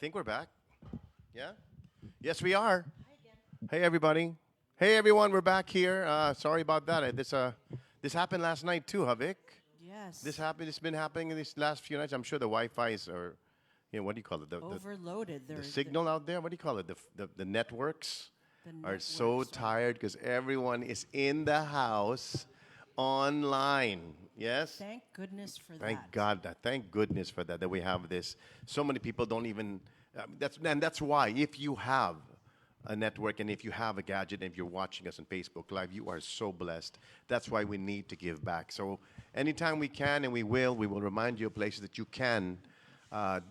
think we're back. Yeah? Yes, we are. Hey, everybody. Hey, everyone. We're back here. Sorry about that. This happened last night too, huh, Vic? Yes. This happened. It's been happening in these last few nights. I'm sure the Wi-Fi's are, what do you call it? Overloaded. The signal out there. What do you call it? The networks are networks so tired because everyone is in the house online. Yes. Thank goodness for that. Thank God that. Thank goodness for that. That we have this. So many people don't even. That's why if you have a network and if you have a gadget and if you're watching us on Facebook Live, you are so blessed. That's why we need to give back. So anytime we can and we will remind you of places that you can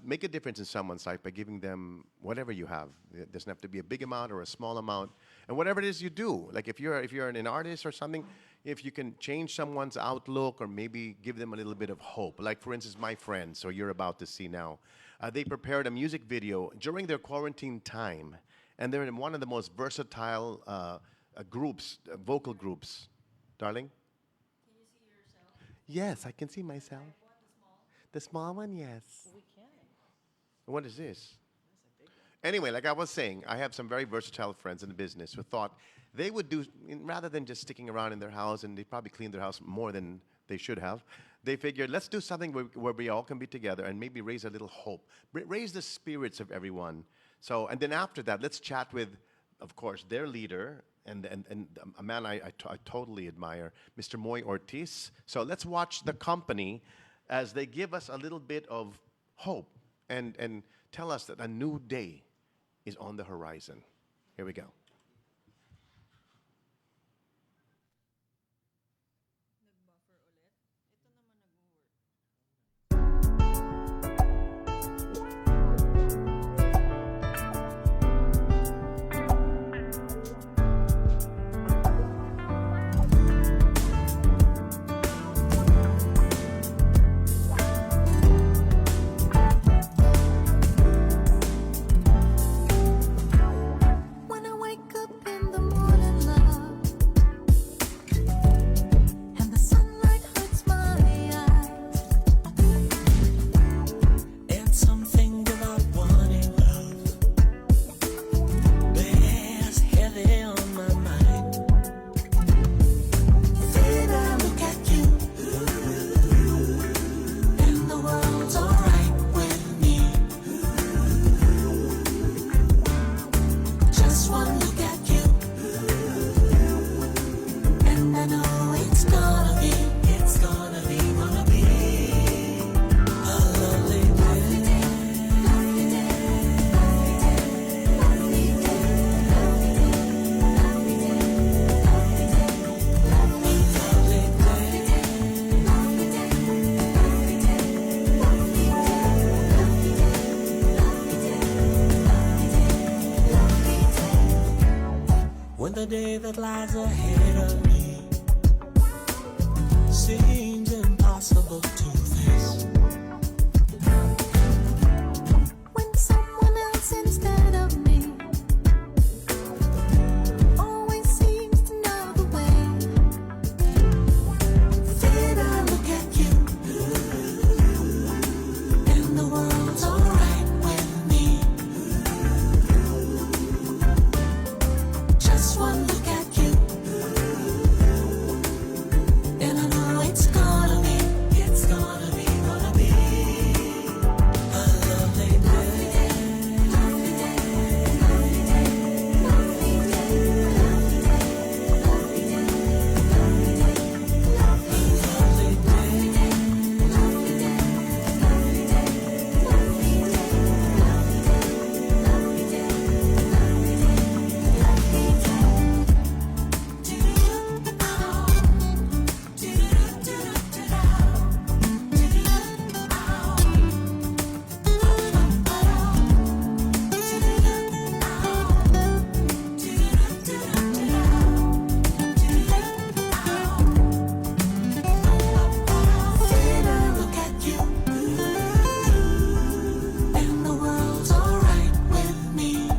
make a difference in someone's life by giving them whatever you have. It doesn't have to be a big amount or a small amount. And whatever it is you do, like if you're an artist or something, if you can change someone's outlook or maybe give them a little bit of hope. Like for instance, my friends, so you're about to see now, they prepared a music video during their quarantine time. And they're in one of the most versatile groups, vocal groups. Darling? Can you see yourself? Yes, I can see myself. The small one, yes. We can. What is this? Anyway, like I was saying, I have some very versatile friends in the business who thought they would do, rather than just sticking around in their house, and they probably clean their house more than they should have, they figured, let's do something where we all can be together and maybe raise a little hope, raise the spirits of everyone. So, and then after that, let's chat with, of course, their leader and a man I totally admire, Mr. Moy Ortiz. So let's watch the company as they give us a little bit of hope and tell us that a new day is on the horizon. Here we go. The day that lies ahead of me seems impossible to face. When someone else instead of me always seems to know the way. Then I look at you and the world's alright with me. Just one look at you, and I know it's gonna be a lovely day. Lovely day, lovely day, lovely day, lovely day, lovely day, lovely day, lovely day, lovely day, lovely day, lovely day, lovely day, lovely day, lovely day. And the world's alright with me.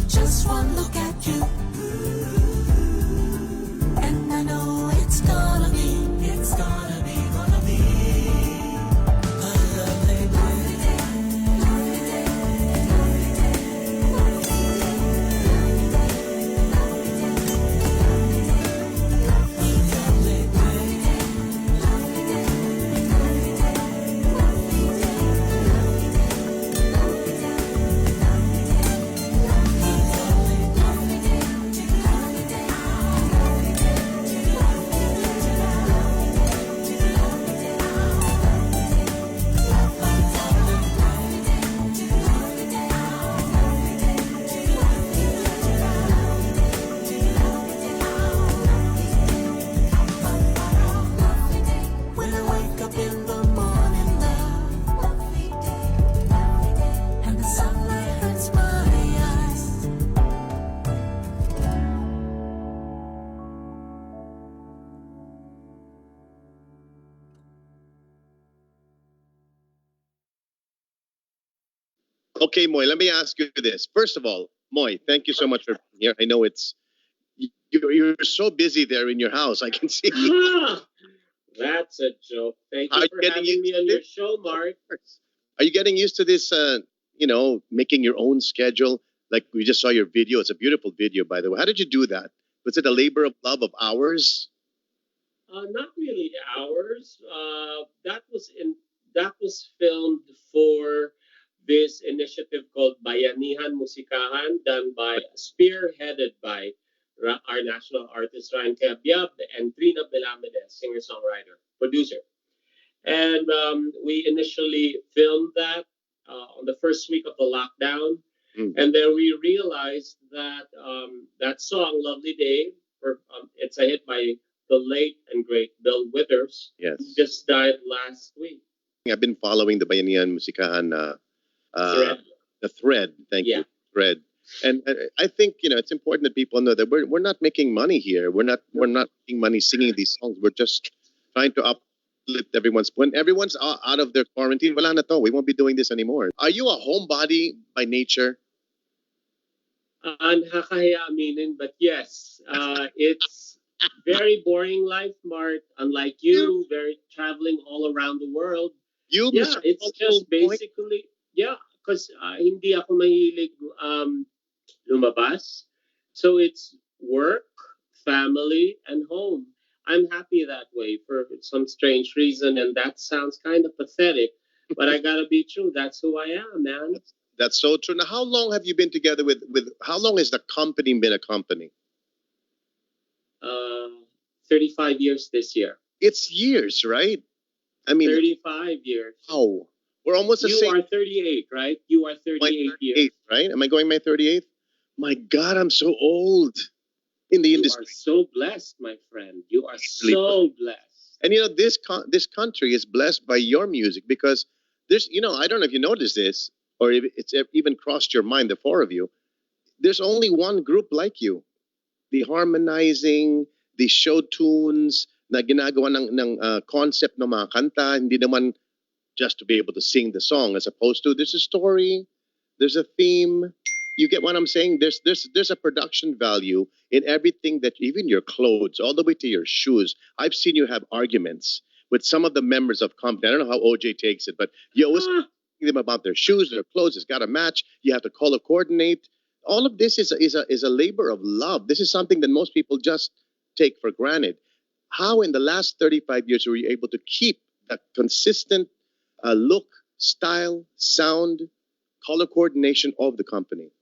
Just one look at you, and I know it's gonna be a lovely Okay, Moy, let me ask you this. First of all, Moy, thank you so much for being here. I know you're so busy there in your house. I can see. That's a joke. Thank Are you you for getting having me used on to your it? show, Mark. Are you getting used to this? Making your own schedule. Like we just saw your video. It's a beautiful video, by the way. How did you do that? Was it a labor of love of hours? Not really hours. That was filmed for this initiative called Bayanihan Musikahan, done by spearheaded by our national artist Ryan Cabiab and Trina Belamide, singer-songwriter, producer. And we initially filmed that on the first week of the lockdown. And then we realized that that song, Lovely Day, it's a hit by the late and great Bill Withers, Yes. just died last week. I've been following the Bayanihan Musikahan Thread. the thread. Thank Yeah. you, thread. And I think it's important that people know that we're not making money here. We're not making money singing these songs. We're just trying to uplift everyone's. When everyone's out of their quarantine, wala na to. We won't be doing this anymore. Are you a homebody by nature? Nakakahiya aminin, but yes, it's very boring life, Mark. Unlike you, very traveling all around the world. You, Yeah, Mr. it's just basically, yeah, because hindi ako mahilig lumabas. So it's work, family, and home. I'm happy that way for some strange reason, and that sounds kind of pathetic, but I gotta be true. That's who I am, man. That's so true. Now, how long have you been together with? How long has the company been a company? 35 years this year. It's years, right? I mean, 35 years. oh, we're almost the You same. are 38, right? You are 38 years. Right? Am I going my 38th? My God, I'm so old in the You industry. are so blessed, my friend. You are so blessed. And this country is blessed by your music because there's I don't know if you noticed this or if it's even crossed your mind, the four of you. There's only one group like you. The harmonizing, the show tunes na ginagawa ng concept ng mga kanta, hindi naman just to be able to sing the song, as opposed to there's a story, there's a theme. You get what I'm saying? There's a production value in everything, that even your clothes, all the way to your shoes. I've seen you have arguments with some of the members of company. I don't know how OJ takes it, but you always ask them about their shoes, their clothes. It's got to match. You have to color coordinate. All of this is a labor of love. This is something that most people just take for granted. How in the last 35 years were you able to keep that consistent look, style, sound, color coordination of the company?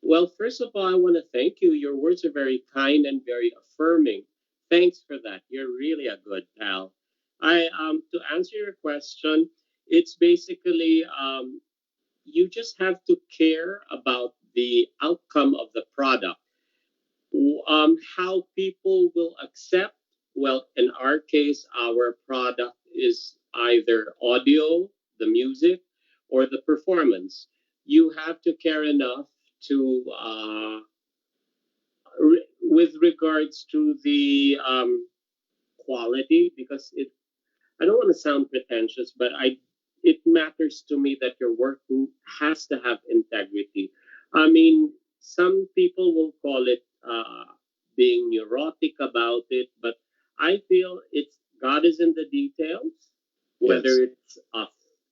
Well, first of all, I want to thank you. Your words are very kind and very affirming. Thanks for that. You're really a good pal. I To answer your question, it's basically you just have to care about the outcome of the product. How people will accept. Well, in our case, our product is either audio, the music, or the performance. You have to care enough to with regards to the quality, because I don't want to sound pretentious, but it matters to me that your work has to have integrity. I mean, some people will call it being neurotic about it, but I feel it's God is in the details, whether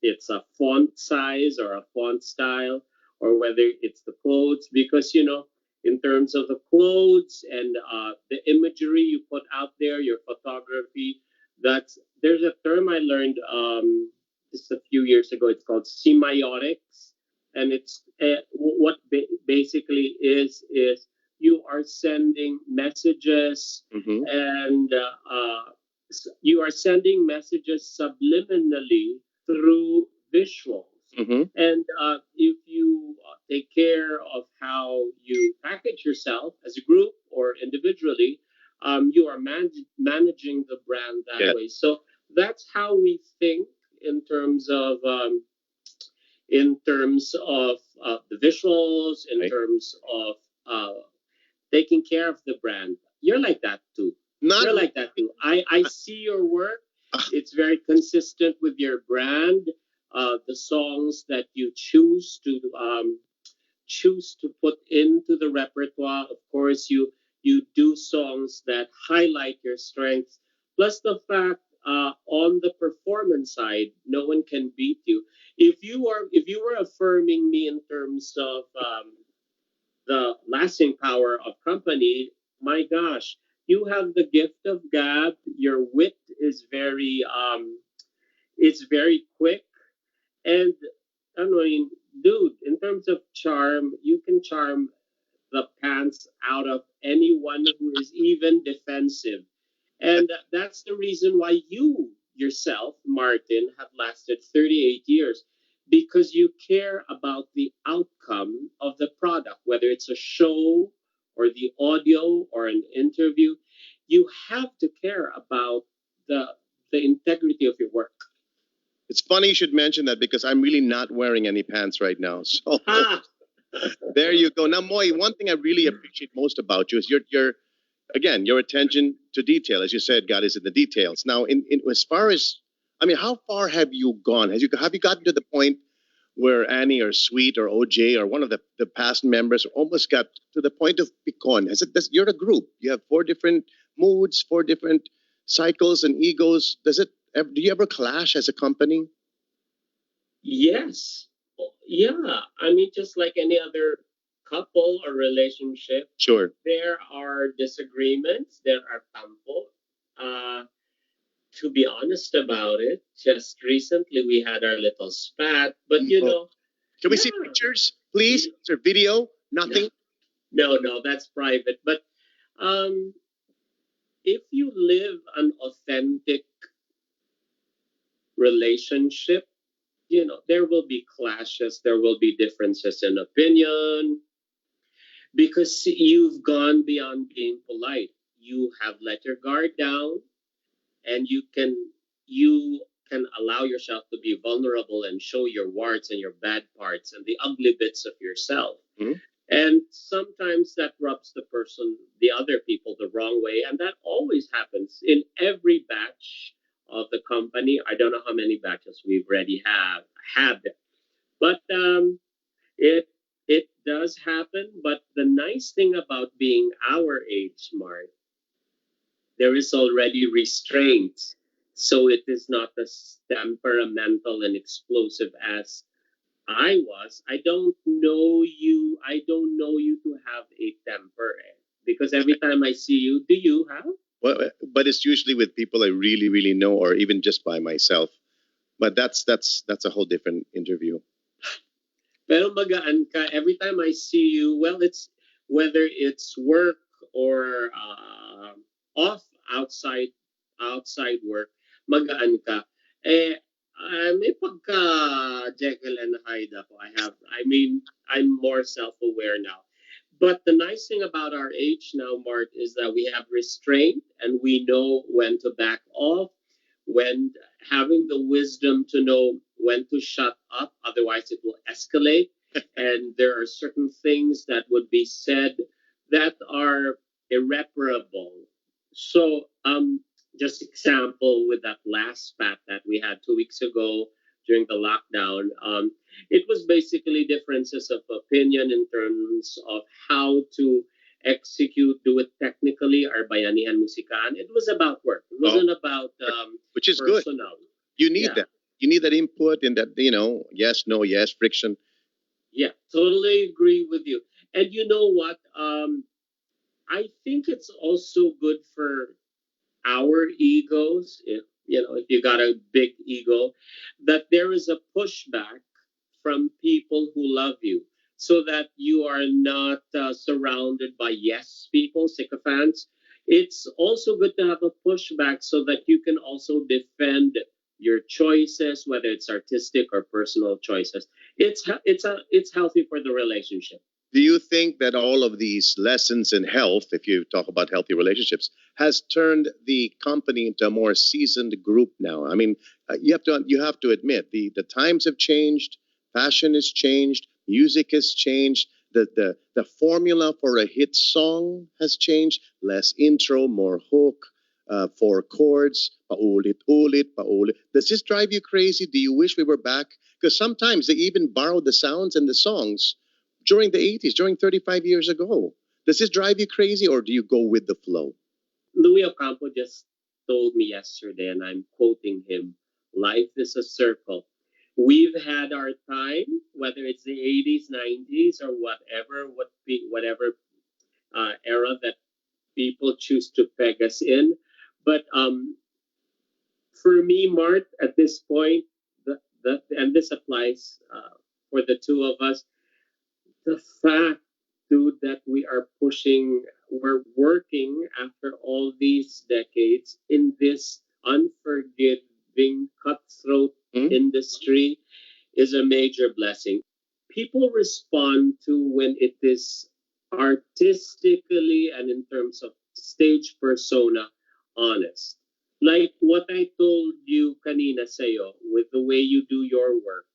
it's a font size or a font style, or whether it's the clothes, because in terms of the clothes and the imagery you put out there, your photography, there's a term I learned just a few years ago. It's called semiotics, and it's what basically is you are sending messages, and you are sending messages subliminally through visuals. And if you take care of how you package yourself as a group or individually, you are managing the brand that way. So that's how we think in terms of the visuals, in terms of taking care of the brand. You're like that too. You're like that too. I see your work. It's very consistent with your brand. the songs that you choose to put into the repertoire. Of course, you do songs that highlight your strengths. Plus the fact on the performance side, no one can beat you. If you were affirming me in terms of the lasting power of company, my gosh, you have the gift of gab. Your wit is very quick, and I mean, dude, in terms of charm, you can charm the pants out of anyone who is even defensive. And that's the reason why you yourself, Martin, have lasted 38 years because you care about the outcome of the product, whether it's a show or the audio or an interview. You have to care about the the integrity of your work. It's funny you should mention that because I'm really not wearing any pants right now. So Ah, there you go. Now, Moy, one thing I really appreciate most about you is your attention to detail. As you said, God is in the details. Now, in as far as, I mean, how far have you gone? Have you gotten to the point where Annie or Sweet or OJ or one of the past members almost got to the point of Picon? You're a group. You have four different moods, four different cycles and egos. Do you ever clash as a company? yes. Yeah. I mean, just like any other couple or relationship, Sure. there are disagreements, there are tampo. Uh, to be honest about it, just recently we had our little spat, but you Oh. know, Can we see yeah. pictures, please? Is there video? Nothing? No, that's private. But um, if you live an authentic relationship, you know, there will be clashes, there will be differences in opinion because you've gone beyond being polite. You have let your guard down and you can allow yourself to be vulnerable and show your warts and your bad parts and the ugly bits of yourself. Mhm. And sometimes that rubs the other people the wrong way. And that always happens in every batch of the company. I don't know how many batches we've already have had, but it it does happen. But the nice thing about being our age, smart, there is already restraint. So it is not as temperamental and explosive as I was. I don't know you to have a temper, because every time I see you, do you have? Well, but it's usually with people I really, really know, or even just by myself. But that's a whole different interview. Pero magaan ka every time I see you. Well, it's whether it's work or off outside outside work, magaan ka. Eh, may pagka Jekyll and Hyde ako. I mean, I'm more self-aware now. But the nice thing about our age now, Mart, is that we have restraint and we know when to back off, when having the wisdom to know when to shut up, otherwise it will escalate. And there are certain things that would be said that are irreparable. So, just example with that last spat that we had 2 weeks ago during the lockdown, it was basically differences of opinion in terms of how to execute, do it technically, our bayanihan musikaan. It was about work. It wasn't about Which is good. personal. You need Yeah. that. You need that input and that, yes, no, yes, friction. Yeah, totally agree with you. And you know what? I think it's also good for our egos, if you got a big ego, that there is a pushback from people who love you so that you are not surrounded by yes people, sycophants. It's also good to have a pushback so that you can also defend your choices, whether it's artistic or personal choices. It's healthy for the relationship. Do you think that all of these lessons in health, if you talk about healthy relationships, has turned the company into a more seasoned group now? I mean, you have to admit the times have changed, fashion has changed, music has changed, the formula for a hit song has changed. Less intro, more hook, four chords, paulit-ulit, paulit. Does this drive you crazy? Do you wish we were back? Because sometimes they even borrow the sounds and the songs during the 80s, during 35 years ago. Does this drive you crazy, or do you go with the flow? Louis Ocampo just told me yesterday, and I'm quoting him, life is a circle. We've had our time, whether it's the 80s, 90s, or whatever era that people choose to peg us in. But for me, Mart, at this point, and this applies for the two of us, the fact, dude, that we're working after all these decades in this unforgiving, cutthroat industry is a major blessing. People respond to when it is artistically and in terms of stage persona honest. Like what I told you kanina sa'yo, with the way you do your work,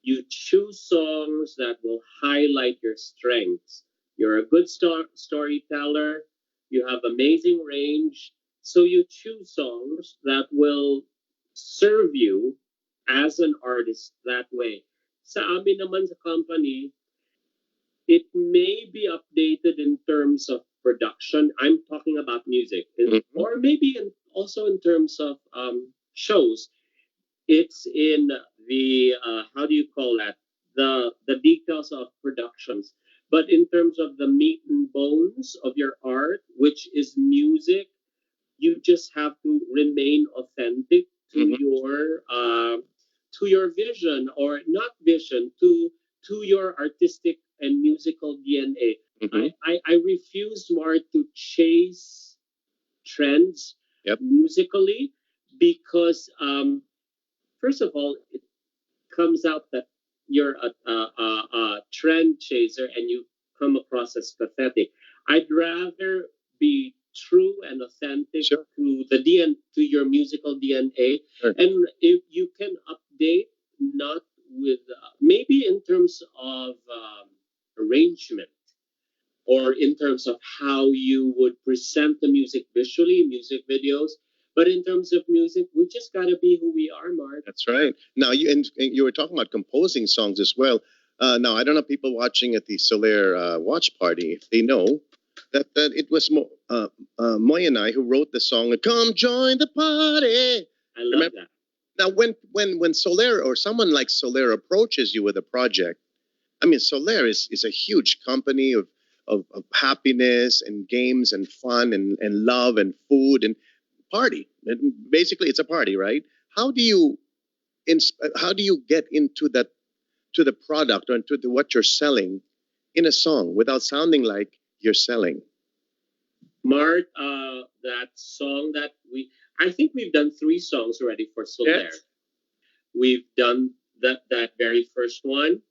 you choose songs that will highlight your strengths. You're a good storyteller. You have amazing range. So you choose songs that will serve you as an artist that way. Sa amin naman sa company, it may be updated in terms of production. I'm talking about music, or maybe also in terms of shows. It's in the how do you call that, the details of productions, but in terms of the meat and bones of your art, which is music, you just have to remain authentic to your vision, or not vision, to your artistic and musical DNA. I refuse, Mark, to chase trends musically, because first of all, it comes out that you're a trend chaser and you come across as pathetic. I'd rather be true and authentic to your musical DNA, and if you can update, not with maybe in terms of arrangement, or in terms of how you would present the music visually, music videos. But in terms of music, we just gotta be who we are, Mark. That's right. Now, you were talking about composing songs as well. Now, I don't know people watching at the Soler watch party, if they know that it was Moy and I who wrote the song, Come Join the Party. I love that. Now, when Soler or someone like Soler approaches you with a project, I mean, Soler is a huge company of happiness and games and fun and love and food and party. Basically, it's a party, right? How do you get into that, to the product or into what you're selling in a song without sounding like you're selling? Mart, that song that I think we've done 3 songs already for Soler. Yes. We've done that very first one.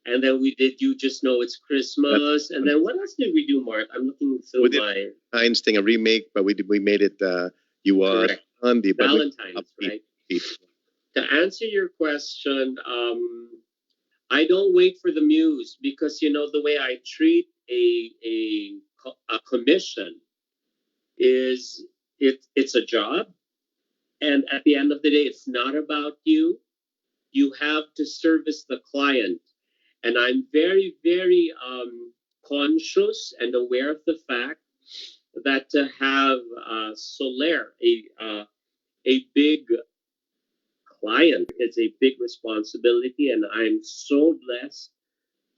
And then we did You Just Know It's Christmas. And then what else did we do, Mark? I'm looking through my... Heinz thing, a remake, but we made it You Are on the... Valentine's, right? To answer your question, I don't wait for the muse, because, you know, the way I treat a commission is it's a job. And at the end of the day, it's not about you. You have to service the client. And I'm very, very conscious and aware of the fact that to have Soler, a big client, is a big responsibility. And I'm so blessed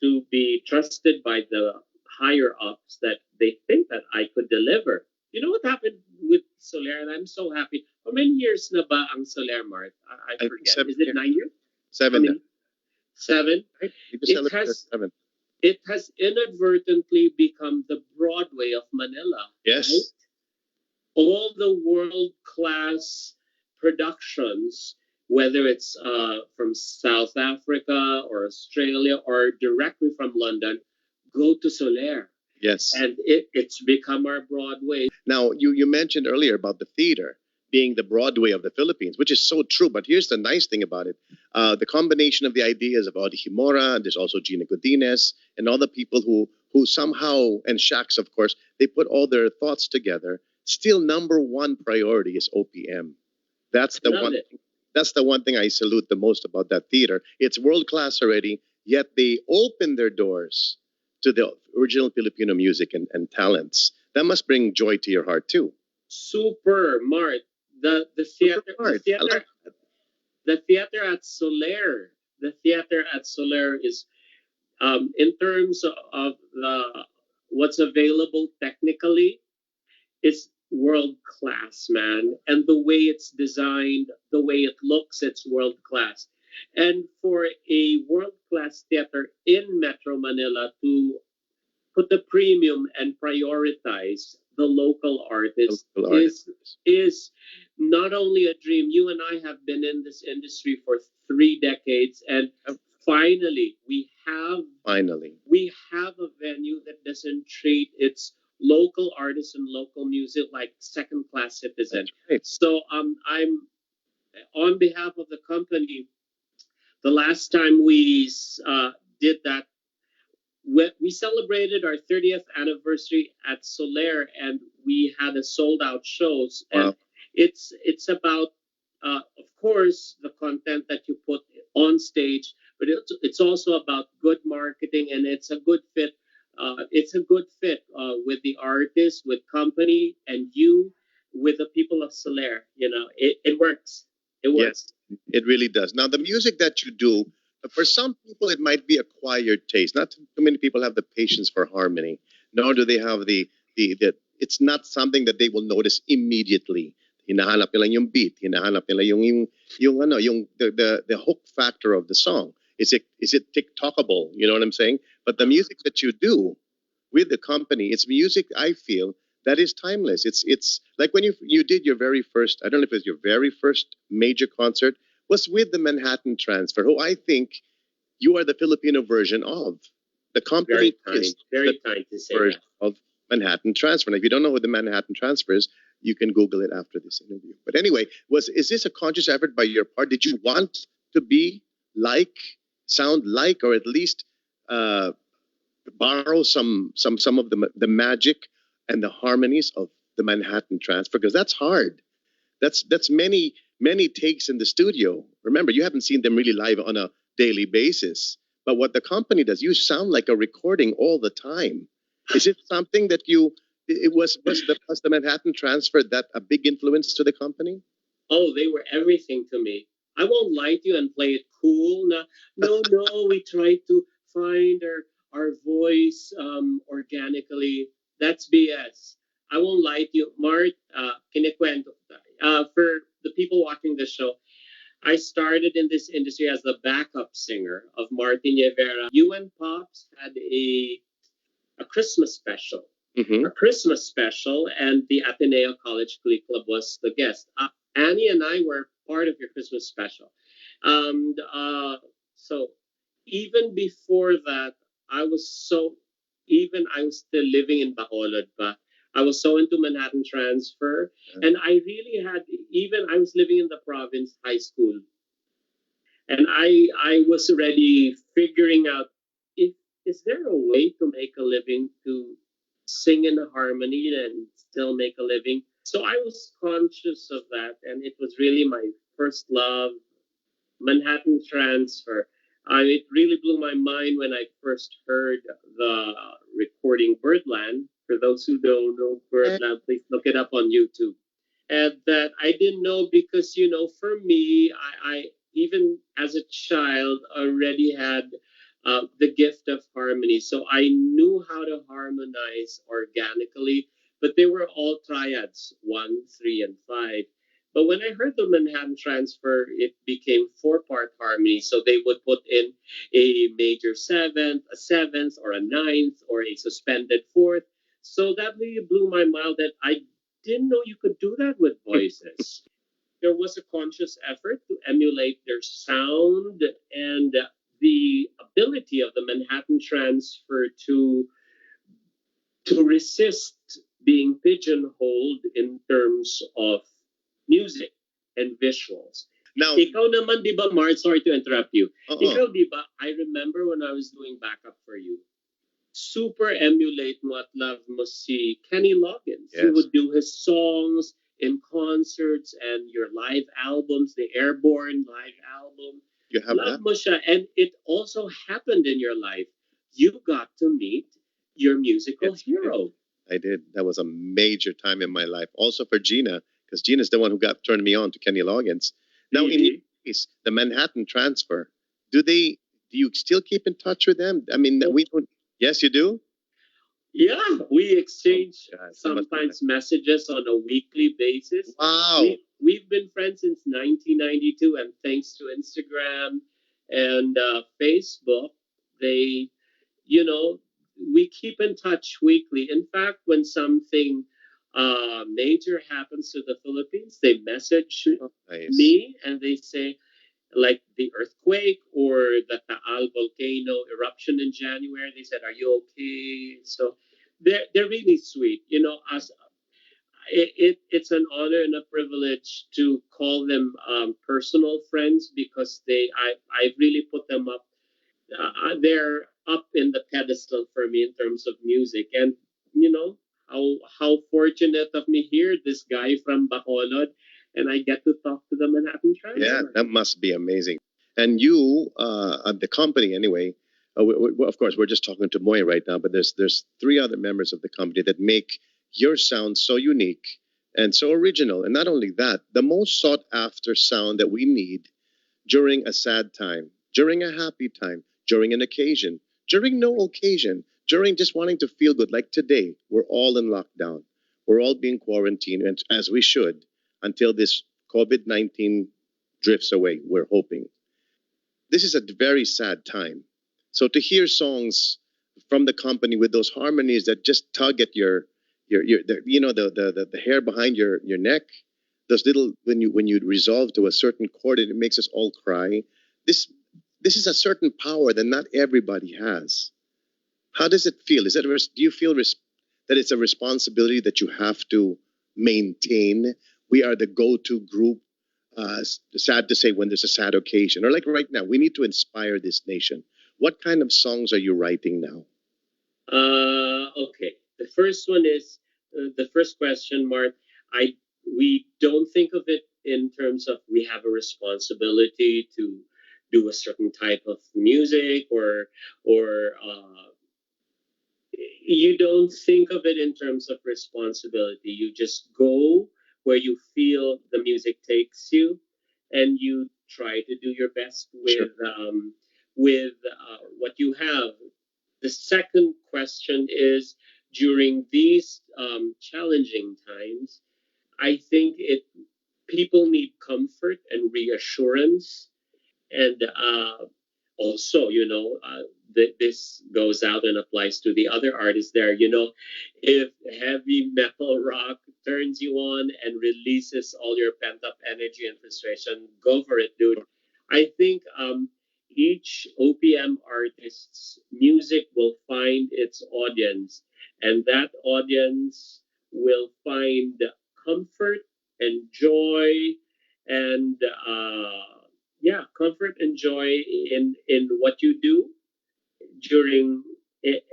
to be trusted by the higher ups that they think that I could deliver. You know what happened with Soler? And I'm so happy. How many years na ba ang Soler, Mark? I forget. Is it 9 years? 7. 7. It has inadvertently become the Broadway of Manila. Yes. Right? All the world-class productions, whether it's from South Africa or Australia or directly from London, go to Soler. Yes. And it's become our Broadway. Now, you mentioned earlier about the theater being the Broadway of the Philippines, which is so true. But here's the nice thing about it. The combination of the ideas of Audie Himora, there's also Gina Godinez, and all the people who somehow, and Shax, of course, they put all their thoughts together still number one priority is OPM. That's the Love one. it. That's the one thing I salute the most about that theater. It's world class already, yet they open their doors to the original Filipino music and talents. That must bring joy to your heart too. Super, Mart. The theater, Super hard. I like that. the theater at Soler. The theater at Soler is, in terms of the what's available technically, is world class, man. And the way it's designed, the way it looks, it's world class. And for a world class theater in Metro Manila to put the premium and prioritize the local artist Local artists. is not only a dream. You and I have been in this industry for 3 decades, and finally Finally. we have a venue that doesn't treat its local artists and local music like second class citizen. That's right. So I'm on behalf of the company. The last time we did that, we celebrated our 30th anniversary at Soler, and we had a sold out shows. Wow. And it's about, of course, the content that you put on stage, but it's also about good marketing, and it's a good fit. It's a good fit with the artist, with company, and you with the people of Soler. It works. It works. Yes, it really does. Now, the music that you do, for some people, it might be acquired taste. Not too many people have the patience for harmony, nor do they have the it's not something that they will notice immediately. Hinahanap nila yung beat, hinahanap nila the hook factor of the song. Is it TikTokable? You know what I'm saying? But the music that you do with the company, it's music I feel that is timeless. It's like when you did your very first, I don't know if it was your very first major concert, was with the Manhattan Transfer, who I think you are the Filipino version of. The company is Very the kind to say version that. of Manhattan Transfer. And if you don't know what the Manhattan Transfer is, you can Google it after this interview. But anyway, is this a conscious effort by your part? Did you want to be like, sound like, or at least borrow some of the magic and the harmonies of the Manhattan Transfer? Because that's hard. That's many takes in the studio. Remember, you haven't seen them really live on a daily basis. But what the company does, you sound like a recording all the time. Is it something that was the Manhattan Transfer that a big influence to the company? Oh, they were everything to me. I won't lie to you and play it cool. No. We tried to find our voice organically. That's BS. I won't lie to you, Mart. Kinikwento. For the people watching the show, I started in this industry as the backup singer of Martin Nievera. You and Pops had a Christmas special. Mm-hmm. A Christmas special, and the Ateneo College Glee Club was the guest. Annie and I were part of your Christmas special. And so even before that, I was still living in Bacolod, but I was so into Manhattan Transfer. And I really I was living in the province high school. And I was already figuring out, is there a way to make a living, to sing in harmony and still make a living? So I was conscious of that, and it was really my first love, Manhattan Transfer. It really blew my mind when I first heard the recording Birdland. For those who don't know Birdland, please look it up on YouTube. And that I didn't know because, for me, I even as a child already had the gift of harmony. So I knew how to harmonize organically, but they were all triads, 1, 3, and 5. But when I heard the Manhattan Transfer, it became 4-part harmony. So they would put in a major seventh, a seventh, or a ninth, or a suspended fourth. So that really blew my mind that I didn't know you could do that with voices. There was a conscious effort to emulate their sound and the ability of the Manhattan Transfer to resist being pigeonholed in terms of music and visuals. Now, Ikaw naman, di ba, Mart? Sorry to interrupt you. uh-uh. Ikaw, di ba, I remember when I was doing backup for you, super emulate mo at love mo si Kenny Loggins. He Yes. would do his songs in concerts and your live albums, the Airborne live album. You have Love that? mo siya. And it also happened in your life. You got to meet your musical Yes, hero. I did. That was a major time in my life. Also for Gina, because Gina's the one who got turned me on to Kenny Loggins. Now, in your case, the Manhattan transfer, do you still keep in touch with them? I mean, we don't. Yes, you do. Yeah, we exchange Oh, gosh, that must be sometimes messages on a weekly basis. Wow. We've been friends since 1992, and thanks to Instagram and Facebook, they, you know, we keep in touch weekly. In fact, when something major happens to the Philippines, they message Nice. me and they say, like the earthquake or the Taal volcano eruption in January. They said, "Are you okay?" So they're really sweet. You know, as it's an honor and a privilege to call them personal friends because I really put them up. They're up in the pedestal for me in terms of music, and you know how fortunate of me here, this guy from Bacolod, and I get to talk to the Manhattan Transfer. Yeah, that must be amazing. And you, at the company anyway, of course, we're just talking to Moy right now, but there's three other members of the company that make your sound so unique and so original. And not only that, the most sought after sound that we need during a sad time, during a happy time, during an occasion, during no occasion, during just wanting to feel good. Like today, we're all in lockdown. We're all being quarantined, and as we should, until this COVID-19 drifts away, we're hoping. This is a very sad time. So to hear songs from the company with those harmonies that just tug at the hair behind your neck, those little when you resolve to a certain chord, it makes us all cry. This this is a certain power that not everybody has. How does it feel? Do you feel that it's a responsibility that you have to maintain? We are the go-to group. Sad to say, when there's a sad occasion, or like right now, we need to inspire this nation. What kind of songs are you writing now? Okay. The first one is the first question, Mark. We don't think of it in terms of we have a responsibility to do a certain type of music or you don't think of it in terms of responsibility. You just go where you feel the music takes you, and you try to do your best Sure. with what you have. The second question is during these challenging times, I think people need comfort and reassurance, and also, this goes out and applies to the other artists there. If heavy metal rock turns you on and releases all your pent up energy and frustration, go for it, dude. I think each OPM artist's music will find its audience, and that audience will find comfort and joy and comfort and joy in what you do during it,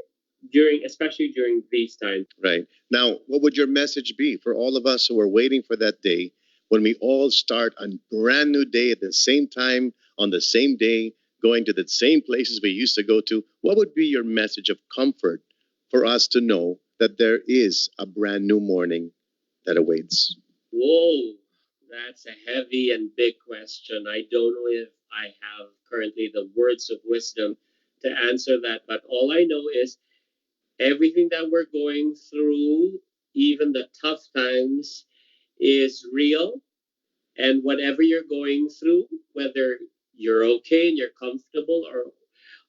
during especially during these times. Right. Now, what would your message be for all of us who are waiting for that day when we all start a brand new day at the same time, on the same day, going to the same places we used to go to? What would be your message of comfort for us to know that there is a brand new morning that awaits? Whoa, that's a heavy and big question. I don't know if I have currently the words of wisdom to answer that, but all I know is everything that we're going through, even the tough times, is real. And whatever you're going through, whether you're okay and you're comfortable,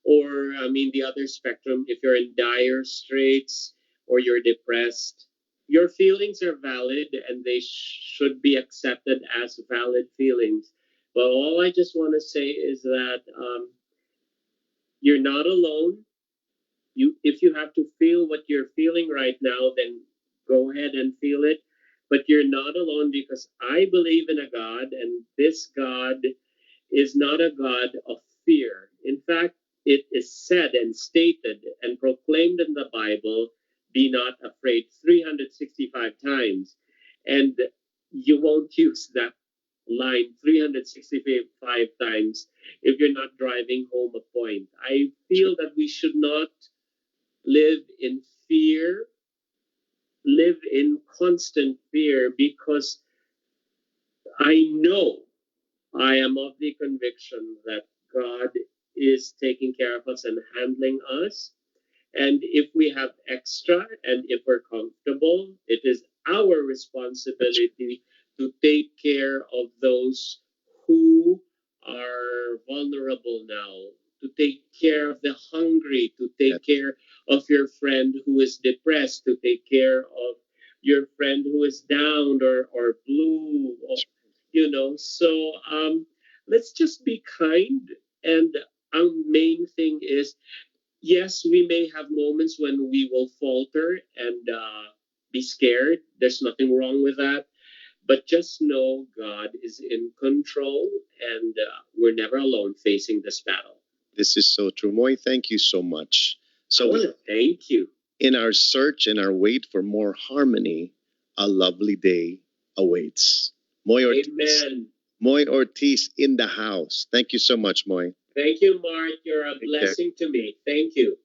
or I mean, the other spectrum, if you're in dire straits or you're depressed, your feelings are valid and they should be accepted as valid feelings. But all I just want to say is that you're not alone. If you have to feel what you're feeling right now, then go ahead and feel it. But you're not alone because I believe in a God, and this God is not a God of fear. In fact, it is said and stated and proclaimed in the Bible, be not afraid, 365 times. And you won't use that line 365 times if you're not driving home a point. I feel that we should not live in fear, live in constant fear, because I know, I am of the conviction that God is taking care of us and handling us. And if we have extra and if we're comfortable, it is our responsibility to take care of those who are vulnerable now, to take care of the hungry, to take care of your friend who is depressed, to take care of your friend who is down or blue, or, you know. So let's just be kind. And our main thing is, yes, we may have moments when we will falter and be scared. There's nothing wrong with that. But just know God is in control, and we're never alone facing this battle. This is so true. Moy, thank you so much. So Thank you. in our search and our wait for more harmony, a lovely day awaits. Moy Ortiz. Amen. Moy Ortiz in the house. Thank you so much, Moy. Thank you, Mark. You're a blessing to me. Thank you.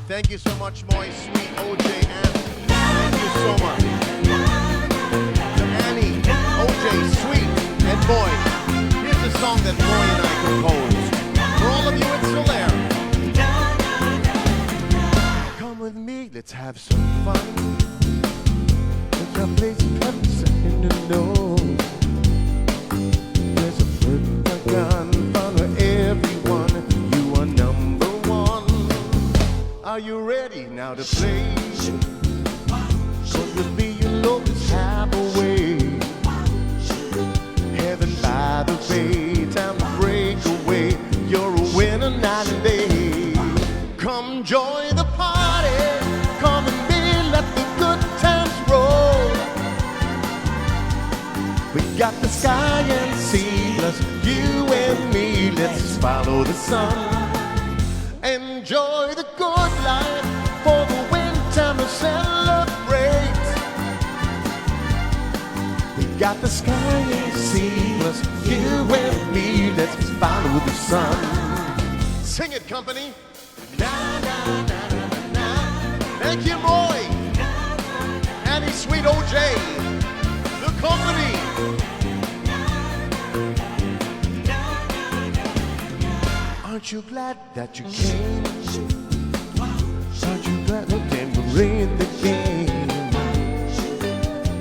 Thank you so much, Moy, sweet OJ, and thank you so much to Annie, OJ, sweet, and Moy. Here's a song that Moy and I composed for all of you in Solera. Come with me, let's have some fun. There's a place cuts in the nose. There's a flip, a gun, fun for everyone. You are number one. Are you ready now to play? Cause with me you'll always have a way. Heaven by the bay, time to break away. You're a winner night and day. Come join the party. Come and be, let the good times roll. We got the sky and sea, plus you and me. Let's follow the sun. Enjoy the good life, for the winter to celebrate. We got the sky and sea, plus you and me. Let's follow the sun. Sing it, company. Na, na, na, na, na. Thank you, Moy. Annie, sweet OJ. The company. Aren't you glad that you came? Aren't you glad that we're in the game?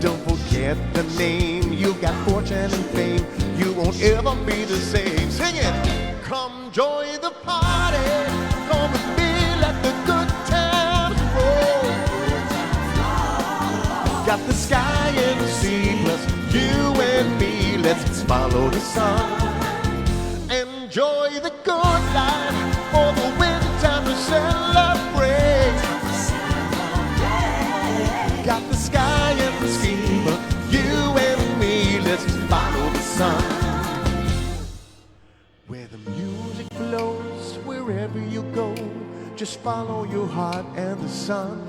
Don't forget the name. You got fortune and fame. You won't ever be the same. Sing it. Come join the party. Come with me, let the good times roll. Got the sky and the sea, plus you and me. Let's follow the sun. Enjoy the good life, for the winter to celebrate. Got the sky and the sea, but you and me, let's follow the sun. Where the music flows, wherever you go, just follow your heart and the sun.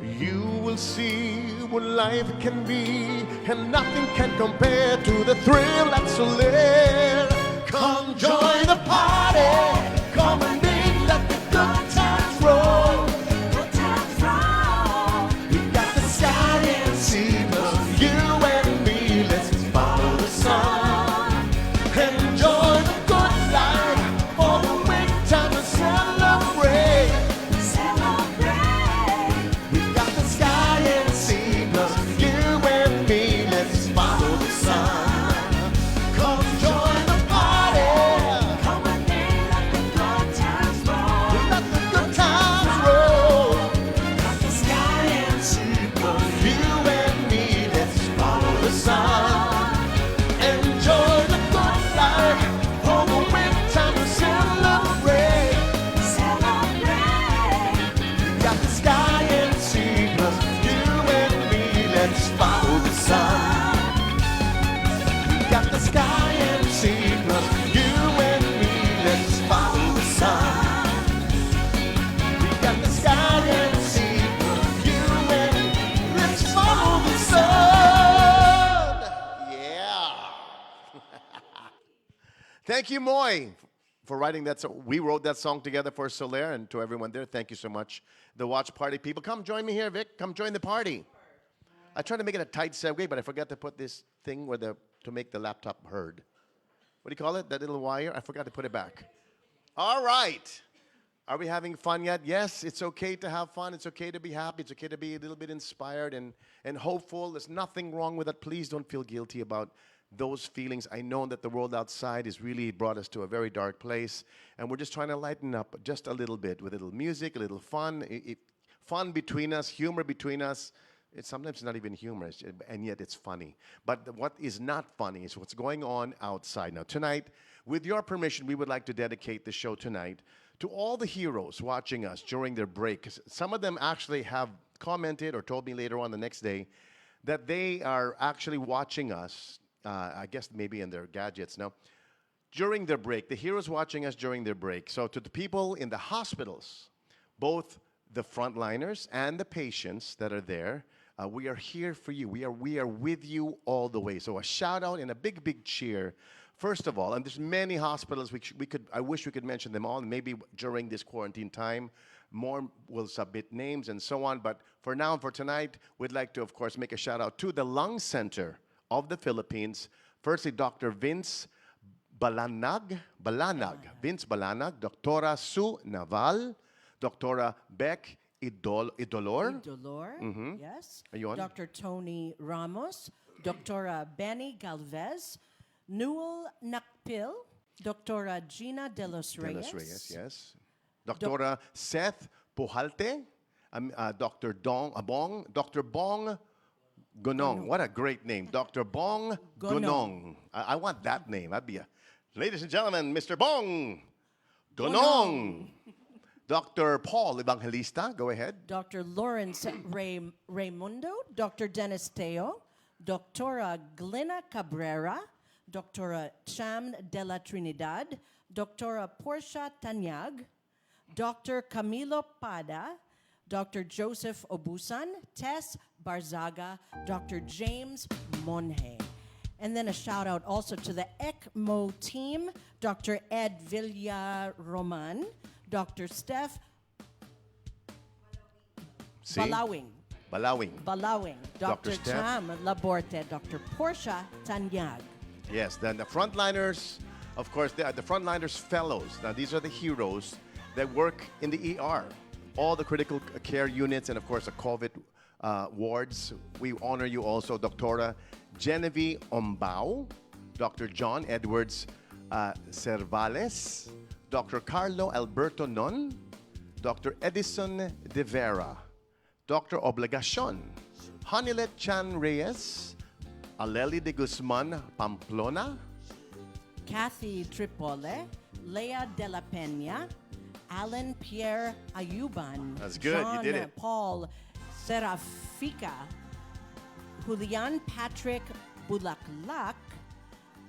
You will see what life can be, and nothing can compare to the thrill that's so rare. Come join the party. Come and be, let the good times roll. Good times roll. We got the sky and sea, plus you and me. Let's follow the sun. Enjoy the good life, for the winter to celebrate. Celebrate. We got the sky and sea, plus you and me. Let's follow the sun. Come join the party. Come and be, let the thank you, Moy, for writing that song. We wrote that song together for Soler, and to everyone there, thank you so much. The watch party people, come join me here, Vic. Come join the party. I tried to make it a tight segue, but I forgot to put this thing to make the laptop heard. What do you call it? That little wire? I forgot to put it back. All right. Are we having fun yet? Yes, it's okay to have fun. It's okay to be happy. It's okay to be a little bit inspired and hopeful. There's nothing wrong with it. Please don't feel guilty about those feelings. I know that the world outside has really brought us to a very dark place, and we're just trying to lighten up just a little bit with a little music, a little fun, fun between us, humor between us. It's sometimes not even humorous, and yet it's funny. But what is not funny is what's going on outside. Now, tonight, with your permission, we would like to dedicate the show tonight to all the heroes watching us during their break. Some of them actually have commented or told me later on the next day that they are actually watching us, I guess maybe in their gadgets now, during their break. The heroes watching us during their break. So to the people in the hospitals, both the frontliners and the patients that are there, we are here for you. We are with you all the way. So a shout out and a big, big cheer. First of all, and there's many hospitals I wish we could mention them all. And maybe during this quarantine time, more will submit names and so on. But for now, for tonight, we'd like to, of course, make a shout out to the Lung Center of the Philippines. Firstly, Dr. Vince Balanag, Vince Balanag, Dr. Sue Naval, Dr. Beck Idolor. Yes. Ayun. Dr. Tony Ramos, Dr. Benny Galvez, Newell Nakpil, Dr. Gina De Los De Reyes. Los Reyes, yes. Dr. Seth Pujalte, Dr. Dr. Bong Gonong. What a great name. Dr. Bong Gonong. I want that name. Ladies and gentlemen, Mr. Bong Gonong. Dr. Paul Evangelista, go ahead. Dr. Lawrence Raimundo, Dr. Dennis Teo, Dr. Glenna Cabrera, Dr. Cham de la Trinidad, Dr. Portia Tanyag, Dr. Camilo Pada, Dr. Joseph Obusan, Tess Barzaga, Dr. James Monje. And then a shout out also to the ECMO team, Dr. Ed Villaroman, Dr. Steph Balawing, Dr. Steph. Cham Laborte, Dr. Portia Tanyag. Yes, then the frontliners, of course, the frontliners fellows. Now, these are the heroes that work in the ER, all the critical care units, and of course, the COVID wards. We honor you also, Dr. Genevieve Ombao, Dr. John Edwards Cervales, Dr. Carlo Alberto Non, Dr. Edison De Vera, Dr. Obligacion, Hanilet Chan Reyes, Aleli de Guzman Pamplona, Kathy Tripole, Lea de la Peña, Alan Pierre Ayuban, That's good, you did it. Paul Serafica, Julian Patrick Bulaklak,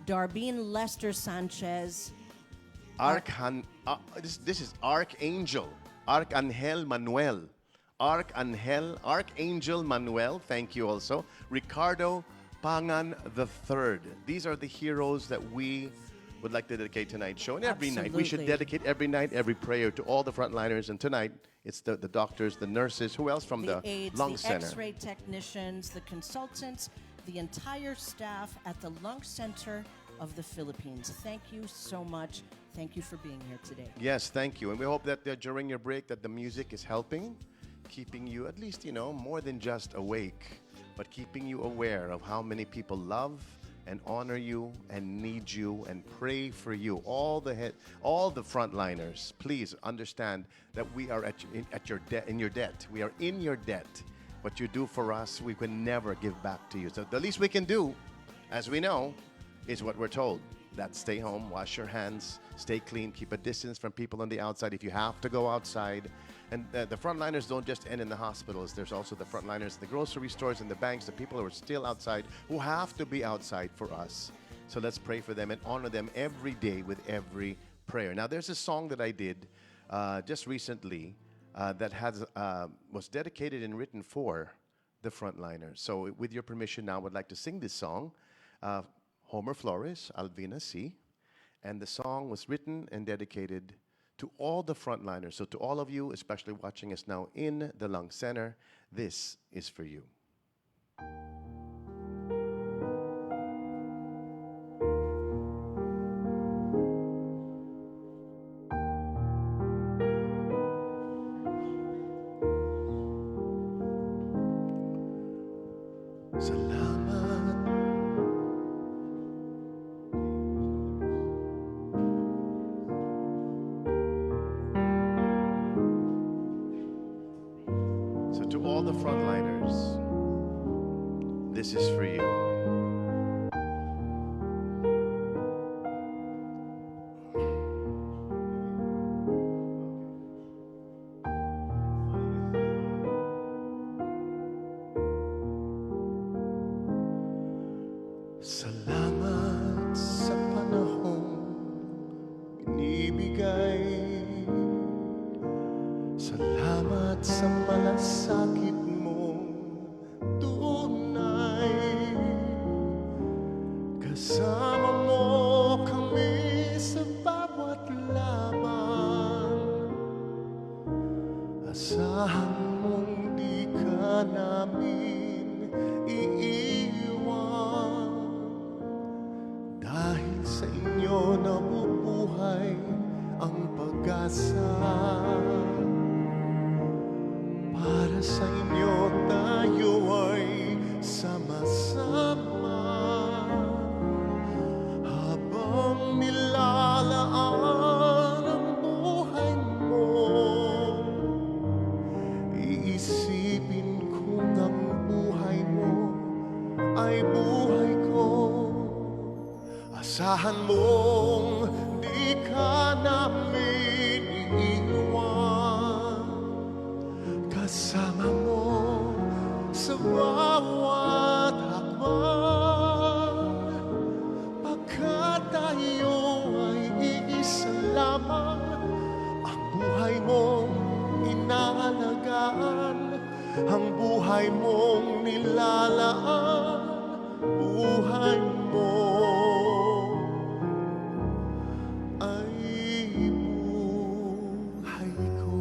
Darbine Lester Sanchez, this is Archangel Manuel. Archangel Manuel, thank you also. Ricardo Pangan III. These are the heroes that we would like to dedicate tonight's show. And every night, we should Absolutely. dedicate every night, every prayer to all the frontliners. And tonight, it's the doctors, the nurses, who else from the aides, Lung the Center? X-ray technicians, the consultants, the entire staff at the Lung Center of the Philippines. Thank you so much. Thank you for being here today. Yes, thank you. And we hope that during your break that the music is helping, keeping you at least, more than just awake, but keeping you aware of how many people love and honor you and need you and pray for you. All the frontliners, please understand that we are in your debt. We are in your debt. What you do for us, we can never give back to you. So the least we can do, as we know, is what we're told. That stay home, wash your hands, stay clean, keep a distance from people on the outside if you have to go outside. And the frontliners don't just end in the hospitals. There's also the frontliners in the grocery stores and the banks, the people who are still outside, who have to be outside for us. So let's pray for them and honor them every day with every prayer. Now, there's a song that I did just recently that was dedicated and written for the frontliners. So with your permission now, I would like to sing this song. Homer Flores, Alvina C., And the song was written and dedicated to all the frontliners. So to all of you, especially watching us now in the Lung Center, this is for you. Salamat. So to all the frontliners, this is for you. Salamat sa panahong binibigay. Salamat sa malasakit mong tunay. Kasama mo kami sa bawat laban. Asahan mong di ka namin iiwan. Dahil sa inyo nabubuhay ang pag-asa. Para sa inyo tayo ay sama-sama. Habang nilalaan ang buhay mo, iisipin kung ang buhay mo ay buhay ko. Asahan mong di ka namin iiwan. Kasama mo sa bawat hakbang. Pagkat tayo ay iisa lamang, ang buhay mong inaalagaan, ang buhay mong nilalaan, buhay mo ay buhay ko.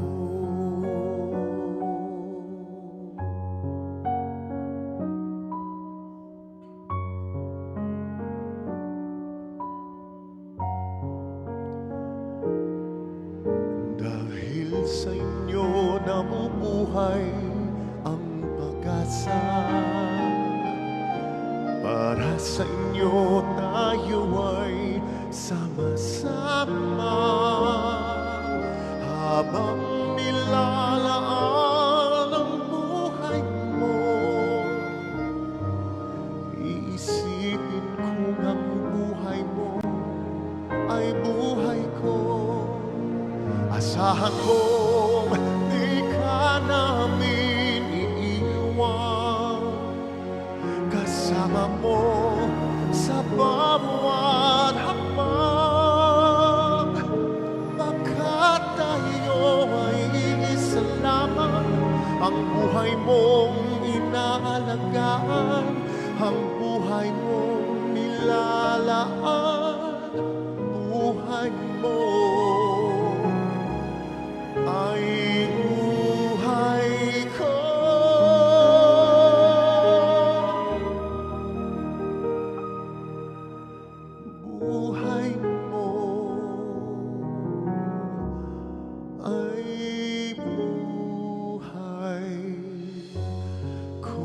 Dahil sa inyo nabubuhay ang pag-asa. Para sa inyo tayo ay sama-sama. Habang nilalaan ang buhay mo, iisipin kung ang buhay mo ay buhay ko. Asahan kong di ka namin iiwan. Kasama mo sa bawat hakbang. Pagkat tayo ay iisa lamang, ang buhay mong inaalagaan, ang buhay mong nilalaan, buhay mo ay buhay ko. Buhay mo ay buhay ko.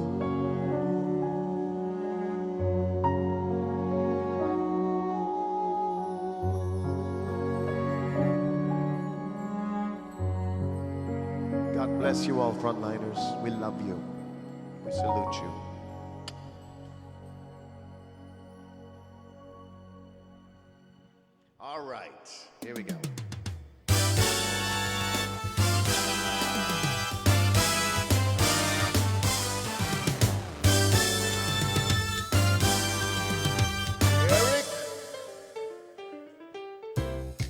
God bless you all, frontliners. We love you. We salute you. All right, here we go. Eric,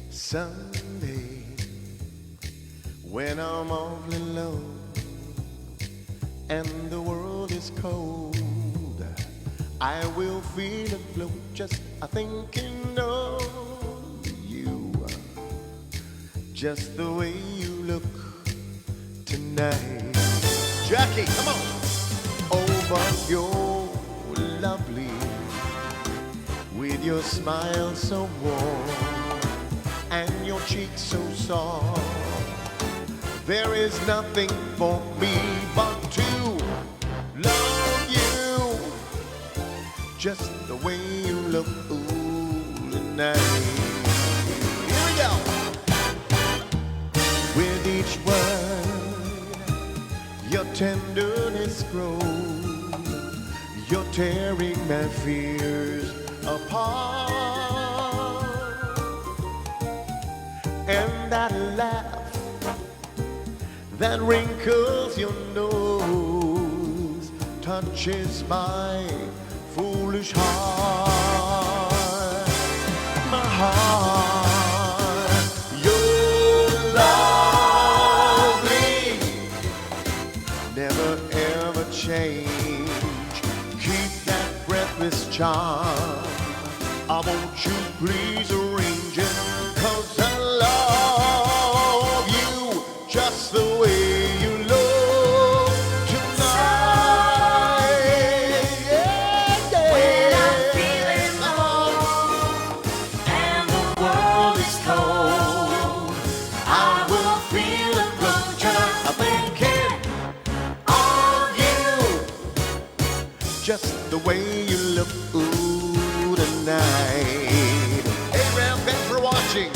someday when I'm awfully low and the world is cold, I will feel a glow just a thinking of just the way you look tonight. Jackie, come on. Oh, but you're lovely with your smile so warm and your cheeks so soft. There is nothing for me but to love you just the way you look tonight. Here we go. With each word, your tenderness grows. You're tearing my fears apart. And that laugh that wrinkles your nose touches my foolish heart. My heart, you're lovely, never ever change. Keep that breathless charm. I want you please arrange it, 'cause I love you just the way you look tonight. Yeah, yeah. When I'm feeling low and the world is cold, I will feel a glow just thinking of you. Just the way you look tonight. Hey, Ram, thanks for watching.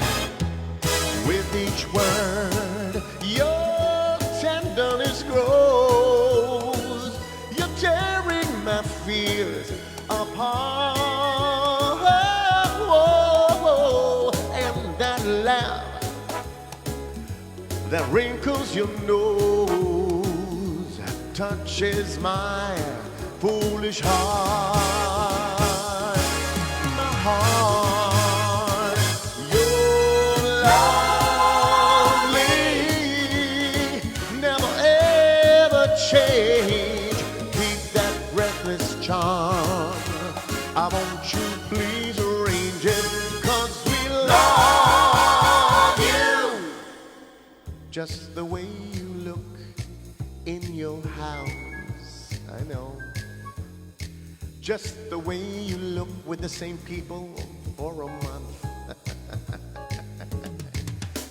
With each word, your tenderness grows. You're tearing my fears apart. And that laugh that wrinkles your nose touches my foolish heart. My heart, you're lovely, never ever change. Keep that breathless charm. I want you please arrange it, 'cause we love you just the way you look in your house. I know. Just the way you look with the same people for a month.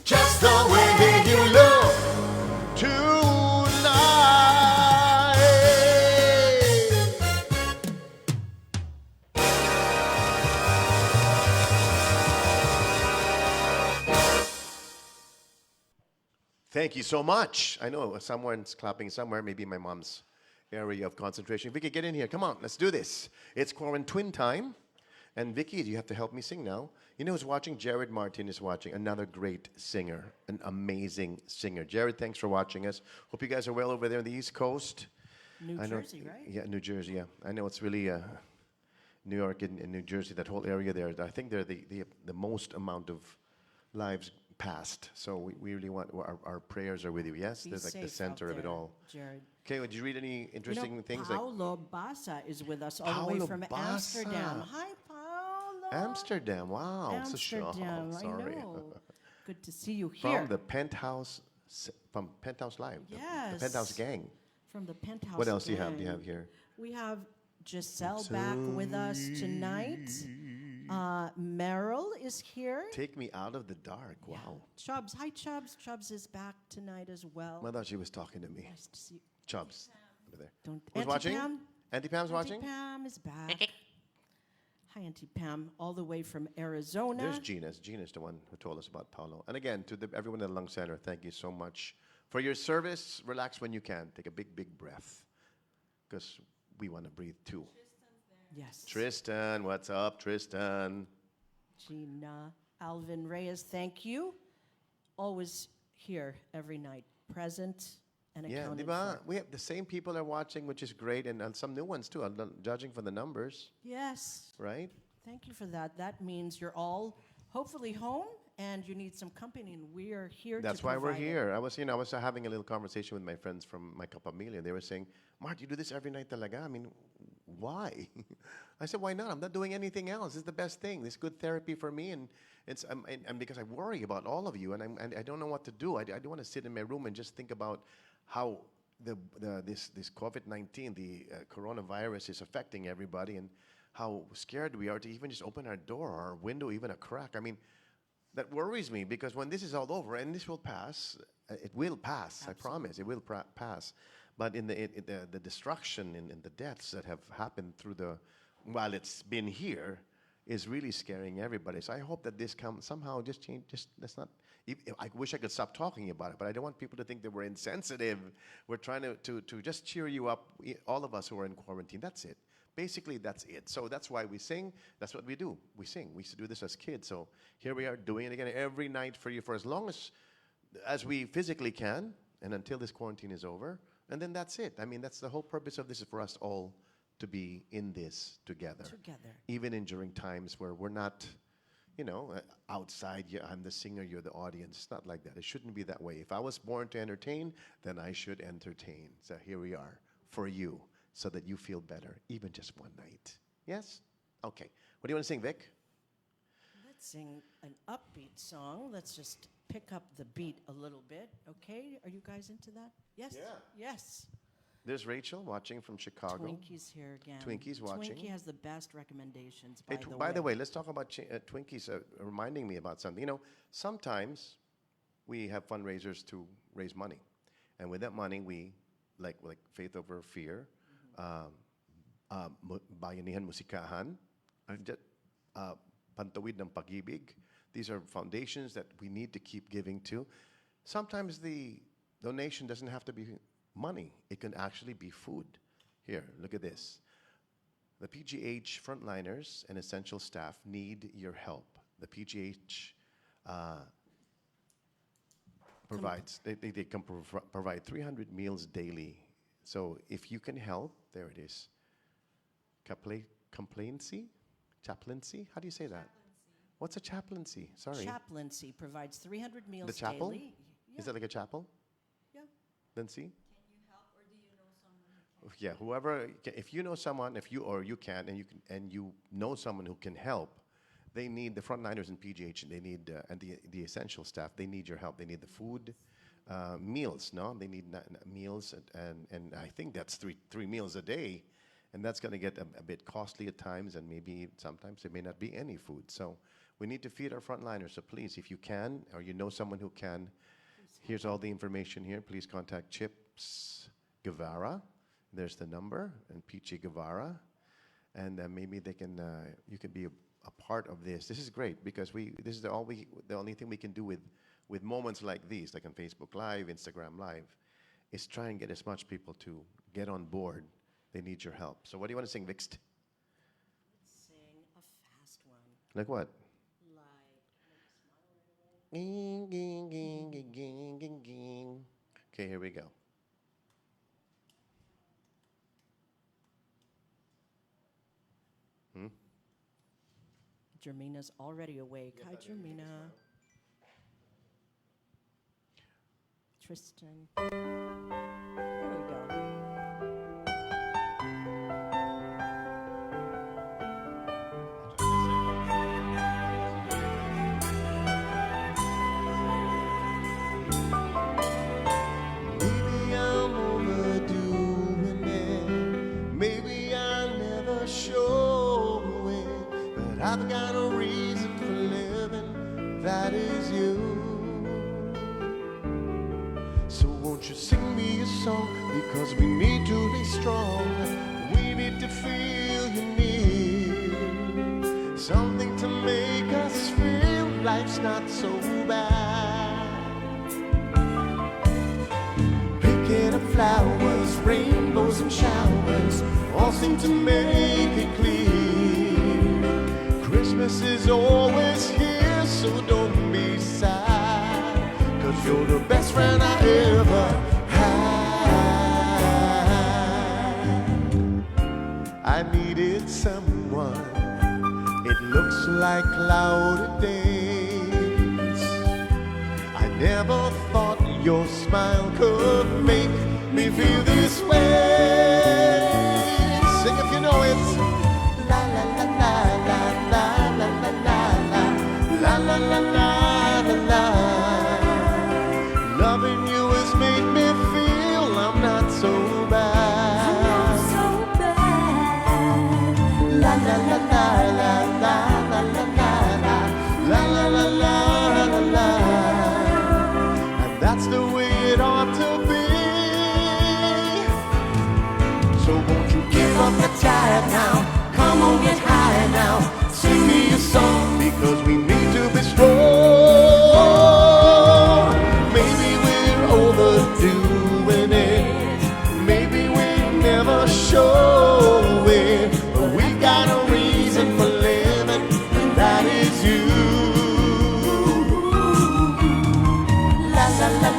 Just the way you look tonight. Thank you so much. I know someone's clapping somewhere, maybe my mom's area of concentration. Vicki, get in here. Come on, let's do this. It's quarantine time. And Vicki, you have to help me sing now. You know who's watching? Jared Martin is watching. Another great singer, an amazing singer. Jared, thanks for watching us. Hope you guys are well over there on the East Coast. New I know, Jersey, right? Yeah, New Jersey, yeah. I know it's really New York and New Jersey, that whole area there. I think they're the most amount of lives passed. So we really want, our prayers are with you, yes? Be There's like the safe center out of it there, all. Jared. Okay, would you read any interesting things? Like Paolo Basa is with us all the way Paolo from Basa. Amsterdam. Hi, Paolo. Amsterdam, wow. Amsterdam, So, I sorry. know. Good to see you here. From the Penthouse, from Penthouse Live. Yes. The Penthouse Gang. From the Penthouse. What else do you have? Gang. Do you have here? We have Giselle back with us tonight. Meryl is here. Take me out of the dark. Wow. Chubbs. Hi, Chubbs. Chubbs is back tonight as well. I thought she was talking to me. Nice to see you. Chubbs. Over there. Don't, Who's Auntie watching? Pam? Auntie Pam's watching? Auntie Pam is back. Hi, Auntie Pam, all the way from Arizona. There's Gina's. Gina's the one who told us about Paolo. And again, to everyone at the Lung Center, thank you so much for your service. Relax when you can. Take a big, big breath, because we want to breathe too. Yes. Tristan, what's up, Tristan? Gina, Alvin Reyes, thank you. Always here every night, present and Yeah, accounted diba? for. We have the same people are watching, which is great, and some new ones too, judging from the numbers, Yes, right? thank you for that. That means you're all hopefully home and you need some company, and we are here That's to why we're provide it. here. I was having a little conversation with my friends from my Kapamilya. They were saying, Mart, you do this every night talaga. I mean, why? I said, why not? I'm not doing anything else. This is the best thing. This is good therapy for me, and and because I worry about all of you, and I don't know what to do. I don't want to sit in my room and just think about how this COVID-19, the coronavirus, is affecting everybody, and how scared we are to even just open our door or our window, even a crack. I mean, that worries me, because when this is all over, and this will pass, it will pass. I promise, it will pass. But in the destruction and the deaths that have happened through while it's been here, is really scaring everybody. So I hope that this somehow just change. Just let's not. I wish I could stop talking about it, but I don't want people to think that we're insensitive. We're trying to just cheer you up, all of us who are in quarantine. That's it. Basically, that's it. So that's why we sing. That's what we do. We sing. We used to do this as kids. So here we are doing it again every night for you for as long as we physically can, and until this quarantine is over. And then that's it. I mean, that's the whole purpose of this, is for us all to be in this together. Even during times where we're not, outside, I'm the singer, you're the audience. It's not like that. It shouldn't be that way. If I was born to entertain, then I should entertain. So here we are for you, so that you feel better, even just one night. Yes? Okay. What do you want to sing, Vic? Let's sing an upbeat song. Let's just pick up the beat a little bit, okay? Are you guys into that? Yes? Yeah. Yes. There's Rachel watching from Chicago. Twinkie's here again. Twinkie's watching. Twinkie has the best recommendations, Hey, by the way, let's talk about Twinkie's reminding me about something. Sometimes we have fundraisers to raise money. And with that money, we, like Faith Over Fear, Bayanihan Musikahan, Pantawid ng Pag-ibig. These are foundations that we need to keep giving to. Sometimes the donation doesn't have to be money. It can actually be food. Here, look at this. The PGH frontliners and essential staff need your help. The PGH provides, they can provide 300 meals daily. So if you can help, there it is. Chaplaincy? How do you say that? What's a chaplaincy? Sorry. Chaplaincy provides 300 meals The chapel? daily. Is that like a chapel? Yeah. Then see? Yeah, whoever, if you know someone, and you know someone who can help, they need the frontliners in PGH. They need and the essential staff. They need your help. They need the food, meals. No, they need meals, and I think that's three meals a day, and that's going to get a bit costly at times, and maybe sometimes there may not be any food. So we need to feed our frontliners. So please, if you can, or you know someone who can, here's all the information here. Please contact Chips Guevara. There's the number, and Peachy Guevara, and maybe they can. You can be a part of this. This is great, because this is the only thing we can do with moments like these, like on Facebook Live, Instagram Live, is try and get as much people to get on board. They need your help. So what do you want to sing, Vixt? Let's sing a fast one. Like what? Like Ging, ging, ging, ging, ging, ging, ging. Okay, here we go. Jermina's already awake. Hi, Jermina. Tristan. Here we go. Maybe I'm overdoing it. Maybe I never show it. But I've got a reason for living. That is you. So won't you sing me a song? Because we need to be strong. We need to feel you near. Something to make us feel life's not so bad. Picking up flowers, rainbows and showers, all seem to make it clear. Christmas is always here, so don't be sad, 'cause you're the best friend I ever had. I needed someone, it looks like cloudy days. I never thought your smile could make me feel this way. Sing if you know it. So won't you give up the tide now? Come on, get high now. Sing me a song, because we need to be strong. Maybe we're overdoing it. Maybe we never show it. But we got a reason for living, and that is you. la la la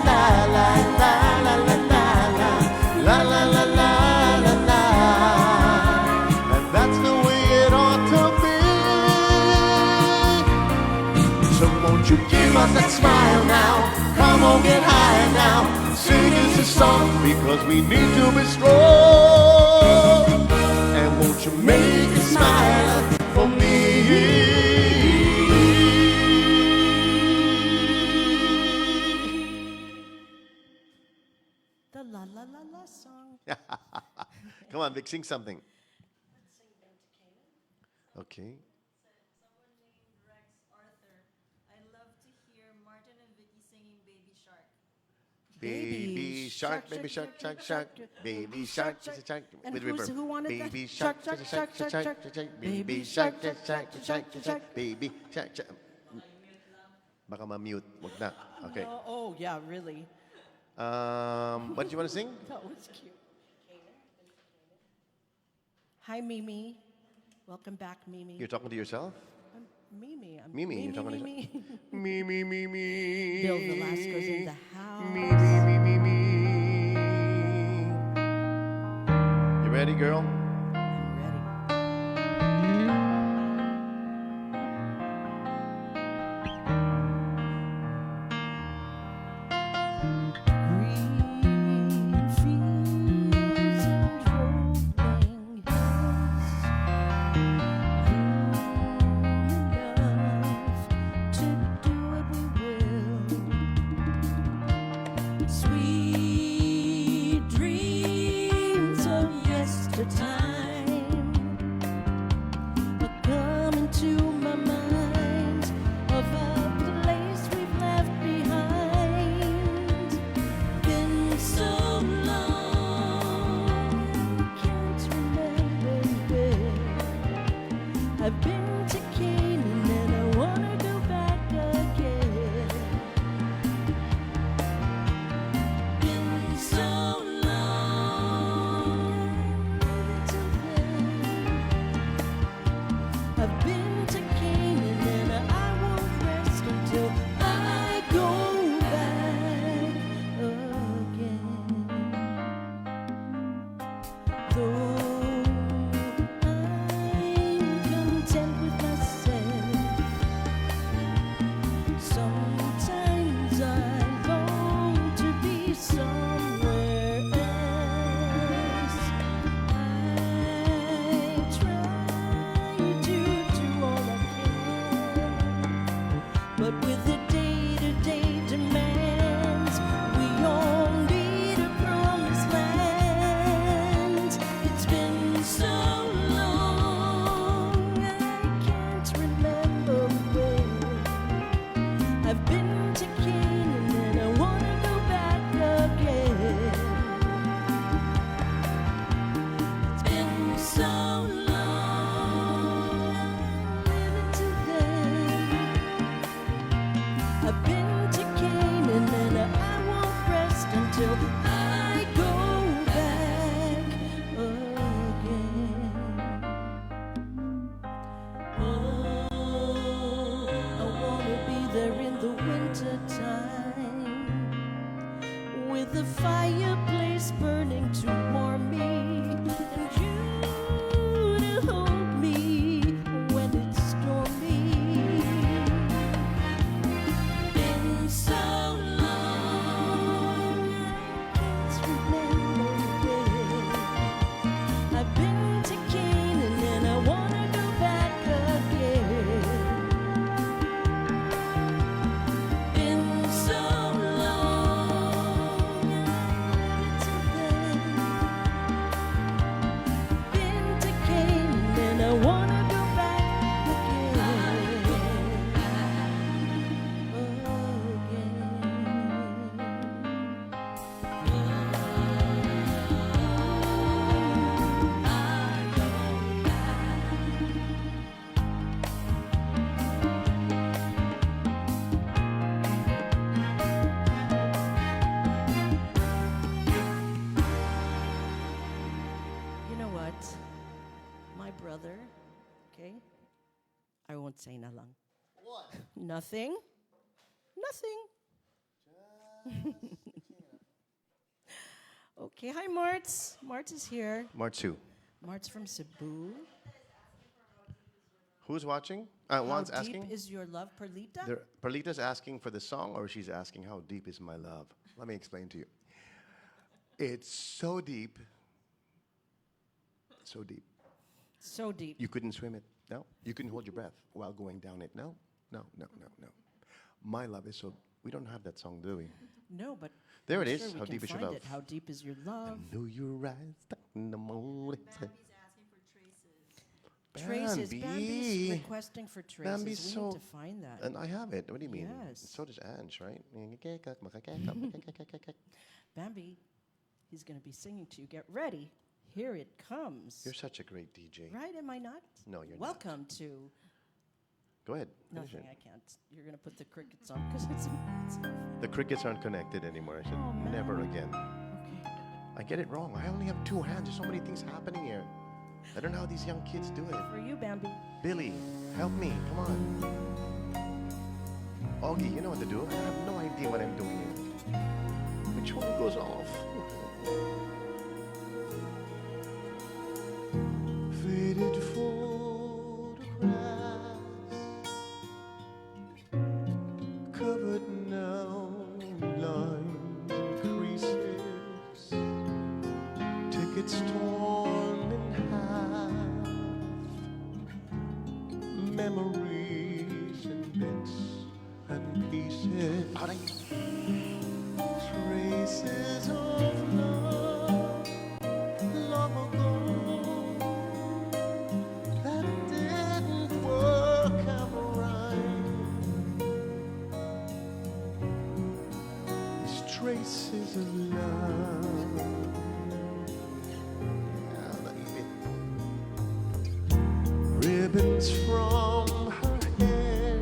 la la la la la la la la la la la la. And that's the way it ought to be. So won't you give us that smile now? Come on, get high now. Sing us a song, because we need to be strong. And won't you make a smile for me? The La La La La song. Come on, Vic, sing something. Okay. Someone named Rex Arthur. I love to hear Martin and Vicki singing Baby Shark. Baby shark, baby shark, shark, shark, baby shark, shark, shark, And with who's- reverb. who wanted that? Baby shark, shark, shark, shark, shark, shark, baby shark, shark, shark, shark, shark, baby shark, shark. Baka ma-mute, wag na. Okay. Oh, yeah, really. What do you want to sing? That was cute. Hi, Mimi. Welcome back, Mimi. You're talking to yourself? Mimi. Mimi, you're talking to Mimi. Me, me, me, me. Bill Velasco's in the house. Me, me, me, me, me. You ready, girl? I'm ready. Green fields and rolling hills, to do what we will. Sweet dreams of yestertime are coming to my mind, of a place we've left behind. Been so long, can't remember where. I've been to Canaan and I wanna go back again. Been so long, till then. I've been to Canaan and I won't rest until I go back again. Though I'm content with myself, sometimes I long to be somewhere else. I try to do all I can, but with the day-to-day demands, we all need a promised land. It's been so long, I can't remember where. I've been to Canaan and I wanna go back again. It's been so long, living to then. I've been to Canaan and I won't rest until I go back again. Oh, I wanna be there in the winter time, with the fireplace burning to warm me, and you to hold me when it's stormy. Been so long, I can't remember where. I've been to Canaan and I wanna go back again. Been know what? My brother, okay? I won't say na lang. What? Nothing. Nothing. Okay, hi Martz. Martz is here. Martsu. Martz from Cebu. Who's watching? How Juan's deep asking? is your love, Perlita? Perlita's asking for the song, or she's asking, how deep is my love? Let me explain to you. It's so deep. So deep. So deep. You couldn't swim it. No. You couldn't hold your breath while going down it. No. No. My love is so. We don't have that song, do we? No, but There I'm it is. sure we How can deep is your find love? it. How deep is your love? Know your eyes stuck in the morning. Bambi's asking for traces. Traces. Bambi. Bambi's requesting for traces. Bambi's we so. need to find that. And I have it. What do you mean? Yes. So does Ange, right? Bambi, he's going to be singing to you. Get ready. Here it comes. You're such a great DJ. Right, am I not? No, you're not. Welcome to... Go ahead. finish Nothing, it. I can't. You're going to put the crickets on because it's no fun. The crickets aren't connected anymore. I said, Oh, man. never again. Okay. I get it wrong. I only have two hands. There's so many things happening here. I don't know how these young kids do it. For you, Bambi. Billy, help me. Come on. Augie, you know what to do. I have no idea what I'm doing here. Which one goes off? Faded photographs covered now in lines and creases, tickets torn in half, memories in bits and pieces, traces of love, long ago, that didn't work out right. These traces of love. Ribbons from her hair,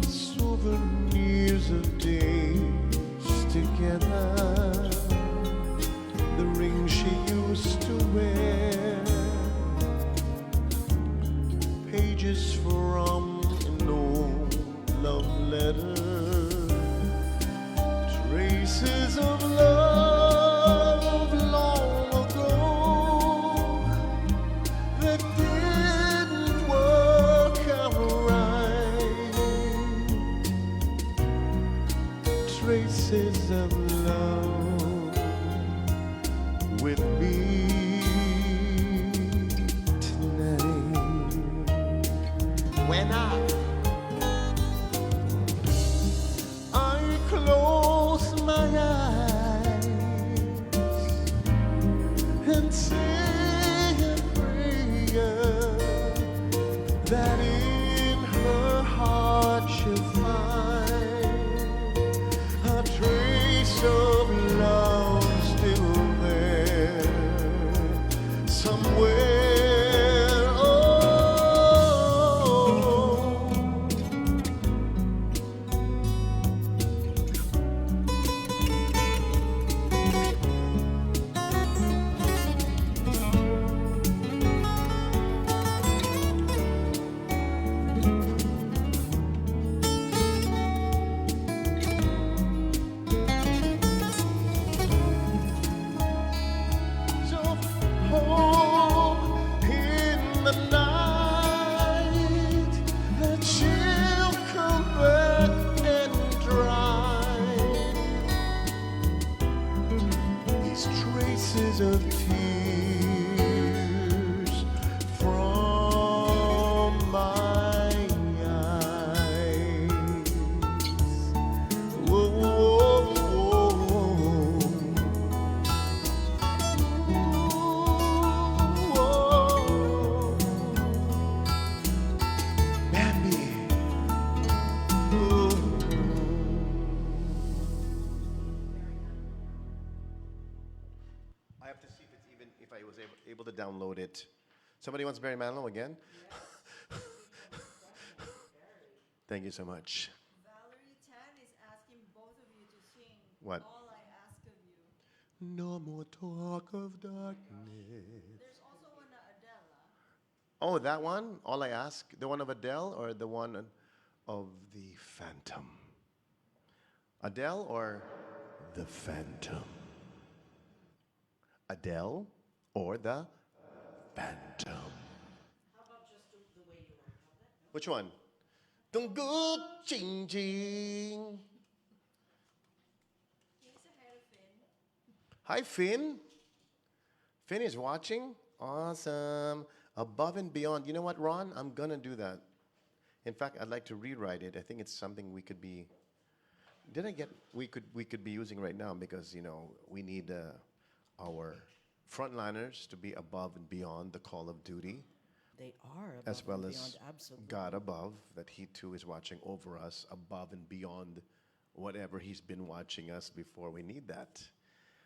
souvenirs of days together, the ring she used to wear, pages from an old love letter, traces of love long ago that didn't work out right. Traces of love with me tonight. When I close my eyes and say a prayer that in her heart she'll find a trace of love still there somewhere. Oh, so hope in the night that she'll come back and dry these traces of tears from my eyes. Whoa, whoa, whoa. Bambi. I have to see if it's even if I was able to download it. Somebody wants Barry Manilow again? Thank you so much. Valerie Tan is asking both of you to sing What? All I Ask of You. No more talk of darkness. There's also one Adele. Oh, that one? All I ask? The one of Adele or the one of the Phantom? Adele or the Phantom? Adele or the Phantom? Which one? Don't go changing. Can you say hi to Finn? Hi, Finn. Finn is watching. Awesome. Above and beyond. You know what, Ron? I'm gonna do that. In fact, I'd like to rewrite it. I think it's something we could be. Did I get? We could be using right now because we need our frontliners to be above and beyond the call of duty, They are above as well and as beyond, absolutely. God above, that He too is watching over us above and beyond whatever He's been watching us before. We need that.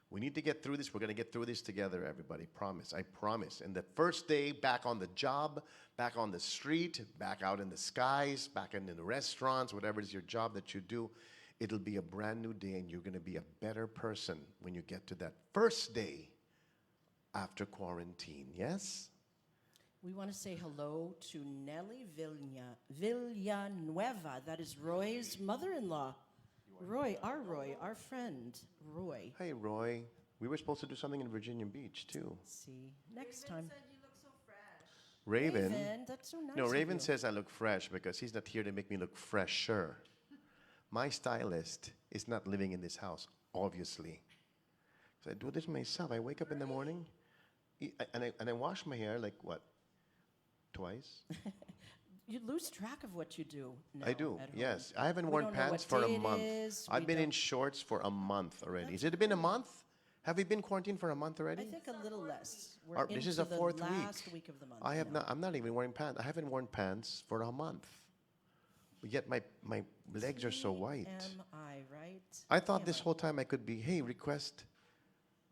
We need to get through this. We're going to get through this together, everybody. Promise. I promise. And the first day back on the job, back on the street, back out in the skies, back in the restaurants, whatever is your job that you do, it'll be a brand new day and you're going to be a better person when you get to that first day after quarantine. Yes? We want to say hello to Nelly Villanueva. That is Roy's mother-in-law. Roy, our friend, Roy. Hey, Roy. We were supposed to do something in Virginia Beach, too. See, next Raven time. said you look so fresh. Raven. That's so nice. No, of Raven you. says I look fresh because he's not here to make me look fresher. My stylist is not living in this house, obviously. So I do this myself. I wake up in the morning and I wash my hair like what? Twice? You lose track of what you do now I do, at home. yes. I haven't We worn don't know pants what for a day it month. is. I've We been in don't- shorts for a month already. Has it been a month? Have we been quarantined for a month already? I think a little less. We're Or this is into the fourth last week. of the month. I have now. not. I'm not even wearing pants. I haven't worn pants for a month. Yet my legs are so white. TMI, right? I thought this TMI. whole time I could be, hey, request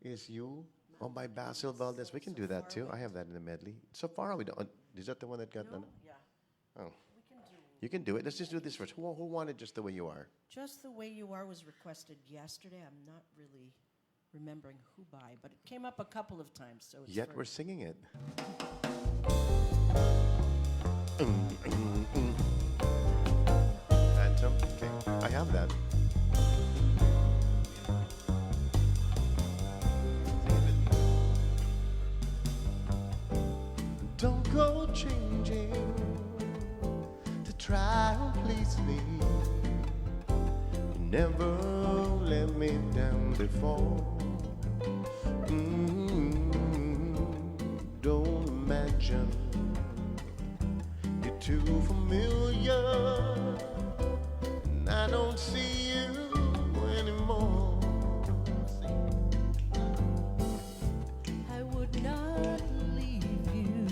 is you or by Basil Valdez. We can do that too. I have that in the medley. So far, we don't. Is that the one that got done? Yeah, Oh, we can do. you can do it. Let's just do this first. Who wanted just the way you are? Just the Way You Are was requested yesterday. I'm not really remembering who by, but it came up a couple of times. So it's Yet for- we're singing it. Phantom. Okay, I have that. Don't go changing to try and please me. You never let me down before. Don't imagine you're too familiar, and I don't see you anymore. I would not leave you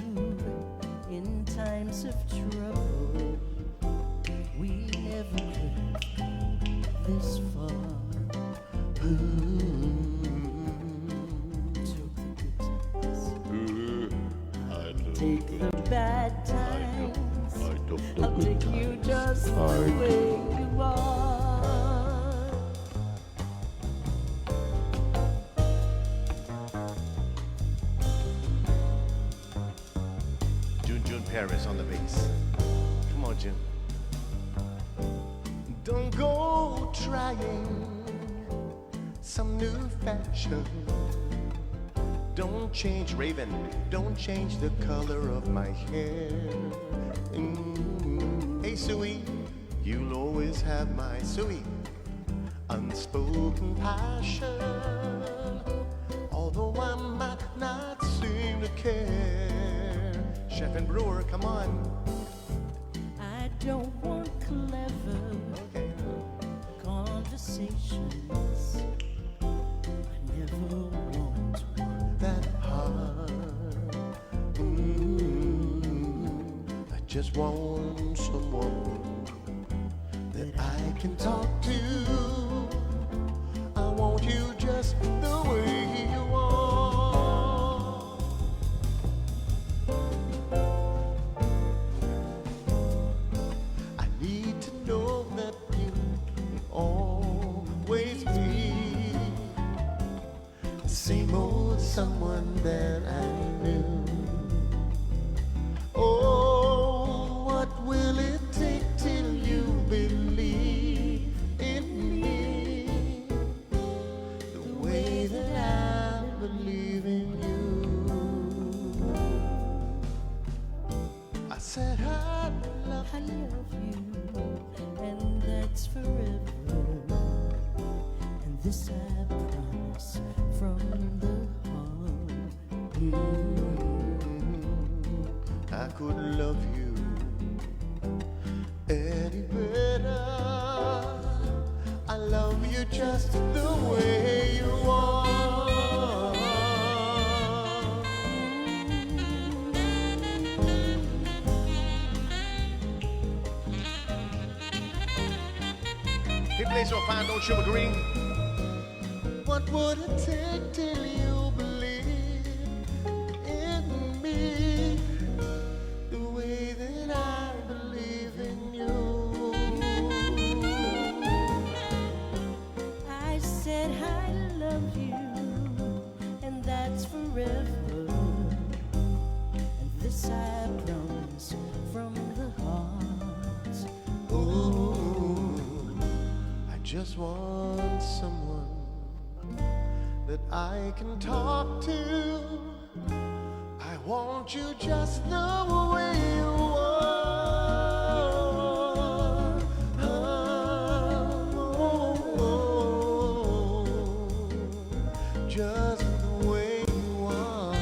in times of trouble. We never could have come this far. Took the good times, take the bad times. I'll take you just the way you are. June Paris on the bass. Come on, June. Don't go trying some new fashion. Don't change, Raven. Don't change the color of my hair. Hey, Suey, you'll always have my Suey. Unspoken passion. Although I might not seem to care. Chef and Brewer, come on. I don't want clever Okay. conversations. I never want That hard. I just want someone that I can talk to. I want you just the way you are. I need to know that you will always be know someone that I knew. Oh, what will it take till you believe in me the way that I believe in you? I said I love I love you, and that's forever. And this I promise from the heart. I could love you any better. I love you just the way you are. He plays so fine, don't you agree? What would it take till you believe in me the way that I believe in you? I said I love you, and that's forever. And this I promise from the heart. Ooh, I just want someone that I can talk to. I want you just the way you are. Oh, just the way you are.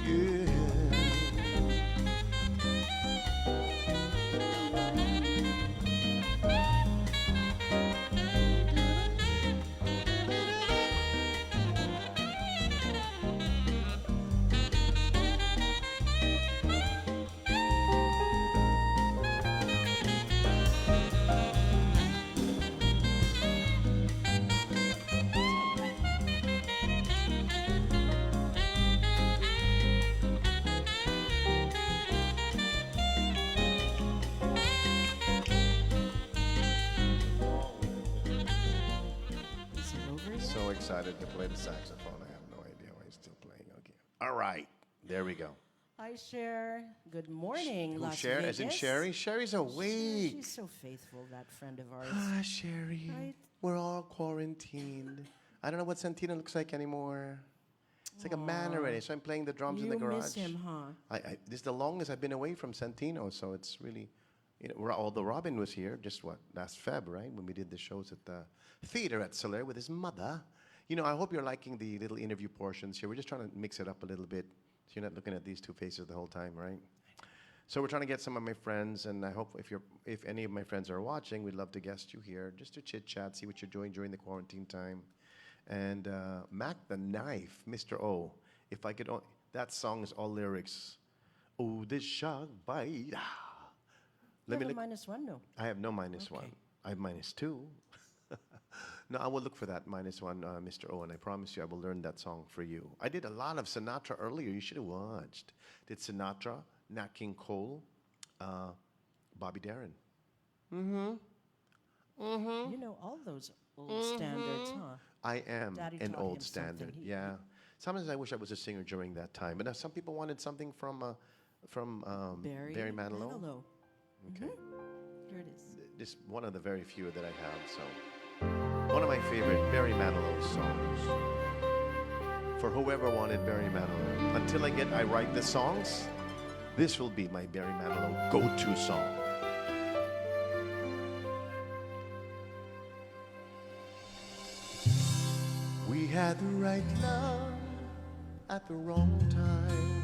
Yeah. Is it over yet? So excited to play the saxophone. I have no idea why he's still playing. Okay. All right. There we go. Hi, Cher. Good morning, Who, Las Sherry? Vegas. As in Sherry? Sherry's awake. She's so faithful, that friend of ours. Ah, Sherry. Right. We're all quarantined. I don't know what Santino looks like anymore. It's like a man already. So I'm playing the drums in the You garage. miss him, huh? This is the longest I've been away from Santino, so it's really, although Robin was here just last Feb, right? When we did the shows at the theater at Soler with his mother. I hope you're liking the little interview portions here. We're just trying to mix it up a little bit so you're not looking at these two faces the whole time, right? So we're trying to get some of my friends, and I hope if any of my friends are watching, we'd love to guest you here just to chit chat, see what you're doing during the quarantine time. And Mac the Knife, Mr. O. If I could, that song is all lyrics. Oh, this shark bite. You have a look. -1, no? I have no -1. Okay. I have -2. No, I will look for that -1, Mr. O, and I promise you I will learn that song for you. I did a lot of Sinatra earlier. You should have watched. Did Sinatra, Nat King Cole, Bobby Darin. You know all those old standards, huh? I am Daddy an taught old him standard. something. Yeah. Sometimes I wish I was a singer during that time. But some people wanted something from Barry Manilow. Okay. Here it is. This one of the very few that I have. So one of my favorite Barry Manilow songs. For whoever wanted Barry Manilow. Until I write the songs, this will be my Barry Manilow go-to song. We had the right love at the wrong time.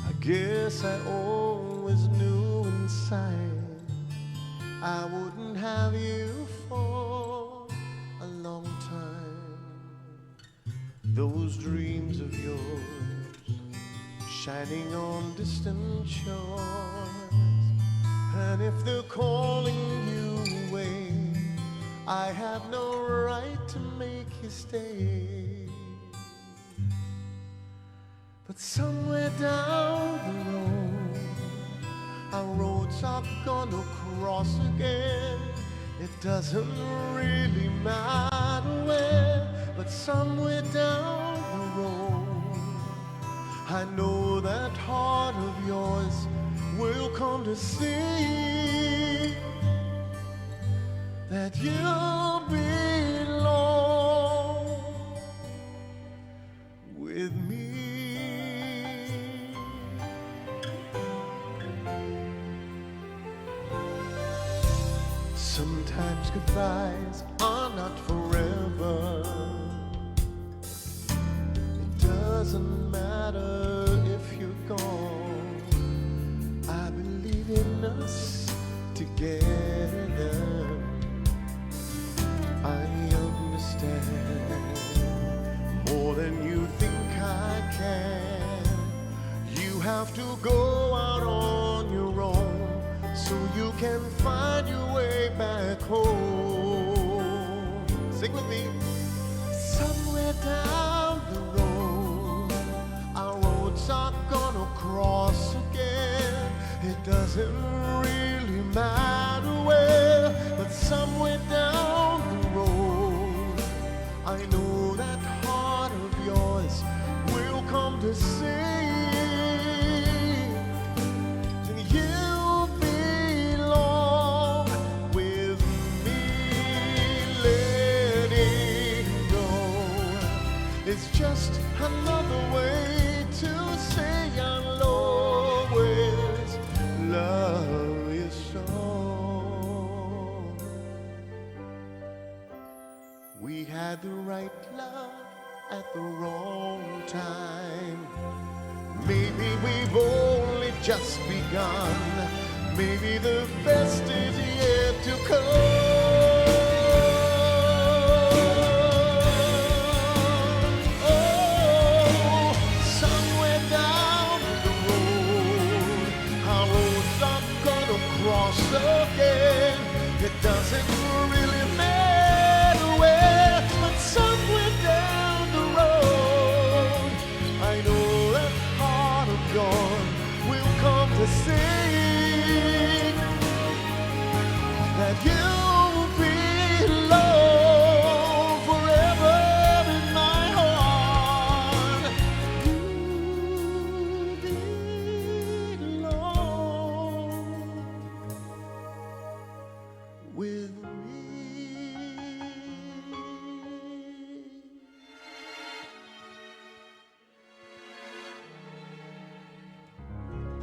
I guess I always knew inside I wouldn't have you for a long time. Those dreams of yours shining on distant shores, and if they're calling you away, I have no right to make you stay. But somewhere down the road, our roads are gonna cross again, It doesn't really matter where, but somewhere down the road, I know that heart of yours will come to see that you belong with me. Sometimes goodbyes are not forever. It doesn't matter if you're gone. I believe in us together. I understand more than you think I can. You have to go out on your own so you can find your way back home. Sing with me. Somewhere down the road, our roads are gonna cross again. It doesn't really matter where, but somewhere down the road, I know that heart of yours will come to see. You belong with me. Letting go is just another way to say I'll always love you so. We had the right love at the wrong time. Maybe we've only just begun. Maybe the best is yet to come. Oh, somewhere down the road, our roads are gonna cross again. It doesn't really matter where, but somewhere down the road, I know that heart of yours will come to sing that you belong forever in my heart. You belong with me.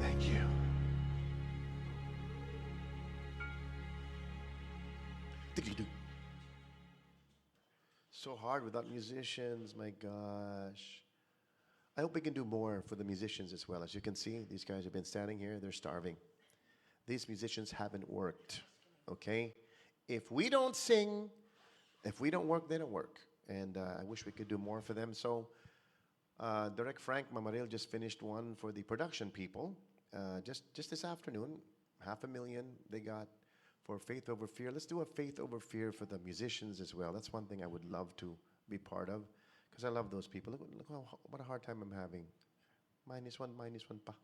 Thank you. So hard without musicians, my gosh. I hope we can do more for the musicians as well. As you can see, these guys have been standing here, they're starving. These musicians haven't worked, okay? If we don't sing, if we don't work, they don't work. And I wish we could do more for them. So, Direct Frank Mamaril just finished one for the production people. Just this afternoon, 500,000 they got for Faith Over Fear. Let's do a Faith Over Fear for the musicians as well. That's one thing I would love to be part of because I love those people. Look what a hard time I'm having. Minus one pa.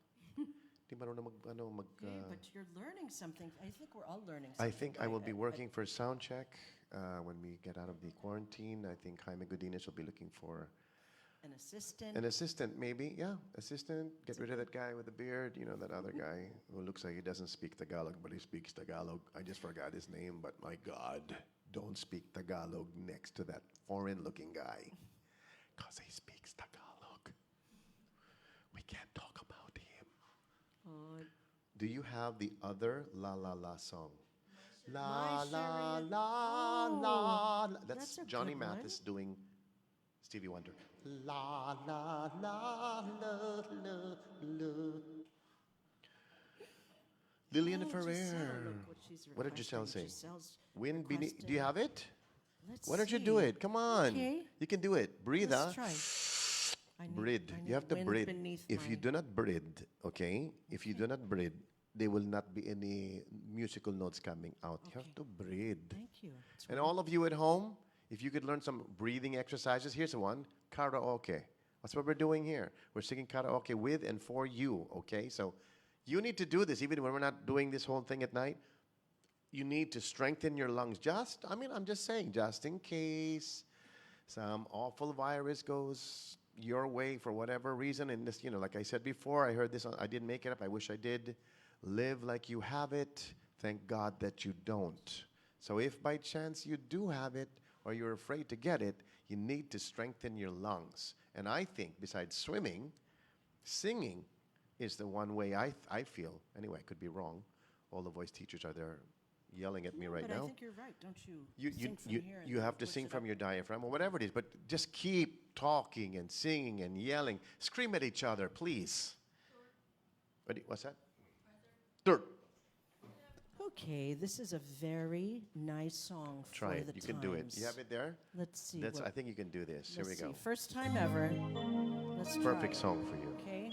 Di marunong Okay, but you're learning something. I think we're all learning I something. think I will be working for sound check when we get out of the quarantine. I think Jaime Godinez will be looking for An assistant. an assistant, maybe. Yeah, assistant. Get rid of that guy with the beard. You know, that other guy who looks like he doesn't speak Tagalog, but he speaks Tagalog. I just forgot his name, but my God, don't speak Tagalog next to that foreign-looking guy, because he speaks Tagalog. We can't talk about him. Oh, Do you have the other La La La song? La My la Cherie- la Oh, la. That's that's a Johnny good one. Mathis doing Stevie Wonder. La la la la la la. Lillian oh, Giselle, Ferrer. look what she's What did Giselle say? requesting. Giselle's Wind beneath. Do requesting- you have it? Let's Why don't you see. do it? Come on. Okay. You can do it. Breathe, Let's huh? try. I need- Breathe. I need You have to wind breathe. beneath If you my- do not breathe, okay? If you do not breathe, there will not be any musical notes coming out. You have to breathe. Thank you. It's And all of you at home, if you could learn some breathing exercises, here's one, karaoke. That's what we're doing here. We're singing karaoke with and for you, okay? So you need to do this, even when we're not doing this whole thing at night. you need to strengthen your lungs. I mean, I'm just saying, just in case some awful virus goes your way for whatever reason. And this, like I said before, I heard this, I didn't make it up. I wish I did. Live like you have it. Thank God that you don't. So if by chance you do have it or you're afraid to get it, you need to strengthen your lungs. And I think besides swimming, singing is the one way I feel. Anyway, I could be wrong. All the voice teachers are there yelling at me right but now. I think you're right. Don't you? You, sing from you, here and you then have to push sing it from up? your diaphragm or whatever it is, but just keep talking and singing and yelling. Scream at each other, please. What's that? Dirt. Okay, this is a very nice song Try for it. the You times. can do it. You have it there? Let's see. I think you can do this. Here we let's go. see. First time ever. Let's try. Perfect song for you. Okay.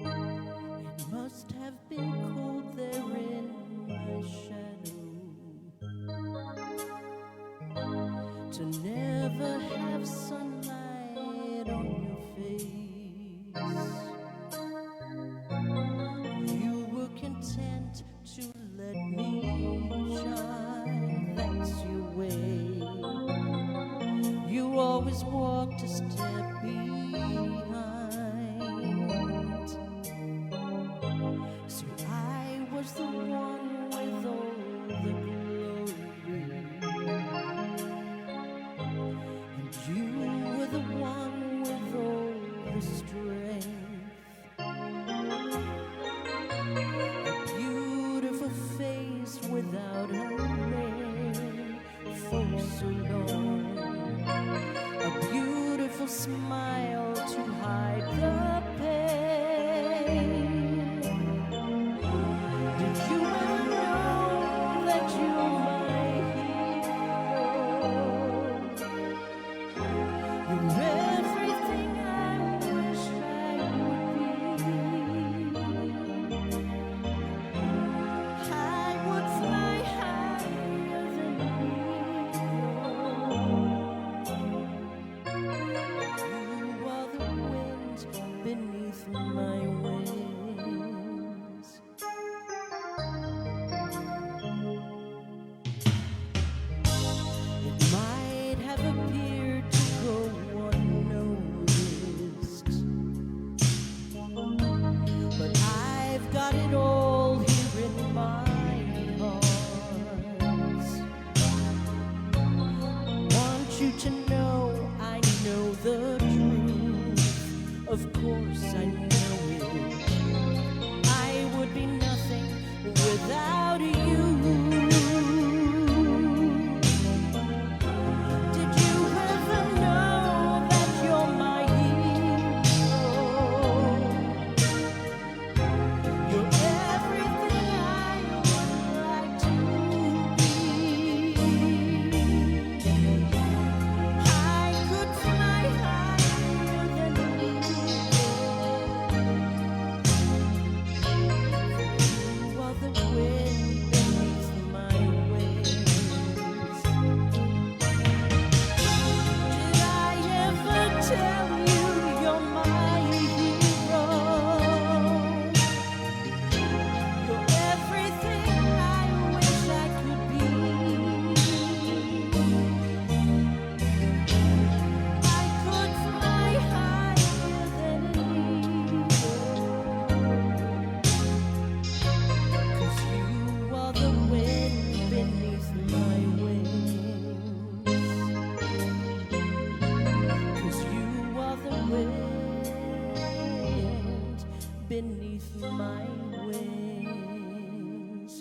It must have been cold there in my shadow to never have sunlight on your face. You were content to let me shine, that's your way. You always walked a step behind. So I was the one with all the glory, and you were the one with all the strength. A beautiful face without a name for so long. A beautiful smile to hide the pain. Did you ever know that you're my hero? You're everything I wish I would be. I would fly higher than eagle. You are the wind beneath my wings. It might have appeared to go unnoticed, but I've got it all here in my heart. Want you to know I know the truth. Of course I know it. I would be nothing without you. Did you ever know that you're my hero? You're everything I would like to be. I could fly higher than an eagle. You are the wind beneath my wings. Did I ever tell you you're my hero? You're everything I wish I could be. I could fly higher than an eagle. 'Cause you are the wind beneath my wings. 'Cause you are the wind beneath my wings.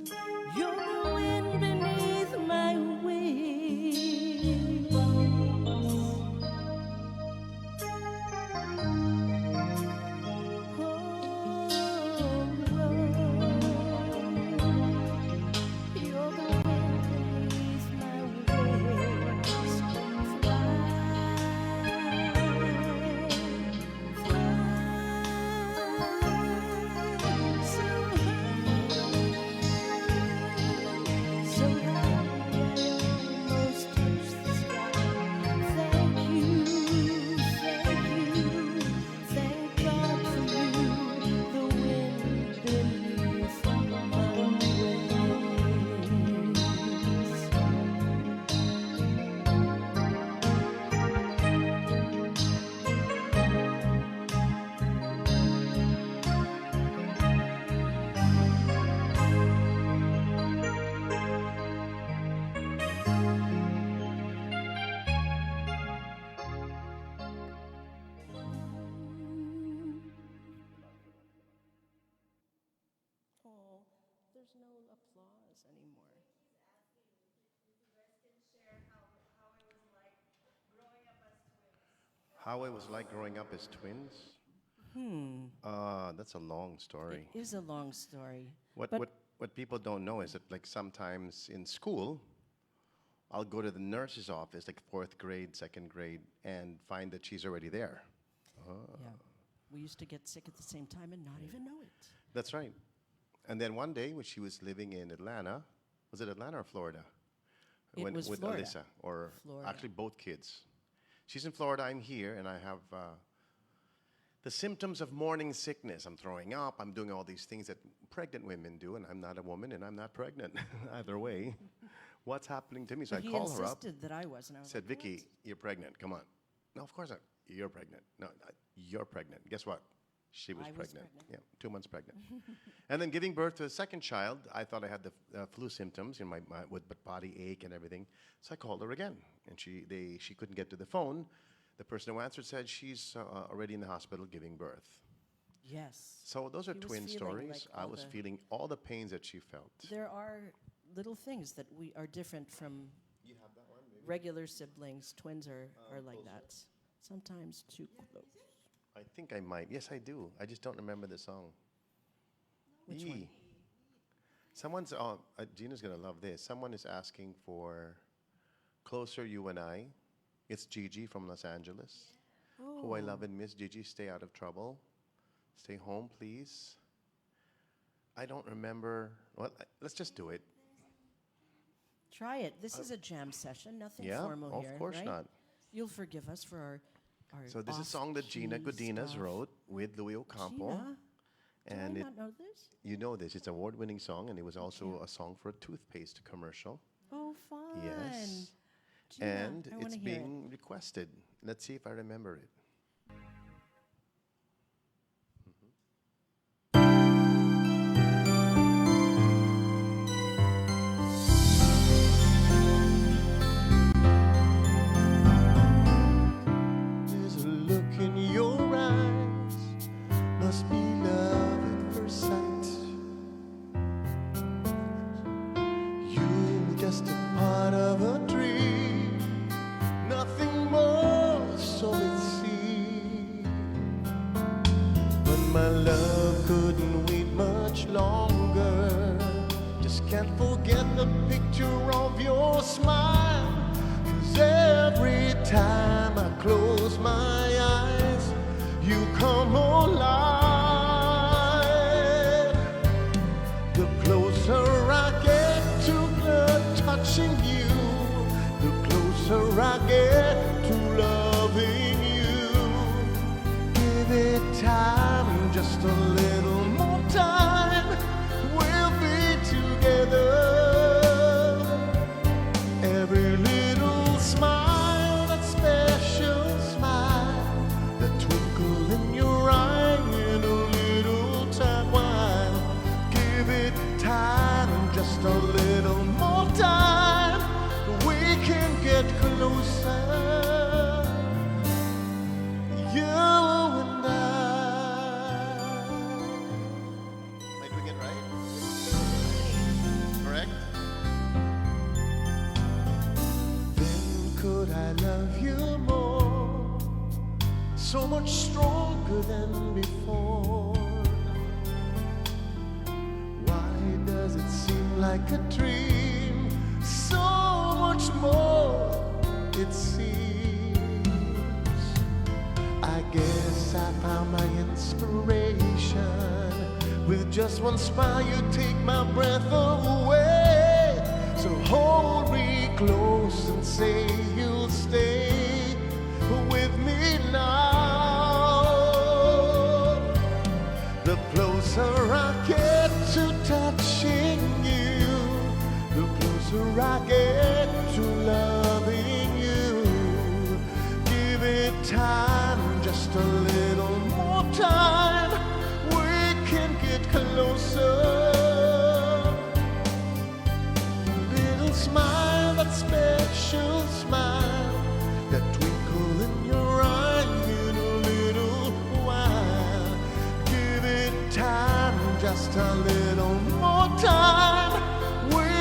You're the wind beneath my wings. You're the wind beneath my wings. Fly so high. this anymore. How it was like growing up as twins? That's a long story. It is a long story. What, but what, what people don't know is that, like, sometimes in school, I'll go to the nurse's office, like fourth grade, second grade, and find that she's already there. yeah, we used to get sick at the same time and not even know it. That's right. And then one day when she was living in Atlanta, was it Atlanta or Florida? It was with Florida. Alyssa, or Florida. actually both kids. She's in Florida, I'm here, and I have the symptoms of morning sickness. I'm throwing up, I'm doing all these things that pregnant women do, and I'm not a woman and I'm not pregnant. Either way, what's happening to me? So But I he call her up, insisted that I was, and I was said, like, Vicki, you're pregnant, come on. No, of course not. You're pregnant. No, you're pregnant. Guess what? She was I was pregnant. pregnant. Yeah, 2 months pregnant. And then giving birth to a second child, I thought I had the flu symptoms, my with body ache and everything. So I called her again, and she couldn't get to the phone. The person who answered said she's already in the hospital giving birth. yes. So those are He was twin feeling stories. like I all was the- feeling all the pains that she felt. There are little things that we are different from regular siblings. Twins are like that. Sometimes too close. I think I might. Yes, I do. I just don't remember the song. Which Yee. one? Someone's, Gina's going to love this. Someone is asking for Closer You and I. It's Gigi from Los Angeles, who I love and miss. Gigi, stay out of trouble. Stay home, please. I don't remember. Well, let's just do it. Try it. This is a jam session, nothing Yeah, formal of here. course right? not. You'll forgive us for our So this is a song that Gina off-key Godinez stuff. wrote with Louis Ocampo. Gina, And do I it, not know this? you know this. It's an award-winning song, and it was also a song for a toothpaste commercial. Oh, fun. Yes. Gina, And I wanna it's hear it. being requested. Let's see if I remember it. There's a look in your eyes, must be love at first sight. You just a part of a dream, nothing more, so it seems. But my love couldn't wait much longer. Just can't forget the picture of your smile. 'Cause every time I close my eyes, you come alive. The closer I get to touching you, the closer I get to loving you. Give it time, just a little more time, we'll be together. Every little smile, that special smile, the twinkle in your eye in a little time while. Give it time, just a little more time, we can get closer. You and I. Am I doing it right? Correct? Then could I love you more, so much stronger than before? Why does it seem like a dream? So much more, it seems. I guess I found my inspiration. With just one smile, you take my breath away. So hold me close and say you'll stay with me now. The closer I get to touching you, the closer I get to loving you. Give it time, just a little more time, we can get closer. Little smile, that special smile, that twinkle in your eye in a little while. Give it time, just a little more time, we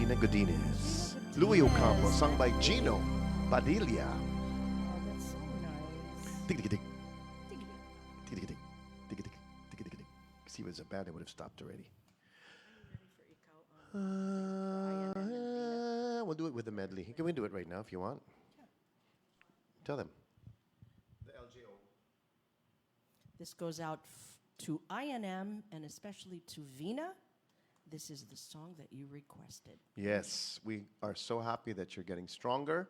Gina Godinez. Louis Ocampo, sung by Gino Padilla. Oh, that's so nice. Tick, tick, tick. Tick, tick, tick. Tick, tick, tick, tick, tick. See, if it was a bad, I would have stopped already. We'll do it with the medley. Can we do it right now if you want? Tell them. The LJO. This goes out to INM and especially to Vina. This is the song that you requested. Yes, we are so happy that you're getting stronger.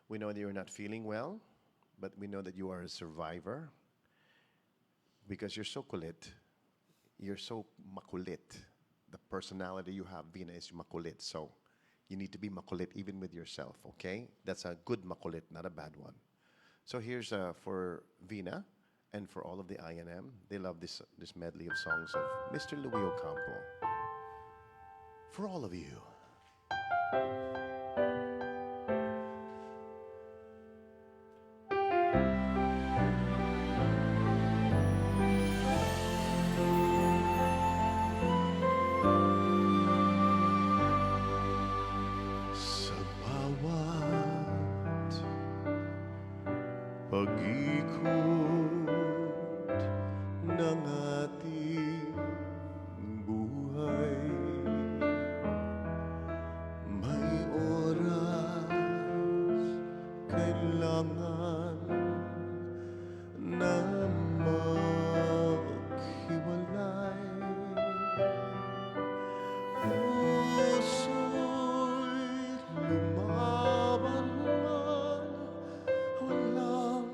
We know that you're not feeling well, but we know that you are a survivor because you're so kulit. You're so makulit. The personality you have, Vina, is makulit. So you need to be makulit even with yourself, okay? That's a good makulit, not a bad one. So here's for Vina and for all of the INM. They love this medley of songs of Mr. Louis Ocampo. For all of you. Sa bawat pag-ikot ng ating buhay, may oras kailangan na maghiwalay. Puso'y lumaban man, walang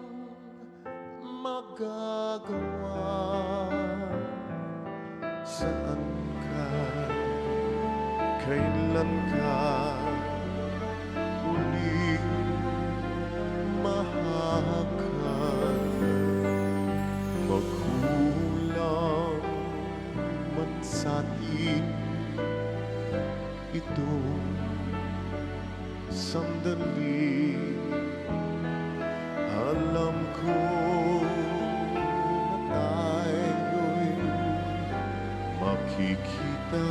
magagawa. Saan ka, kailan ka uling mahahagan? Magkulang man sa'tin ito sandali. Alam ko na tayo'y makikita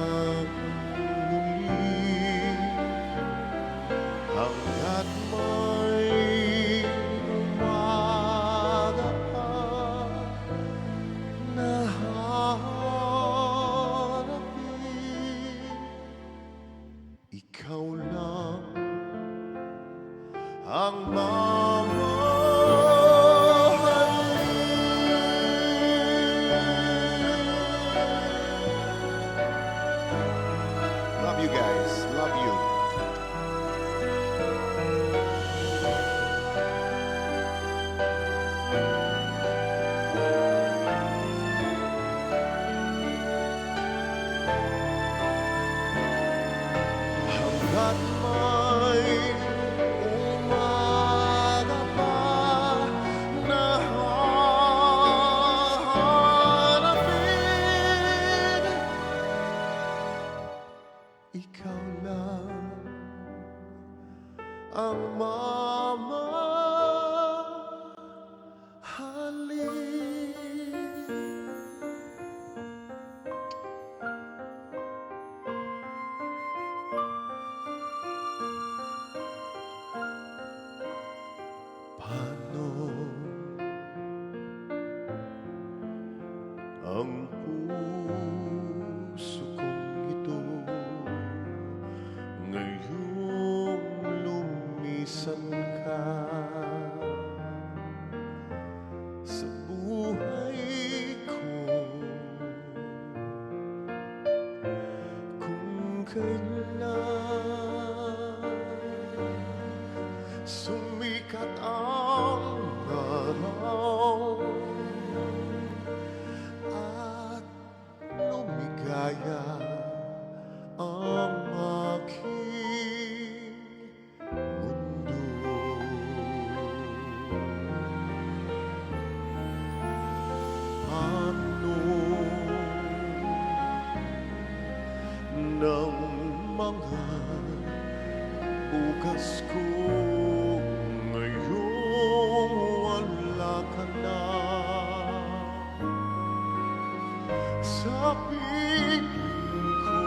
muli hanggat may umaga pa na haharapin. Ikaw lang ang mamahalin. Love you guys. Love you. Hanggat may umaga pa na haharapin, ikaw lang ang mamahalin. Paano ang puso kong ito ngayong lumisan ka sa buhay ko? Kung kailan sumikat ang araw at lumigaya ang aking mundo. Ano ng mga ugas ko ngayong wala ka na sa piling ko?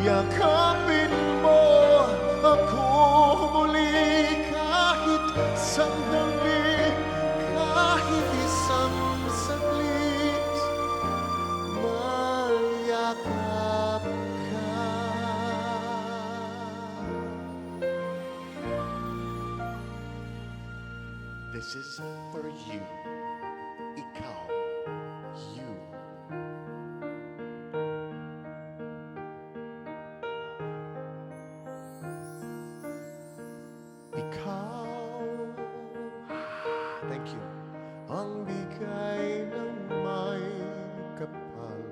Yakapin mo ako muli kahit sandali, kahit isang saglit, mayakap ka. This is for you. Ikaw. You. Ikaw. Thank you. Ang bigay ng may kapal,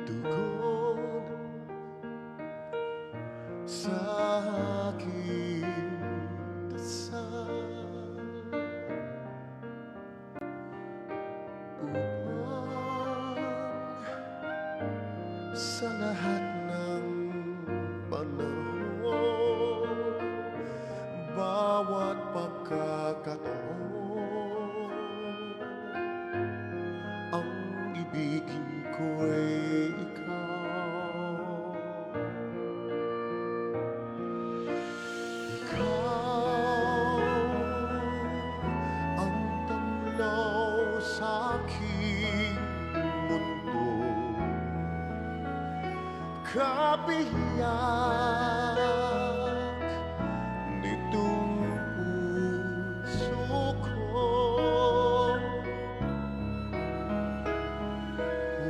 tugod sa aking dasal, upang sa lahat ng panahon, bawat pagkakataon, ang ibigin ko'y ikaw. Ikaw ang tamlaw sa aking mundo, kabiyak nitong puso ko.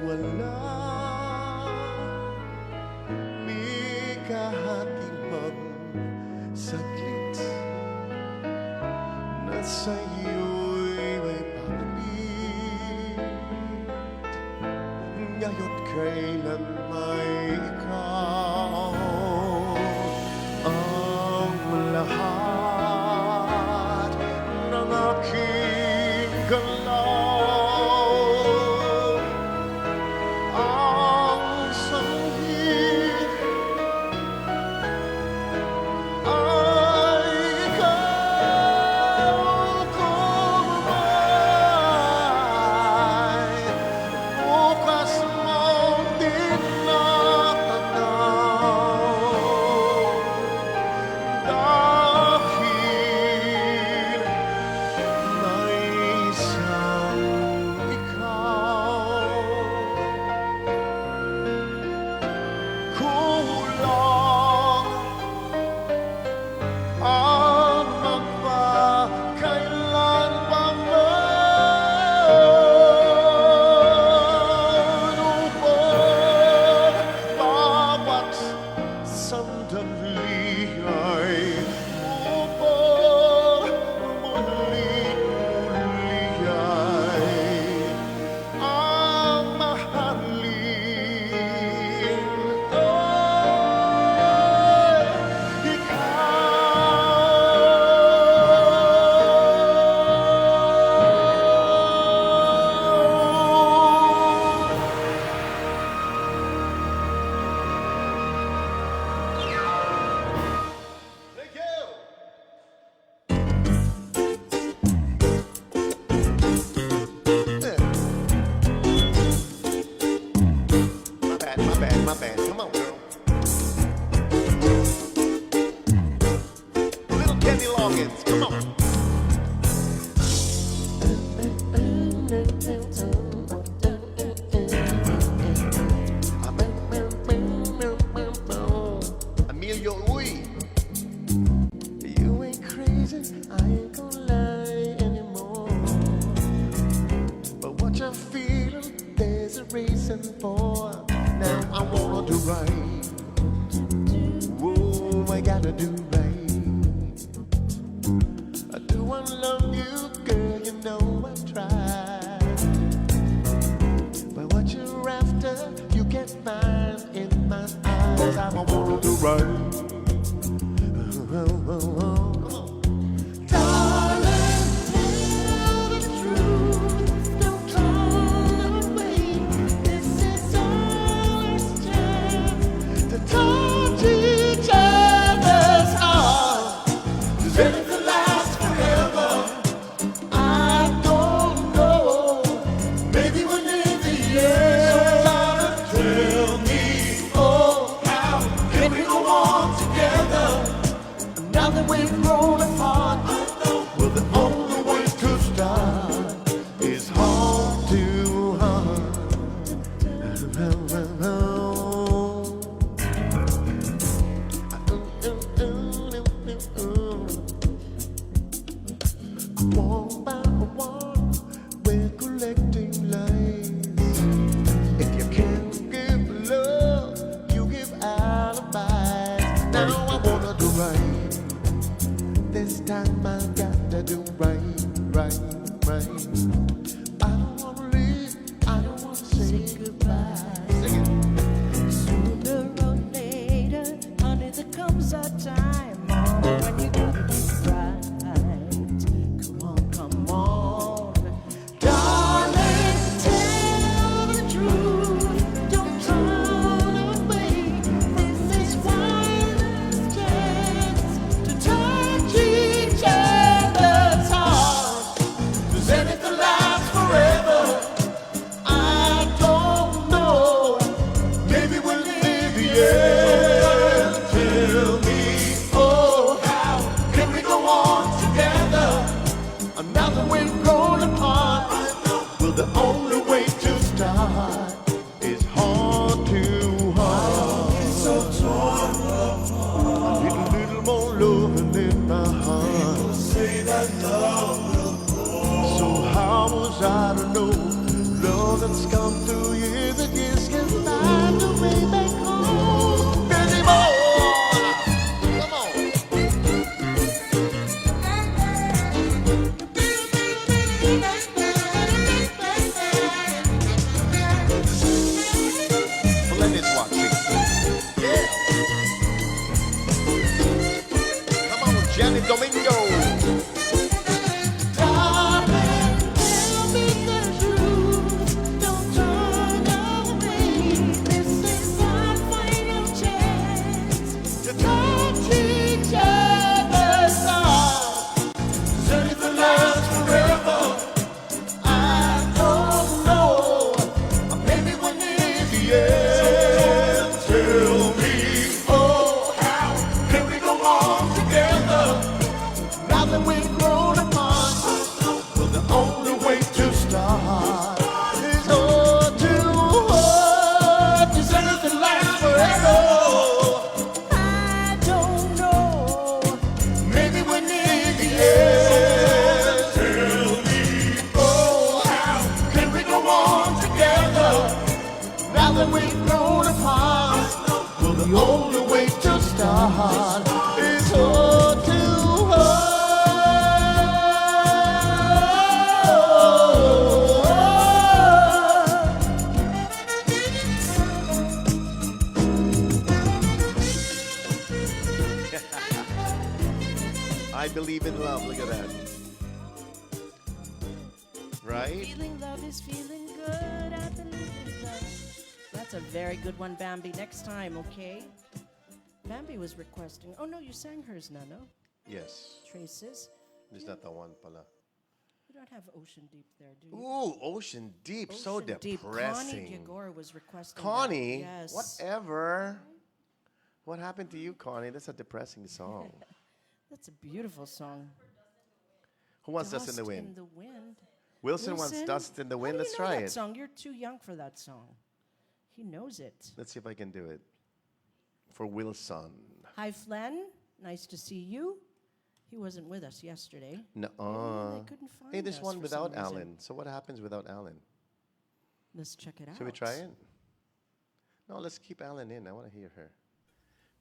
Wala ni kahatimang saglit na sa'yo'y may paglit. Ngayon kailan may ikaw ang lahat ng aking galaw, ang sanghit ay ikaw kung may bukas mong tinatanaw, dahil may isang ikaw. Kulang ang magpakailan paman, upang bawat sandali ay upang muli-muli ay ang mahalin. Thank you. My bad. Come on, girl. Little Kenny Loggins, come on. Emilio Uy. You ain't crazy, I ain't gonna lie anymore. But what you're feeling, there's a reason for. Now I wanna do right. Whoa, I gotta do right. Do I love you, girl? You know I try. But what you're after, you can't find in my eyes. I wanna do right. Darling, tell the truth, don't turn away. This is our chance to touch each other's heart. Does anything last forever? I don't know. Maybe one day the end. So darling, 'cause I don't know. Love that's come through years and years can find a way back home anymore. Come on. Blended's watching. Yeah. Come on, Janet Domingo. Darling, tell me the truth. Don't turn away. This is our final chance to touch each other's arms. Is anything lasts forever? I don't know. Or maybe we're near the end. Tell me, oh, how can we go on together? Now that we've grown apart, well, the only way to start is heart to heart. Does anything last forever? I don't know. Maybe we're near the end. Tell me, oh, how can we go on together? Now that we've grown apart, well, the only way to start is heart to I believe in love. Look at that. Right? Feeling love is feeling good. I believe in love. That's a very good one, Bambi. Next time, okay? Bambi was requesting. Oh, no, you sang hers, Nano. Yes. Traces. Is that the one, pala? You don't have Ocean Deep there, do you? Ooh, Ocean Deep. So Ocean Deep. depressing. Connie Diagora was requesting Connie? that. Yes. Whatever. What happened to you, Connie? That's a depressing song. That's a beautiful song. Who wants Dust in the Wind? In the Wind. Wilson wants Dust in the Wind. How do Let's you know try that it. song? You're too young for that song. He knows it. Let's see if I can do it. For Wilson. Hi, Flen. Nice to see you. He wasn't with us yesterday. No. They couldn't find Hey, there's us one for without some reason. Alan. So what happens without Alan? Let's check it out. Should we try it? No, let's keep Alan in. I want to hear her.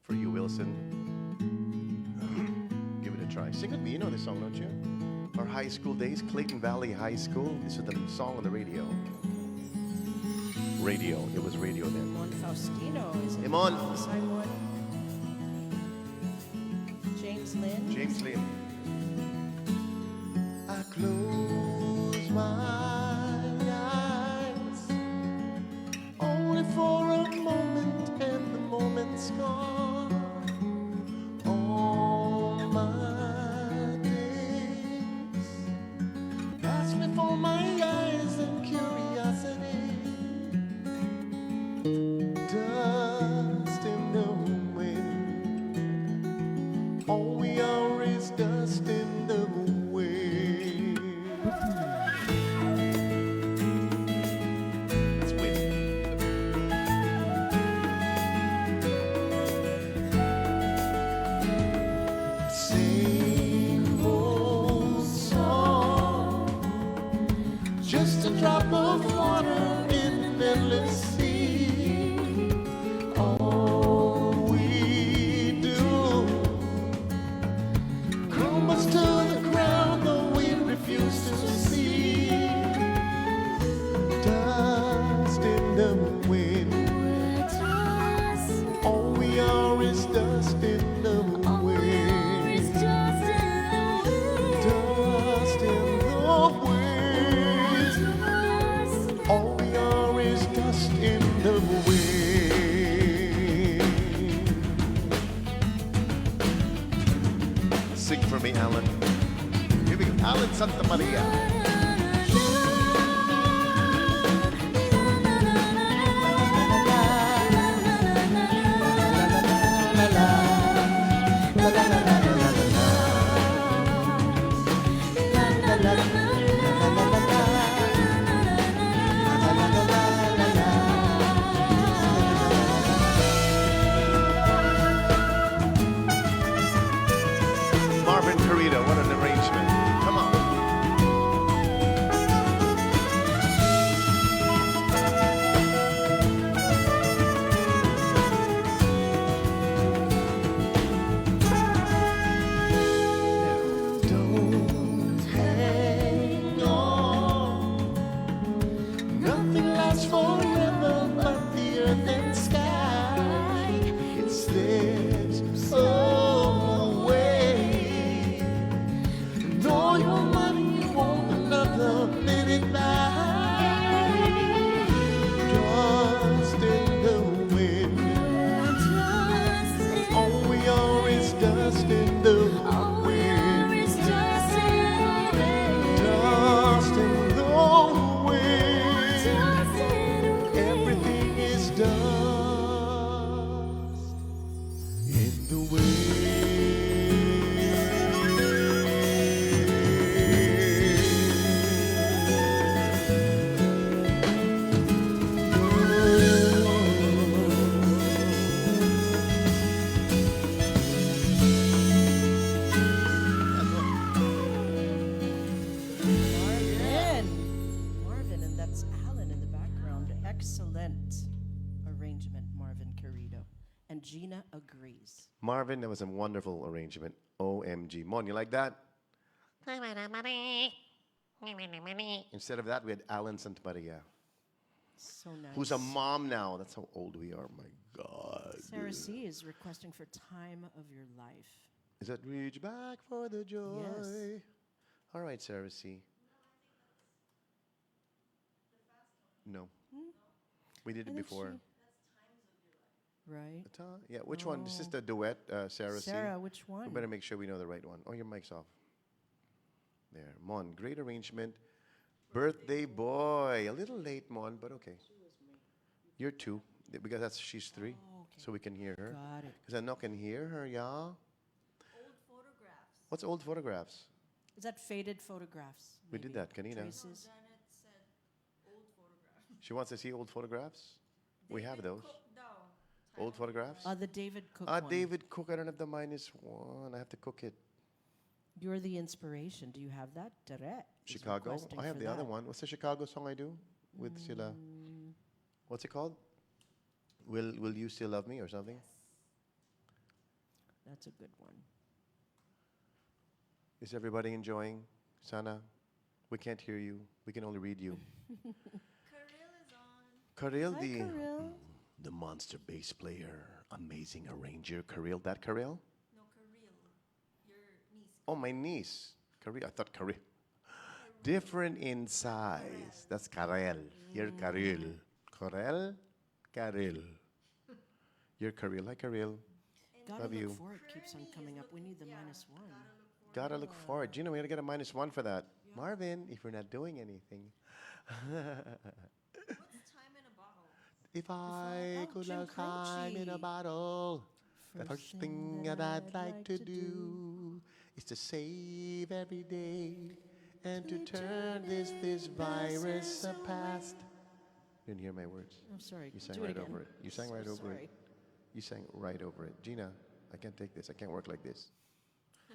For you, Wilson. Give it a try. Sing with me. You know this song, don't you? Our high school days, Clayton Valley High School. This is the song on the radio. Radio. It was radio then. Mon Faustino is in Imon. the house. Hi, Mon. James Lynn. James Lynn. I close my eyes only for a moment, and the moment's gone. All my days pass before my eyes in curiosity. Dust in the wind. All we are is dust in the wind. Let's win. Same old song, just a drop of water in an endless sea. All we do crumbles to the ground, though we refuse to see. Dust in the wind. All we are is dust in the wind. Dust in the wind. All we are is dust in the wind. Sing for me, Alan. Here we go. Alan Santa Maria. Marvin Carrito, what an arrangement. Come on. earth and sky. It slips away. And all your money you want another minute back. Dust in the wind. All we are is dust in the wind. Dust in the wind. Everything is dust in the Marvin, and that's Alan in the background. Excellent arrangement, Marvin Carrido. And Gina agrees. Marvin, that was a wonderful arrangement. OMG. Mon, you like that? Instead of that, we had Alan Santamaria, So nice. who's a mom now. That's how old we are. My God. Sarah C is requesting for Time of Your Life. Is that reach back for the joy? Yes. All right, Sarah C. No. We did I it think before. Right? Yeah, which one? This is the duet, Sarah C. Sarah, which We one? better make sure we know the right one. Oh, your mic's off. There. Mon, great arrangement. Birthday boy. A little late, Mon, but okay. You're two, because she's three, so we can hear her. Got it. Because I no can hear her, yeah. Old photographs. What's old photographs? Is that faded photographs? We did maybe? that, Kanina. Traces? Janet said old photographs. She wants to see old photographs. We have those. Old photographs? The David Cook one. David Cook. I don't have the -1. I have to cook it. You're the inspiration. Do you have that? Tere is Chicago. requesting I have for the other that. one. What's the Chicago song I do with Sila? What's it called? Will you still love me or something? That's a good one. Is everybody enjoying? Sana, we can't hear you. We can only read you. Kirill is on. Karil, Hi, Kirill. the monster bass player, amazing arranger. Karil, that Karil? No, Kirill. Your niece. Oh, my niece. Karil, I thought Karil. Different in size. That's Karel. You're Karil. Karel? Karil. You're Karil. Hi, Karil. Gotta Love look you. for it keeps on coming up. We need the -1. Gotta look forward. Gina, we gotta get a -1 for that. Marvin, if we're not doing anything. What's time in a bottle? If I could have time in a Chincrochi. bottle, the first thing that I'd like to do is to save every day and to turn this virus past. You didn't hear my words. I'm sorry. You sang Do it right again. over it. You sang right over Sorry. it. You sang right over it. Gina, I can't take this. I can't work like this.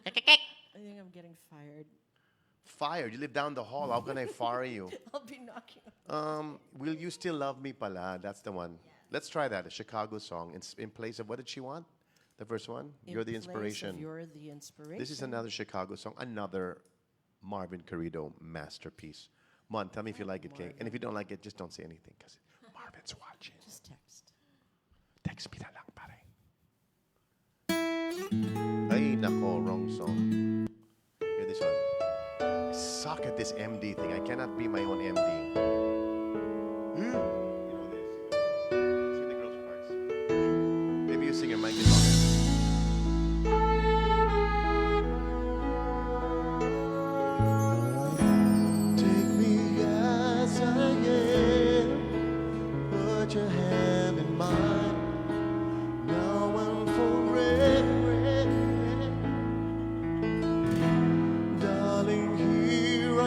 I think I'm getting fired. Fired. You live down the hall. How can I fire you? I'll be knocking. Will you still love me, pala? That's the one. Let's try that. A Chicago song in place of what did she want? The first one. In You're the place of inspiration. You're the inspiration. This is another Chicago song. Another Marvin Carrido masterpiece. Mon, tell me if you like it, King. And if you don't like it, just don't say anything because Marvin's watching. Just text. Text me na lang, pare. Ay, nako, wrong song. Hear this one. I suck at this MD thing. I cannot be my own MD. You know this. Sing the girls' parts. Maybe you sing your mic is on. Take me as I am, put your hand in mine, now and forever. Darling, here I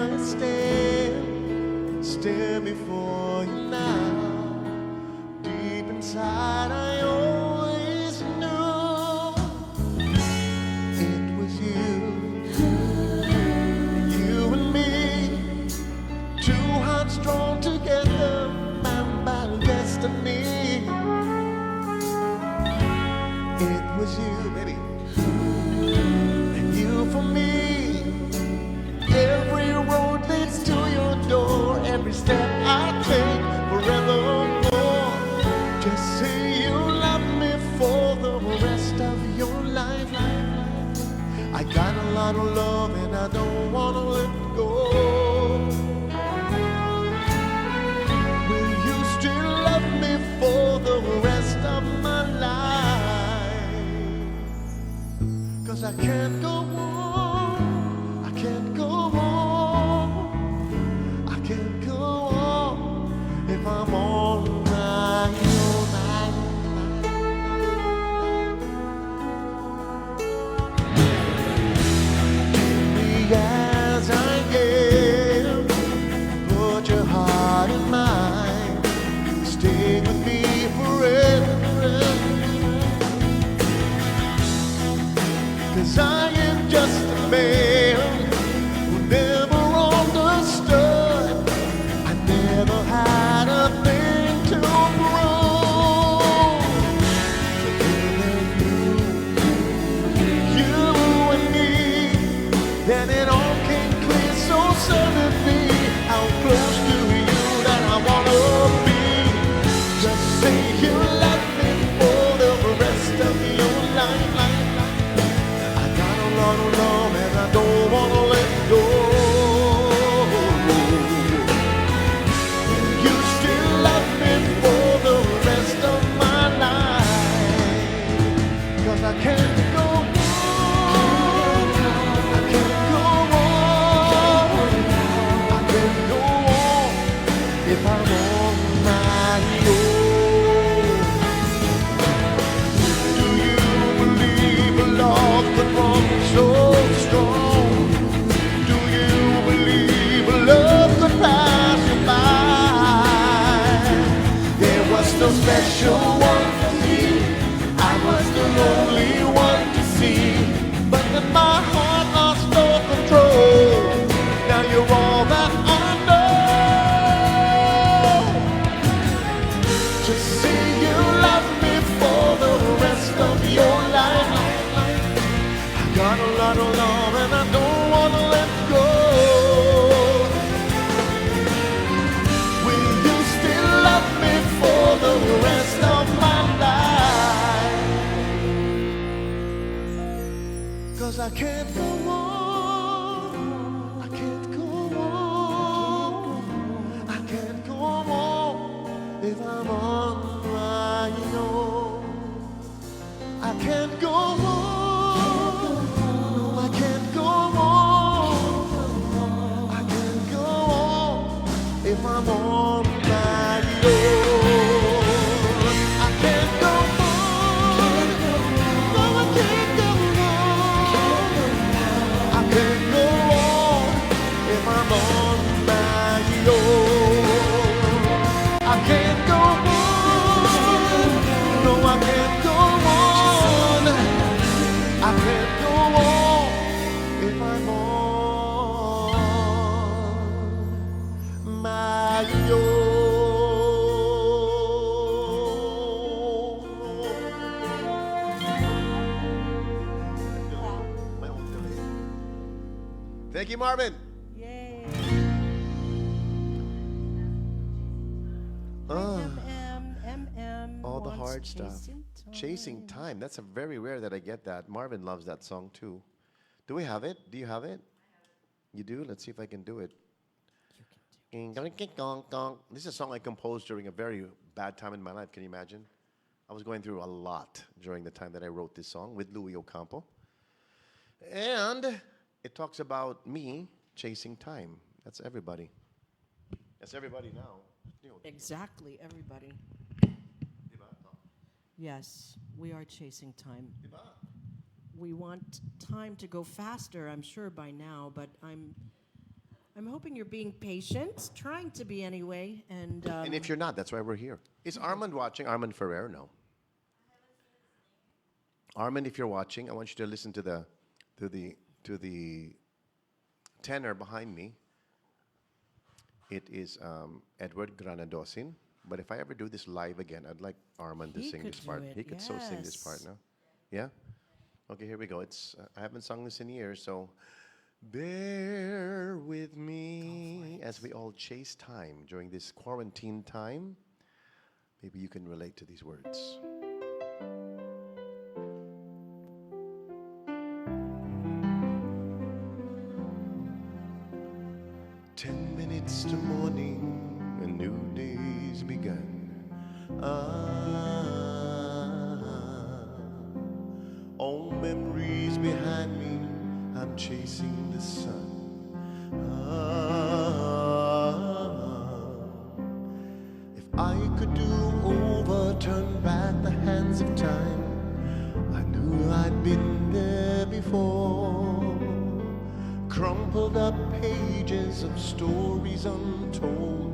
stand before you now. Deep inside, I always knew it was you. You and me, two hearts drawn together, bound by destiny. It was you, baby, and you for me. Every road leads to your door. Every step I take, forevermore. Just I can't go on, I can't go on, I can't go on if I'm on my own. Take me as I am, put your heart in mine, stay with me forever. 'Cause I am just a man who never understood. I never had a thing to prove. You and me, then it all came clear so suddenly. How close to you that I wanna be. Just say you love me for the rest of your life. I got a lot of love and I don't wanna let go. You still love me for the rest of my life. 'Cause I can't go on, I can't go on, I can't go on if I'm on my own. Do you believe a love that runs so strong? Do you believe a love could pass you by? There was no special one for me, I was the only one to see. But then my heart lost all control. Now you're all that I know. Just say you love me for the rest of your life. I got a lot of love and I don't wanna let go. Will you still love me for the rest of my life? 'Cause I can't go on, I can't go on, I can't go on if I'm on my own. I can't go on, I can't go on, I can't go on if I'm on my own. I can't go on, no, I can't go on, I can't go on if I'm on my own. I can't go on, no, I can't go on, I can't go on if I'm on my own. Thank you, Marvin. Yay. All the wants hard stuff. Chasing Time. Chasing time. That's a very rare that I get that. Marvin loves that song too. Do we have it? Do you have it? You do? Let's see if I can do it. This is a song I composed during a very bad time in my life. Can you imagine? I was going through a lot during the time that I wrote this song with Louis Ocampo. And it talks about me chasing time. That's everybody. That's everybody now. Exactly, everybody. Yes, we are chasing time. We want time to go faster, I'm sure by now, but I'm hoping you're being patient, trying to be anyway, and if you're not, that's why we're here. Is Armand watching? Armand Ferrer? No. Armand, if you're watching, I want you to listen to the tenor behind me. It is Edward Granadosin. But if I ever do this live again, I'd like Armand to He sing could this do part. it, He could so sing this part yes. now. Yeah? Okay, here we go. It's I haven't sung this in years, so bear with me as we all chase time during this quarantine time. Maybe you can relate to these words. 10 minutes to morning, a new day's begun. All memories behind I could do over, turn back the hands of time, I knew I'd been there before. Crumpled up pages of stories untold,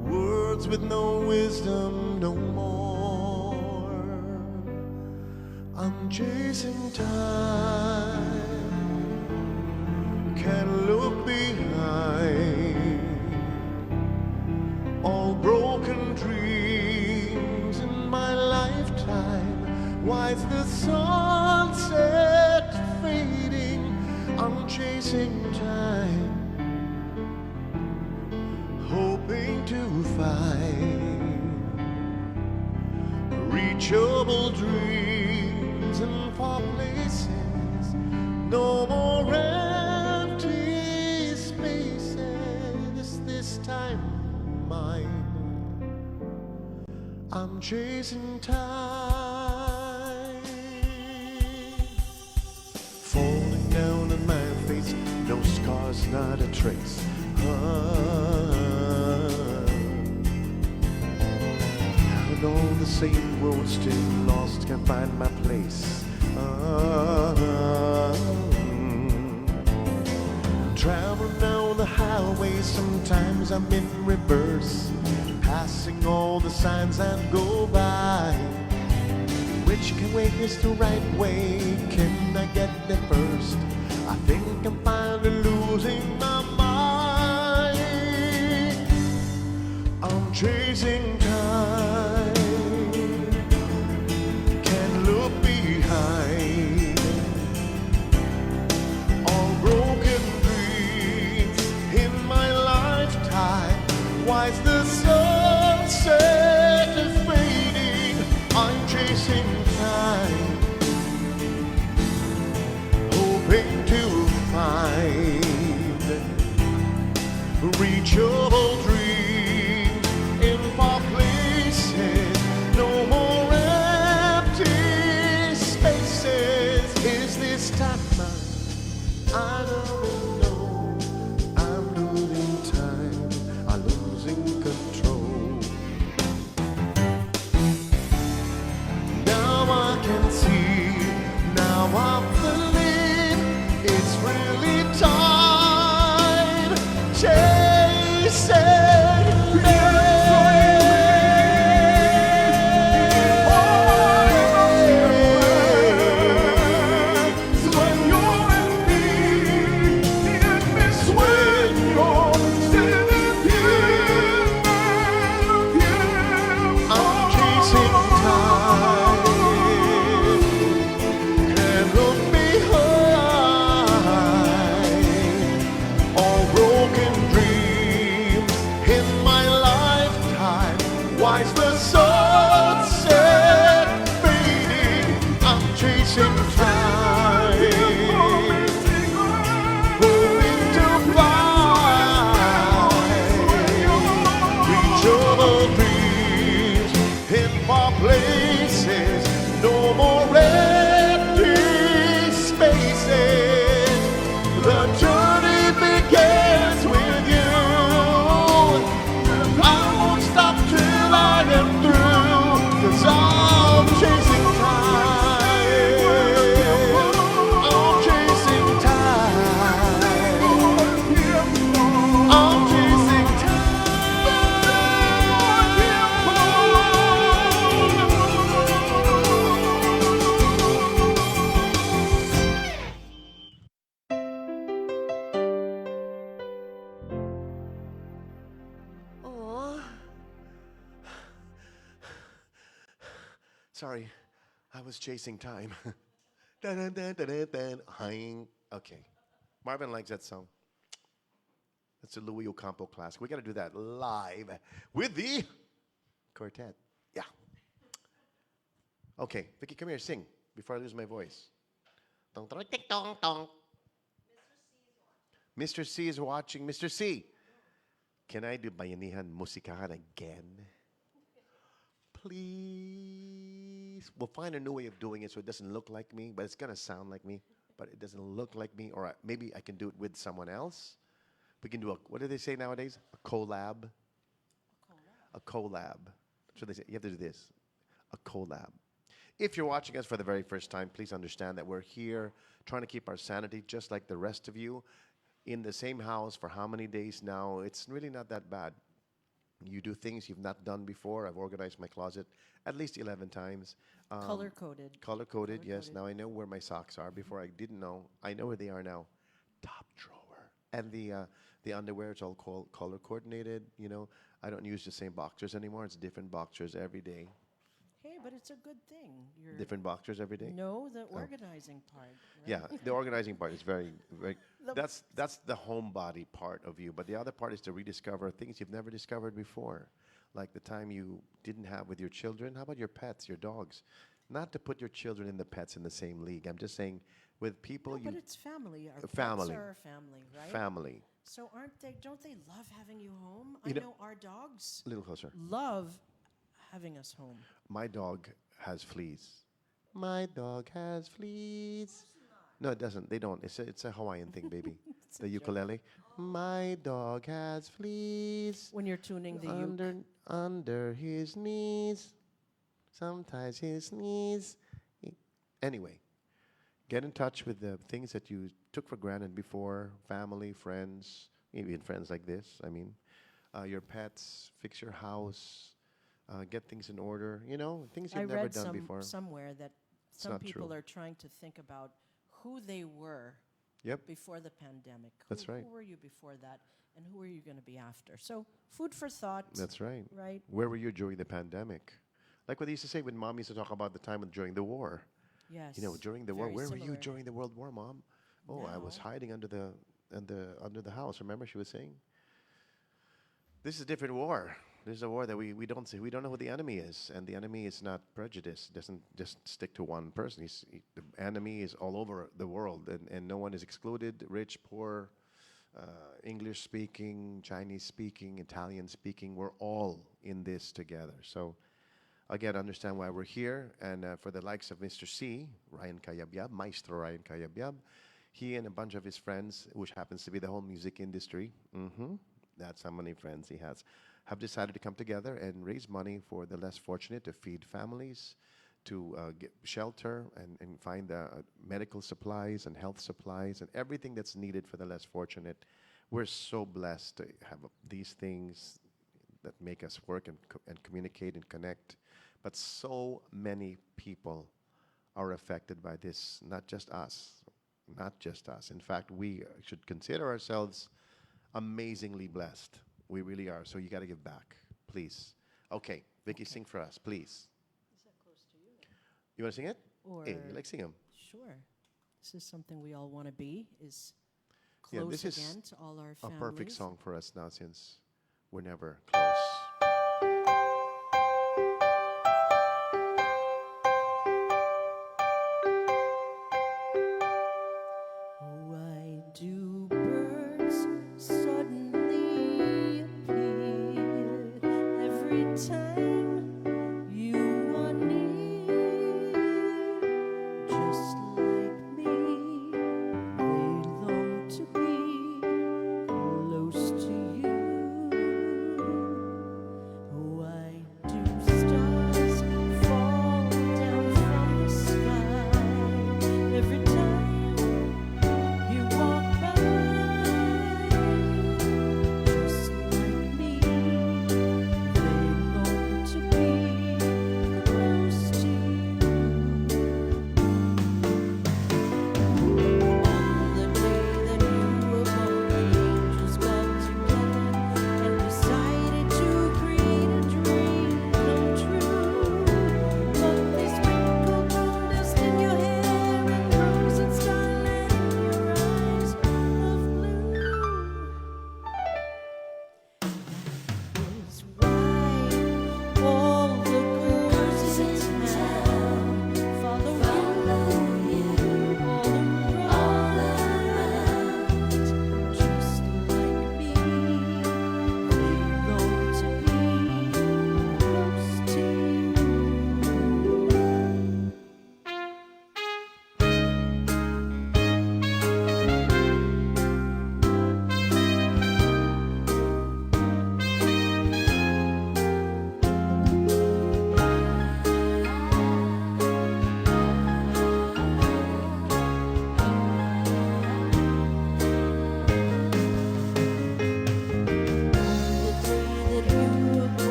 words with no wisdom no more. I'm chasing time, can't look behind. All broken dreams in my lifetime. Why's the sunset fading? I'm chasing time, hoping to find reachable dreams in far places. No more empty spaces. This time mine, I'm chasing time. Falling down on my face, no scars, not a trace. Out on the same road, still lost, can't find my place. Travel down the highway, sometimes I'm in reverse, passing all the signs that go by. Which way is the right way? Can I get there first? I think I'm finally losing my mind. I'm chasing time, can't look behind. All broken dreams in my lifetime. Why's the sunset fading? I'm chasing time, hoping to find reachable dreams in far places. No more empty spaces. Is this time mine? I don't know. I'm losing time, I'm losing control. Now I can see, now I believe it's really time. Chasing when you're in me, it is when you're standing here. I'm chasing time, can't look behind. All broken dreams in my lifetime. Why's the sunset fading? I'm chasing time, hoping to find reachable dreams in far places. No more empty spaces. The journey begins with you. I won't stop till I am through, 'cause I'm chasing time. I'm chasing time. I'm chasing Aw. Sorry, I was chasing time. Dun, dun, dun, dun, dun, dun. Hein. Okay. Marvin likes that song. That's a Louis Ocampo classic. We got to do that live with the quartet. Yeah. Okay, Vicki, come here, sing before I lose my voice. Tong, tong, tick, tong, tong. Mr. C is watching. Mr. C, can I do Bayanihan Musikahan again? Please. We'll find a new way of doing it so it doesn't look like me, but it's going to sound like me, but it doesn't look like me. Or maybe I can do it with someone else. We can do a, what do they say nowadays? A collab? A collab. So they say, you have to do this, a collab. If you're watching us for the very first time, please understand that we're here trying to keep our sanity just like the rest of you in the same house for how many days now? It's really not that bad. You do things you've not done before. I've organized my closet at least 11 times. Color coded. Color coded, yes. Color-coded. Now I know where my socks are. Before I didn't know. I know where they are now. Top drawer. And the underwear, it's all color coordinated. You know, I don't use the same boxers anymore. It's different boxers every day. Hey, but it's a good thing. You're Different boxers every day. No, the organizing part. Right? Yeah, the organizing part is very, very. The- That's the homebody part of you. But the other part is to rediscover things you've never discovered before, like the time you didn't have with your children. How about your pets, your dogs? Not to put your children and the pets in the same league. I'm just saying, with people No, you but it's family. Our family. pets are our family, right? family. So aren't they? Don't they love having you home? You I know- know our dogs A little closer. love having us home. My dog has fleas. My dog has fleas. No, it doesn't. They don't. It's a Hawaiian thing, baby. The ukulele. My dog has fleas When you're tuning the uke. under his knees. Sometimes his knees. Anyway, get in touch with the things that you took for granted before, family, friends, even friends like this. I mean, your pets, fix your house, get things in order. You know, things you've I never read done before. somewhere that some not people true. are trying to think about who they were Yep. before the pandemic. That's right. Who were you before that, and who are you going to be after? So, food for thought. That's right. Right. Where were you during the pandemic? Like what they used to say when mom used to talk about the time during the war. Yes. You know, during the war. very Where were you similar. during the World War, mom? Oh, I was Now- hiding under the house. Remember, she was saying. This is a different war. This is a war that we don't see. We don't know who the enemy is, and the enemy is not prejudice. Doesn't just stick to one person. The enemy is all over the world, and no one is excluded. Rich, poor, English speaking, Chinese speaking, Italian speaking. We're all in this together. So, again, understand why we're here, and for the likes of Mr. C, Ryan Cayabyab, Maestro Ryan Cayabyab, he and a bunch of his friends, which happens to be the whole music industry. That's how many friends he has, have decided to come together and raise money for the less fortunate, to feed families, to get shelter and find medical supplies and health supplies and everything that's needed for the less fortunate. We're so blessed to have these things that make us work and communicate and connect. But so many people are affected by this, not just us. Not just us. In fact, we should consider ourselves amazingly blessed. We really are. So you got to give back, please. Okay, Vicki, sing for us, please. Is that close to you? You want to sing it? Or Hey, you like sing them? Sure. This is something we all want to be. Is Yeah, close this is again to all our A families. perfect song for us now, since we're never close. Why do birds suddenly appear every time you are near? Just like me, they long to be close to you.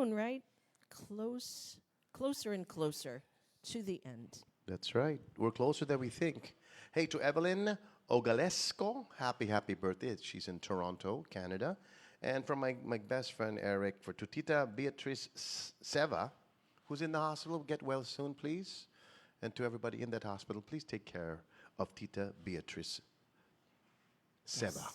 soon, right? Closer and closer to the end. That's right. We're closer than we think. Hey, to Evelyn Ogalesco, happy birthday. She's in Toronto, Canada. And from my best friend Eric, for to Tita Beatrice Seva, who's in the hospital, get well soon, please. And to everybody in that hospital, please take care of Tita Beatrice Seva.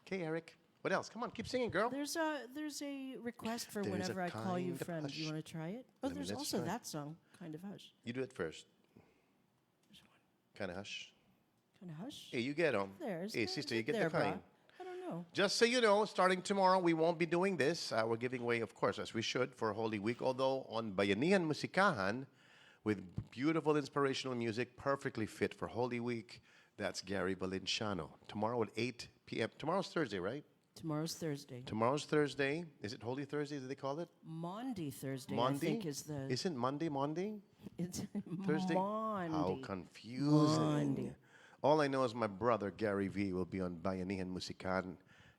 Okay, Eric. What else? Come on, keep singing, girl. There's a request for There's a whenever I call you kind of friend. hush. Do you want to try it? Oh, Let me- there's let's also try. that song, Kind of Hush. You do it first. Kind of hush. Kind of Hush? Hey, you get them. There's Hey, there- sister, is you it get there, the brah? kind. I don't know. Just so you know, starting tomorrow, we won't be doing this. We're giving away, of course, as we should, for Holy Week. Although on Bayanihan Musikahan, with beautiful inspirational music, perfectly fit for Holy Week, that's Gary Valenciano. Tomorrow at 8 p.m. Tomorrow's Thursday, right? Tomorrow's Thursday. Tomorrow's Thursday. Is it Holy Thursday, as they call it? Monday Thursday, Monday? I think is the... Isn't Monday? It's Thursday? Monday. How confusing. Monday. All I know is my brother, Gary V, will be on Bayanihan Musikahan.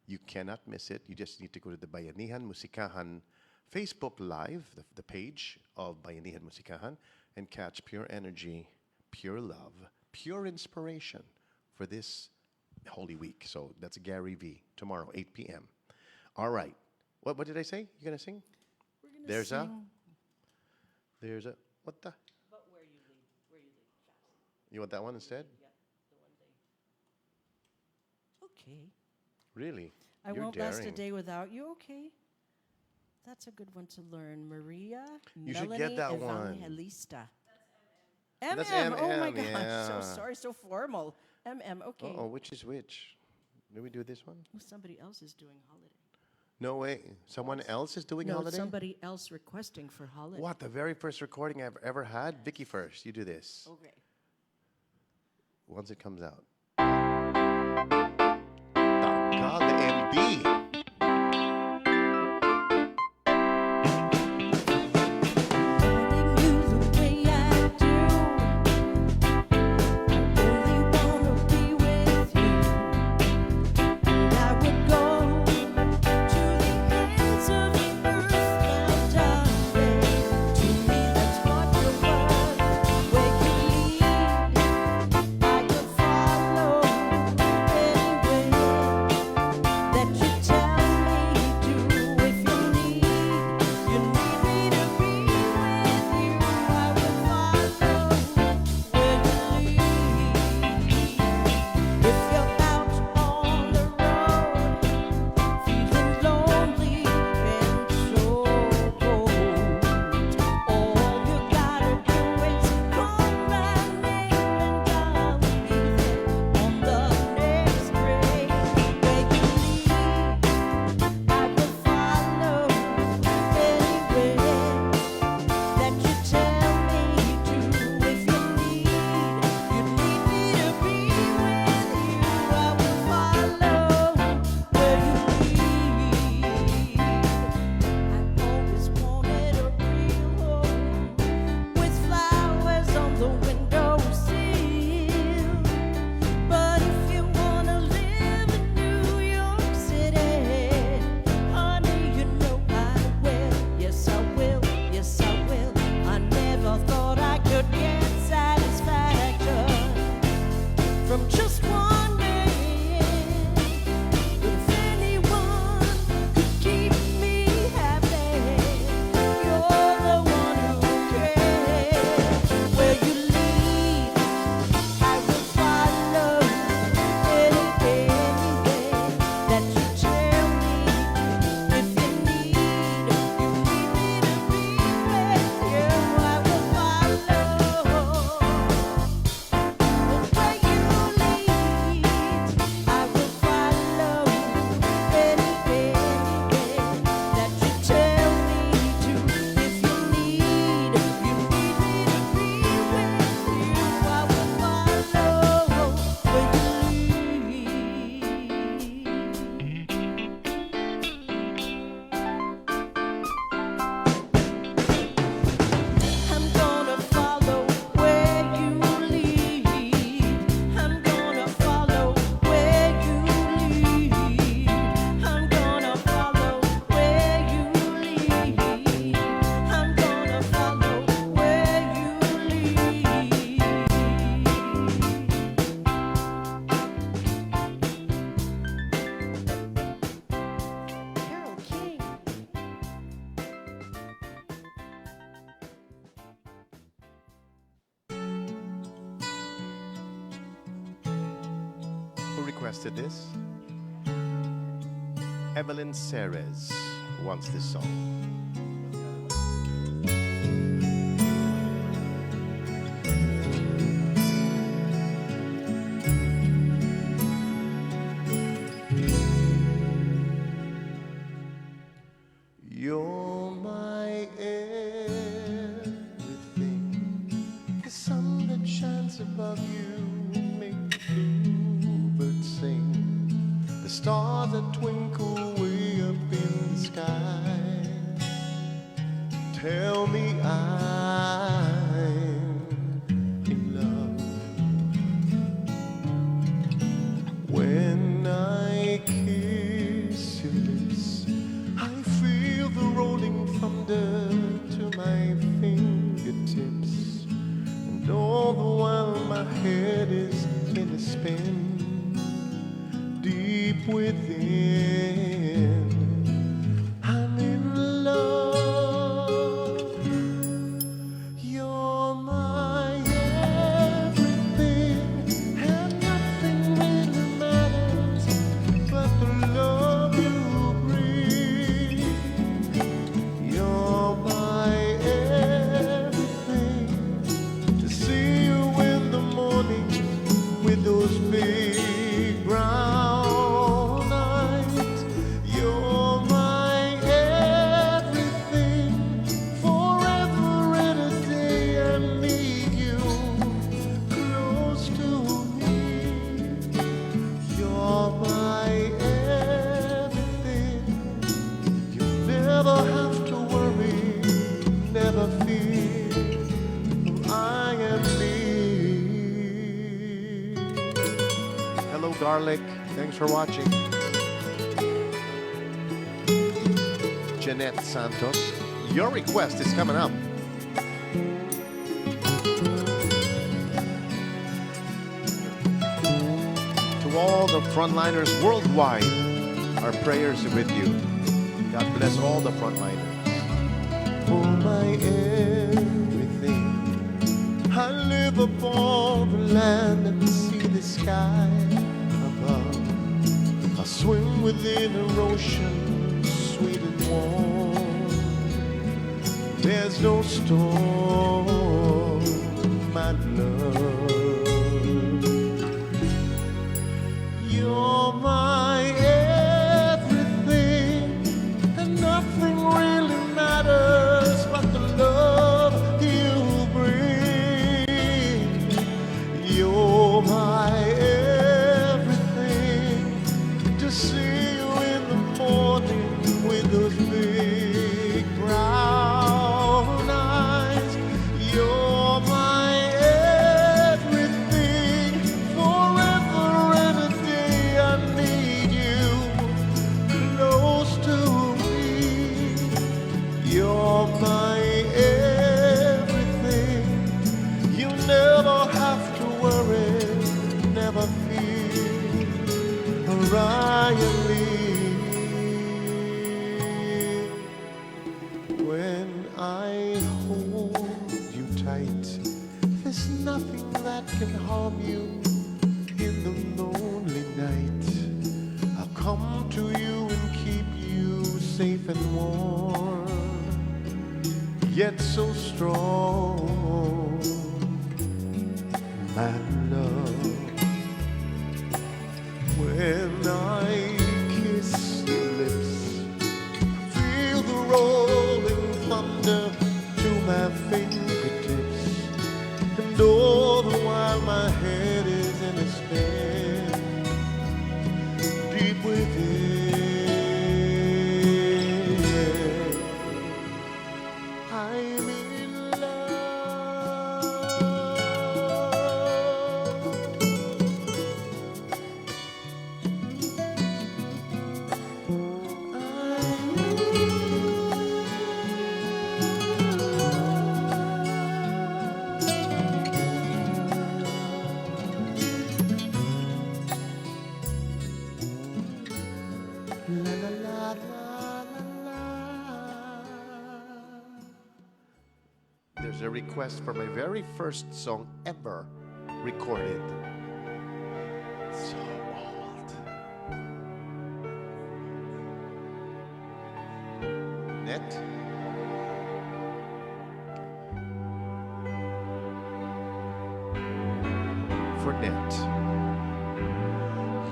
You cannot miss it. You just need to go to the Bayanihan Musikahan Facebook Live, the page of Bayanihan Musikahan, and catch pure energy, pure love, pure inspiration for this Holy Week. So that's Gary V, tomorrow, 8 p.m. All right. What did I say? You going to sing? We're gonna There's sing what the? But where you lead fast. You want that one instead? Yeah, the one they... Okay. Really? I You're won't last a daring. day without you. Okay. That's a good one to learn. Maria You should Melanie get that one. Evangelista. That's MM. Oh my MM, gosh. yeah. So sorry, so formal. MM. Okay. Oh, which is which? Do we do this one? Oh, somebody else is doing holiday. No way. Someone else is doing No, holiday? somebody else requesting for holiday. What? The very first recording I've ever had? Vicki first. You do this. Okay. Once it comes out. God, the MD. Loving you the way I do. I only wanna be with you. And I would go to the ends of the earth now, darling. To me, that's what you're worth. Where you lead, I could follow anywhere that you tell me to. If you need me to be with you, I will follow where you lead. If you're out on the road, feeling lonely and so cold, all you gotta do is call my name and I'll be there on the next train. Where you lead, I will follow anywhere that you tell me to. If you need me to be with you, I will follow where you lead. I always wanted a real home with flowers on the windowsill. But if you wanna live in New York City, honey, you know I will. Yes, I will. Yes, I will. I never thought I could get satisfaction from just one man. But if anyone could keep me happy, you're the one who cares. Where you lead, I will follow anywhere that you tell me. If you need me to be with you, I will follow where you lead. requested this. Evelyn Ceres wants this song. You're my everything. The sun that shines above you make the bluebird sing. The stars that twinkle way up in the sky tell me I'm in love. When I kiss your lips, I feel the rolling thunder to my fingertips, and all the while my head is in a spin. Deep within, I'm in love. You're my everything, and nothing really matters but the love you bring. You're my everything. To see you in the morning with those big brown eyes. You're my everything. Forever and a day I need you close to me. You're my everything. You never have to worry, never fear, for I am near. Hello, Garlic. Thanks for watching. Jeanette Santos, your request is coming up. To all the frontliners worldwide, our prayers are with you. God bless all the frontliners. For my everything, I live upon the land and see the sky above. I swim within an ocean sweet and warm. There's no storm, my love. You're my everything, and nothing really matters but the love you bring. You're my everything. To see you in the morning with those big brown eyes. You're my everything. Forever and a day I need you close to me. You're my everything. You never have to worry, never fear, for I am near. When I hold you tight, there's nothing that can harm you in the lonely night. I'll come to you and keep you safe and warm, yet so strong, my love. When I kiss your lips, feel the rolling thunder to my fingertips, and all the while my head is in a spin. Deep within, I'm in love. La la la la la la. There's a request for my very first song ever recorded. So old. net. For net.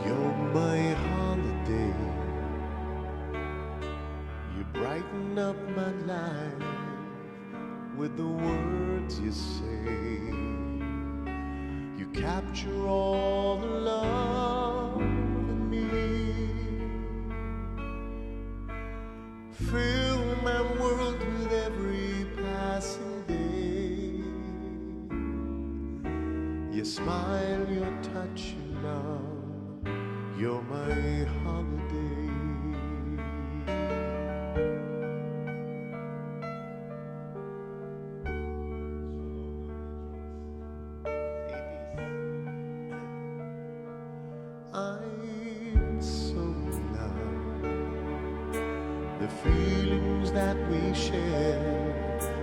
You're my holiday. You brighten up my life with the words you say. You capture all the love in me. Fill my world with every passing day. Your smile, your touch, your love, you're my holiday. I'm so glad the feelings that we share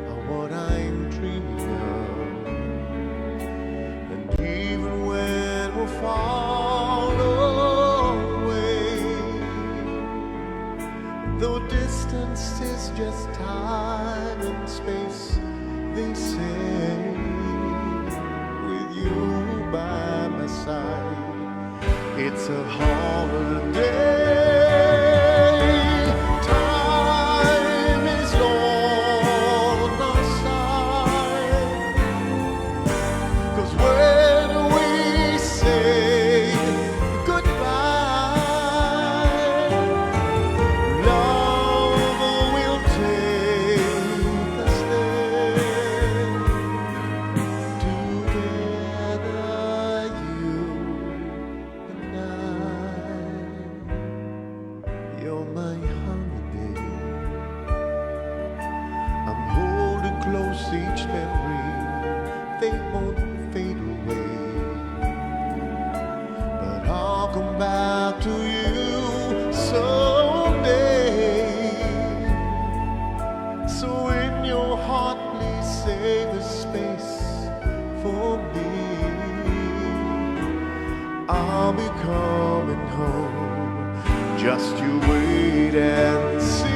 are what I'm dreaming of. And even when we're far away, though distance is just time and space, they say, with you by my side, it's a holiday. Time is on our side. 'Cause when we say goodbye, love will take us there. Together, you and I, you're my holiday. I'm holding close each memory. They won't fade away, but I'll come back to you someday. So in your heart, please save a space for me. I'll be coming home, just you wait and see.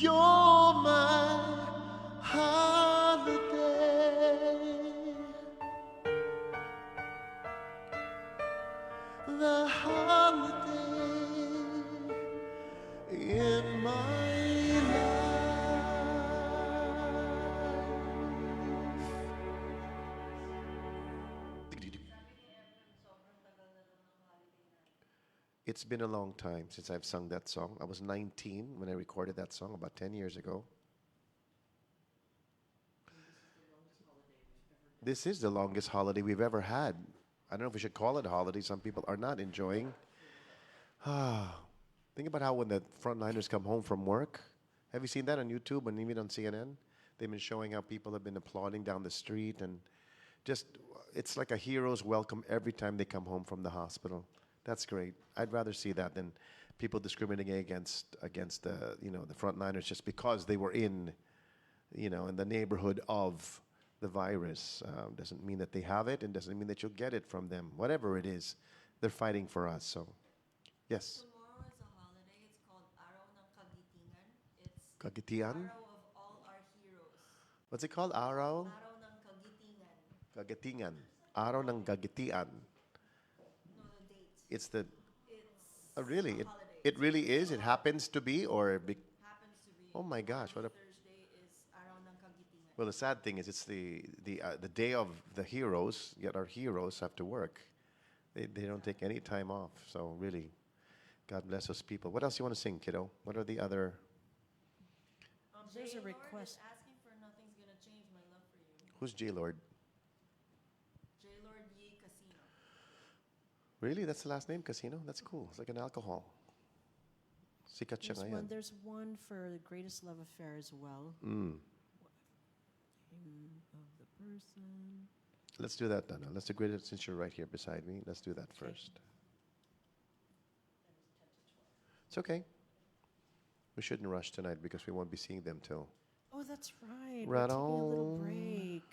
You're my holiday. The holiday in my It's been a long time since I've sung that song. I was 19 when I recorded that song about 10 years ago. This is the longest holiday we've ever had. I don't know if we should call it a holiday. Some people are not enjoying. Think about how when the frontliners come home from work. Have you seen that on YouTube and even on CNN? They've been showing how people have been applauding down the street and just, it's like a hero's welcome every time they come home from the hospital. That's great. I'd rather see that than people discriminating against the the frontliners just because they were in in the neighborhood of the virus. Doesn't mean that they have it, and doesn't mean that you'll get it from them. Whatever it is, they're fighting for us. So, yes. Tomorrow is a holiday. It's called Araw ng Kagitingan. It's Kagitian? Araw of all our heroes. What's it called? Araw? Araw ng Kagitingan. Kagitian. Araw ng Kagitian. No, the date. It's the It's really a it holiday. it really is. It happens to be Happens to be. Oh my gosh, what a Thursday is Araw ng Kagitingan. well, the sad thing is, it's the day of the heroes. Yet our heroes have to work. They don't take any time off. So really, God bless those people. What else you want to sing, kiddo? What are the other? There's a J-Lord request. is asking for Nothing's Gonna Change My Love for You. Who's J Lord? J-Lord Yi Casino. Really, that's the last name, Casino. That's cool. It's like an alcohol. Sikat siya ngayon. There's one for the greatest love affair as well. Mm. Name of the person. Let's do that, Dana. Let's agree that since you're right here beside me. Let's do that first. It's okay. We shouldn't rush tonight because we won't be seeing them till. Oh, that's right. Right We're taking a little on. break.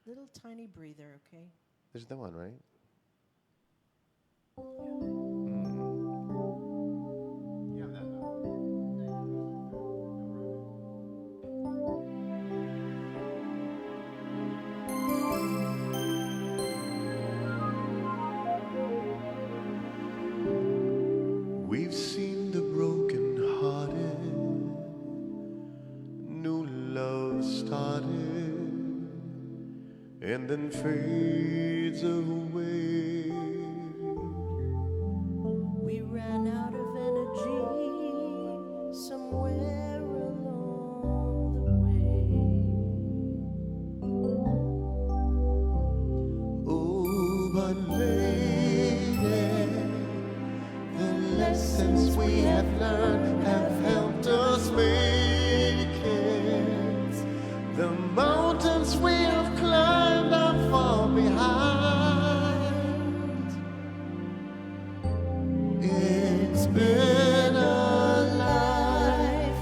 Little tiny breather, okay? This is the one, right? We've seen the broken hearted, new love started, and then fades away. We ran out of energy somewhere along the way. Oh, but lady, the lessons we have learned have helped us make it. The mountains we have climbed are far behind. It's been a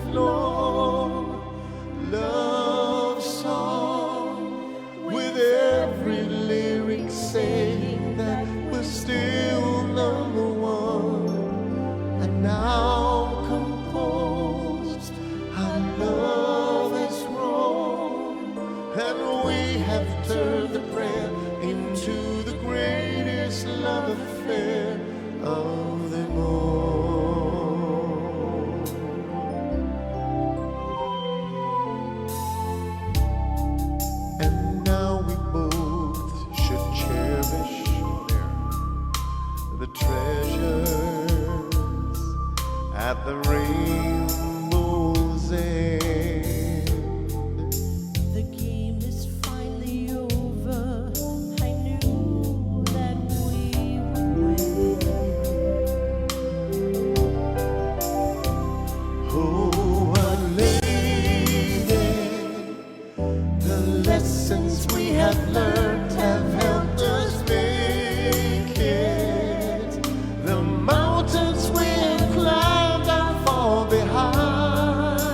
lifelong love song with every lyric saying that we're still number one. And now composed, our love has grown, and we have turned the prayer into the greatest love affair of them all. And now we both should cherish the treasures at the rainbow's end. The game is finally over. I knew that we would win. Oh, our lady, the lessons we have learned have helped us make it. The mountains we have climbed are far behind.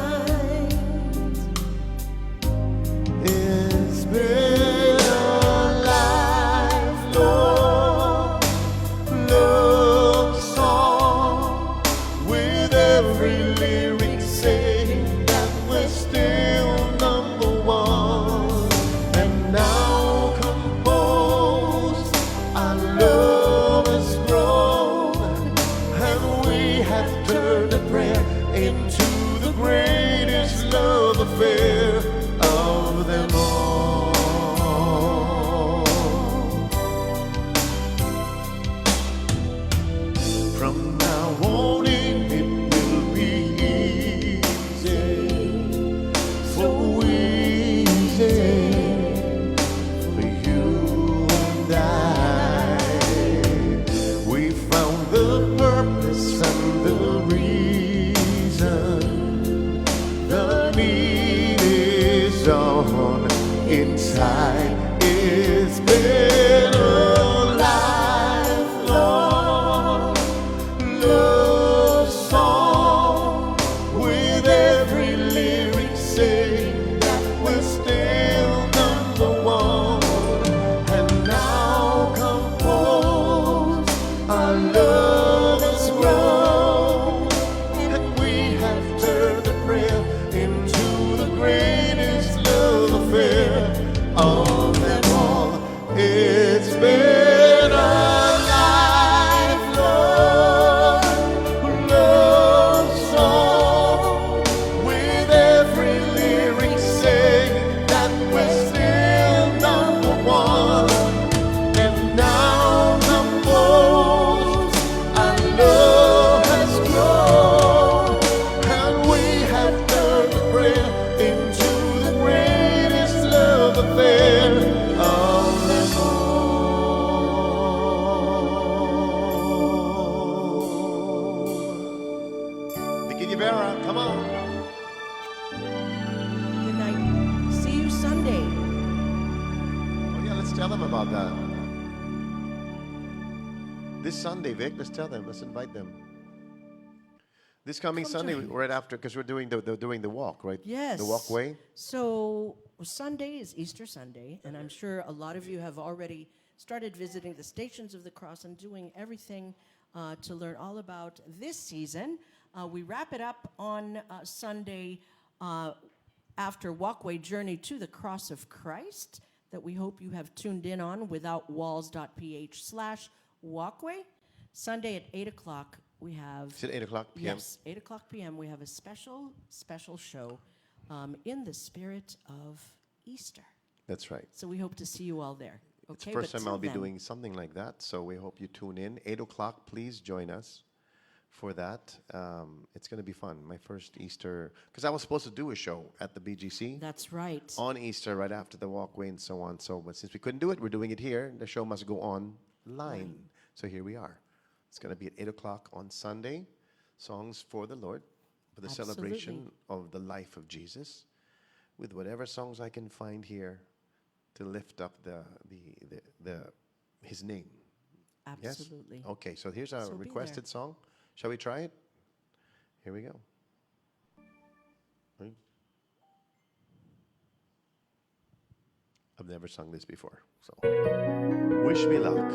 tell them about that. This Sunday, Vic, let's tell them. Let's invite them. This coming Come to Sunday, hang right after, because we're doing the walk, right? Yes. The walkway. So Sunday is Easter Sunday, and I'm sure a lot of you have already started visiting the Stations of the Cross and doing everything to learn all about this season. We wrap it up on Sunday after Walkway Journey to the Cross of Christ that we hope you have tuned in on withoutwalls.ph/walkway. Sunday at 8 o'clock, we have... Is it 8 o'clock p.m.? Yes, 8 o'clock p.m. We have a special show in the spirit of Easter. That's right. So we hope to see you all there. It's Okay, the first but time I'll till be then, doing something like that, so we hope you tune in. 8 o'clock, please join us for that. It's going to be fun. My first Easter, because I was supposed to do a show at the BGC That's right. on Easter, right after the walkway and so on. So, but since we couldn't do it, we're doing it here. The show must go on line. So here we are. It's going to be at 8 o'clock on Sunday. Songs for the Lord, for the celebration of the life of Jesus, with whatever songs I can find here to lift up His name. Absolutely. Yes? Okay, so here's our So be requested there. song. Shall we try it? Here we go. Right. I've never sung this before, so wish me luck.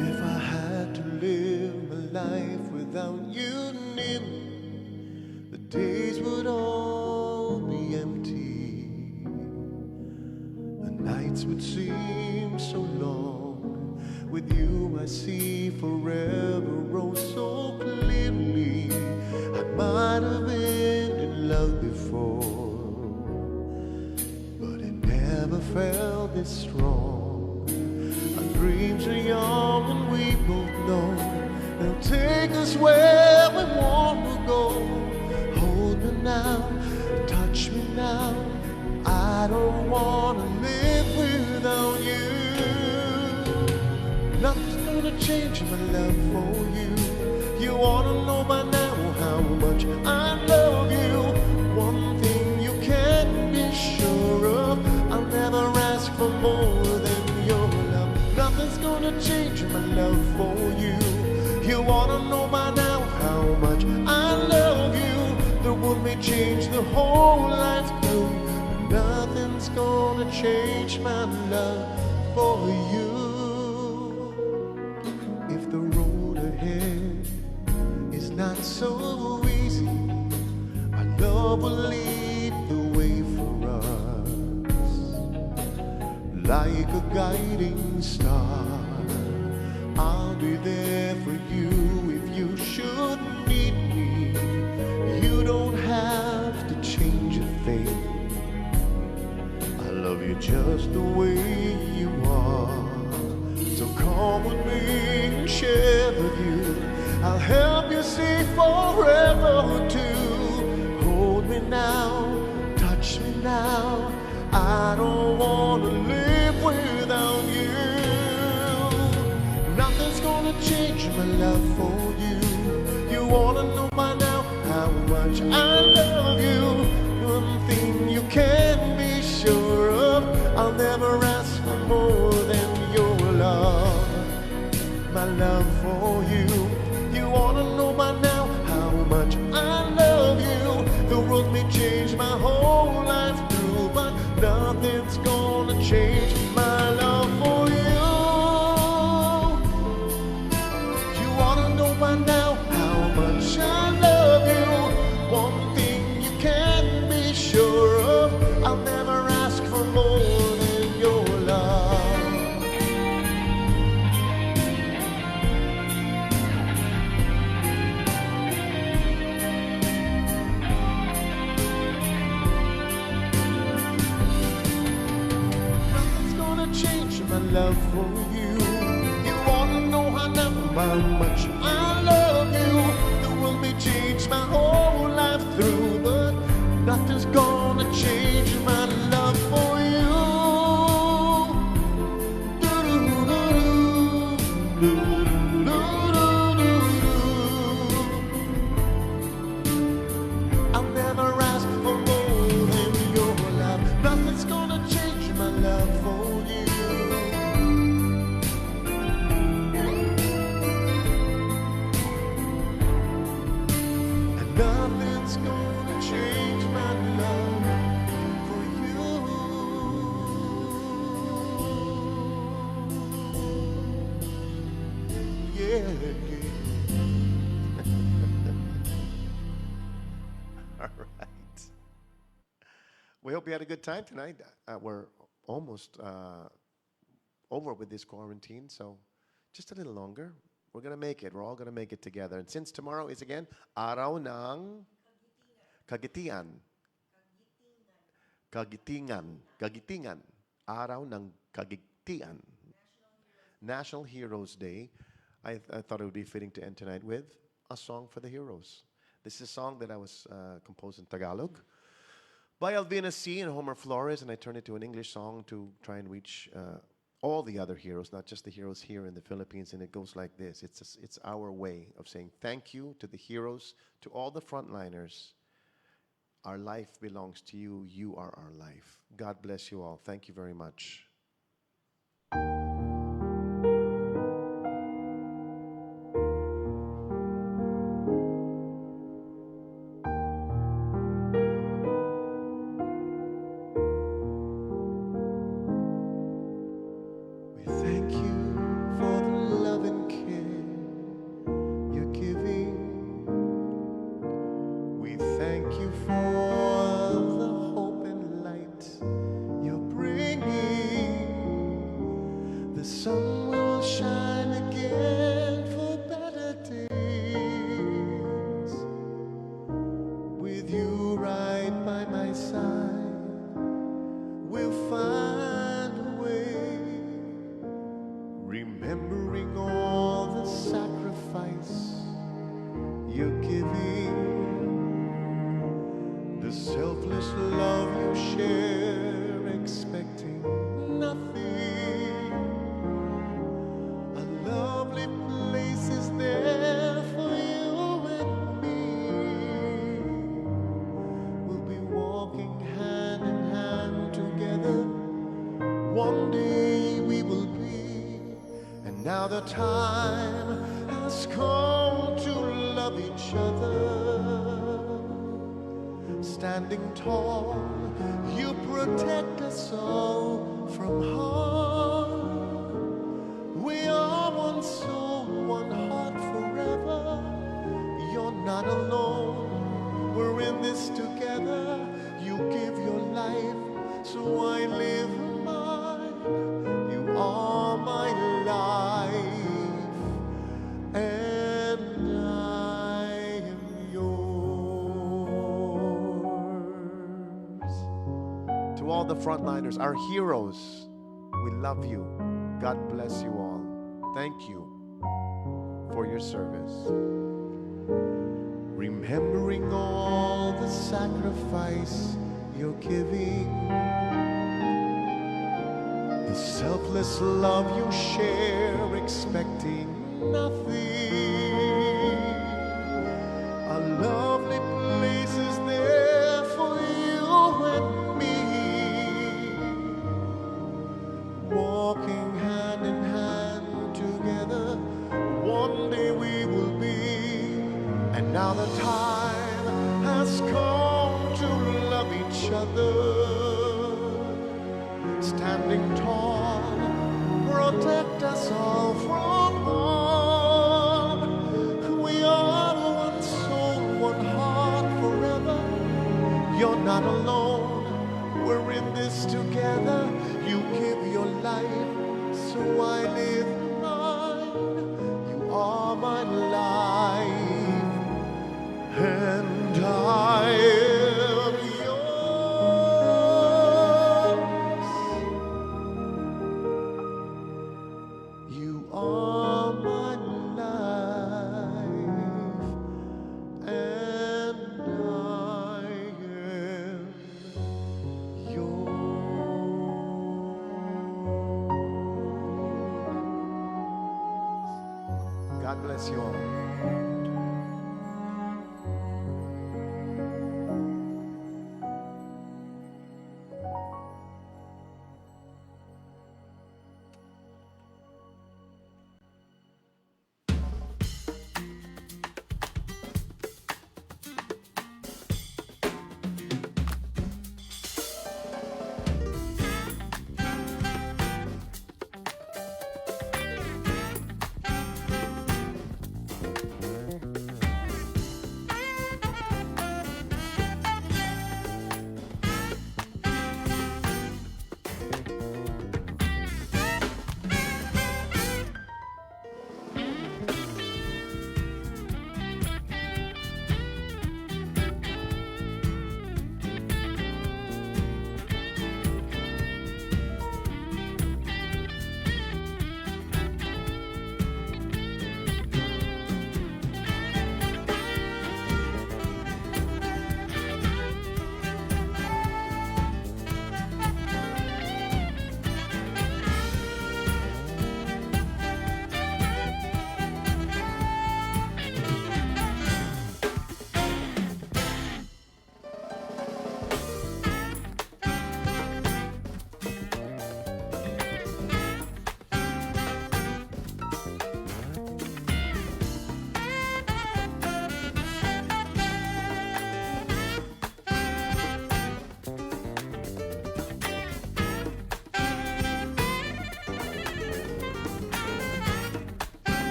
If I had to live my life without you near me, the days would all be empty. The nights would seem so long. With you I see forever oh so clearly. I might have been in love before, but it never felt this strong. Our dreams are young and we both know they'll take us where we want to go. Hold me now, touch me now. I don't want to live without you. Nothing's gonna change my love for you. You ought to know by now how much I love you. One thing you can be sure of, I'll never ask for more than your love. Nothing's gonna change my love for you. You ought to know by now how much I love you. The world may change the whole life through, but nothing's gonna change my love for you. If the road ahead is not so easy, our love will lead the way for us. Like a guiding star, I'll be there for you if you should need me. You don't have to change a thing. I love you just the way you are. So come with me and share with you. I'll help you see forever too. Hold me now, touch me now. I don't want to live without you. Nothing's gonna change my love for you. You wanna know by now how much I love you. One thing you can be sure of, I'll never ask for more than your love. My love for you. You wanna know by now how much I love you. The world may change my whole life through, but nothing's gonna change my love for you. You wanna know by now how much I love you. One thing you can be sure of, I'll never ask for more than your love. Nothing's gonna change my love for you. You wanna know how much I love you. The world may change my whole life through, but nothing's gonna change my love for you. All right. We hope you had a good time tonight. We're almost over with this quarantine, so just a little longer. We're gonna make it. We're all gonna make it together. And since tomorrow is again Araw ng Kagitian. Kagitingan. Araw ng Kagitian. National Heroes Day. I thought it would be fitting to end tonight with a song for the heroes. This is a song that I was composed in Tagalog by Alvina C. and Homer Flores, and I turned it to an English song to try and reach all the other heroes, not just the heroes here in the Philippines. And it goes like this. It's our way of saying thank you to the heroes, to all the frontliners. Our life belongs to you. You are our life. God bless you all. Thank you very much. We thank you for the love and care you're giving. We thank you for the hope and light you're bringing. The sun will shine again for better days. With you right by my side, we'll find a way. Remembering all the sacrifice you're giving, the selfless love you share, expecting nothing. A lovely place is there for you and me. We'll be walking hand in hand together. One day we will be, and now the time has come to love each other. Standing tall, you protect us all from harm. We are one soul, one heart forever. You're not alone, we're in this together. You give your life, so I live mine. You are my life, and I am yours. To all the frontliners, our heroes, we love you. God bless you all. Thank you for your service. Remembering all the sacrifice you're giving, the selfless love you share, expecting nothing. A lovely place is there for you and me. Walking hand in hand together, one day we will be. And now the time has come to love each other. Standing tall, protect us all from harm. We are one soul, one heart forever. You're not alone, we're in this together. You give your life, so I live mine. You are my life, and I am yours. You are my life, and I am yours. God bless you all.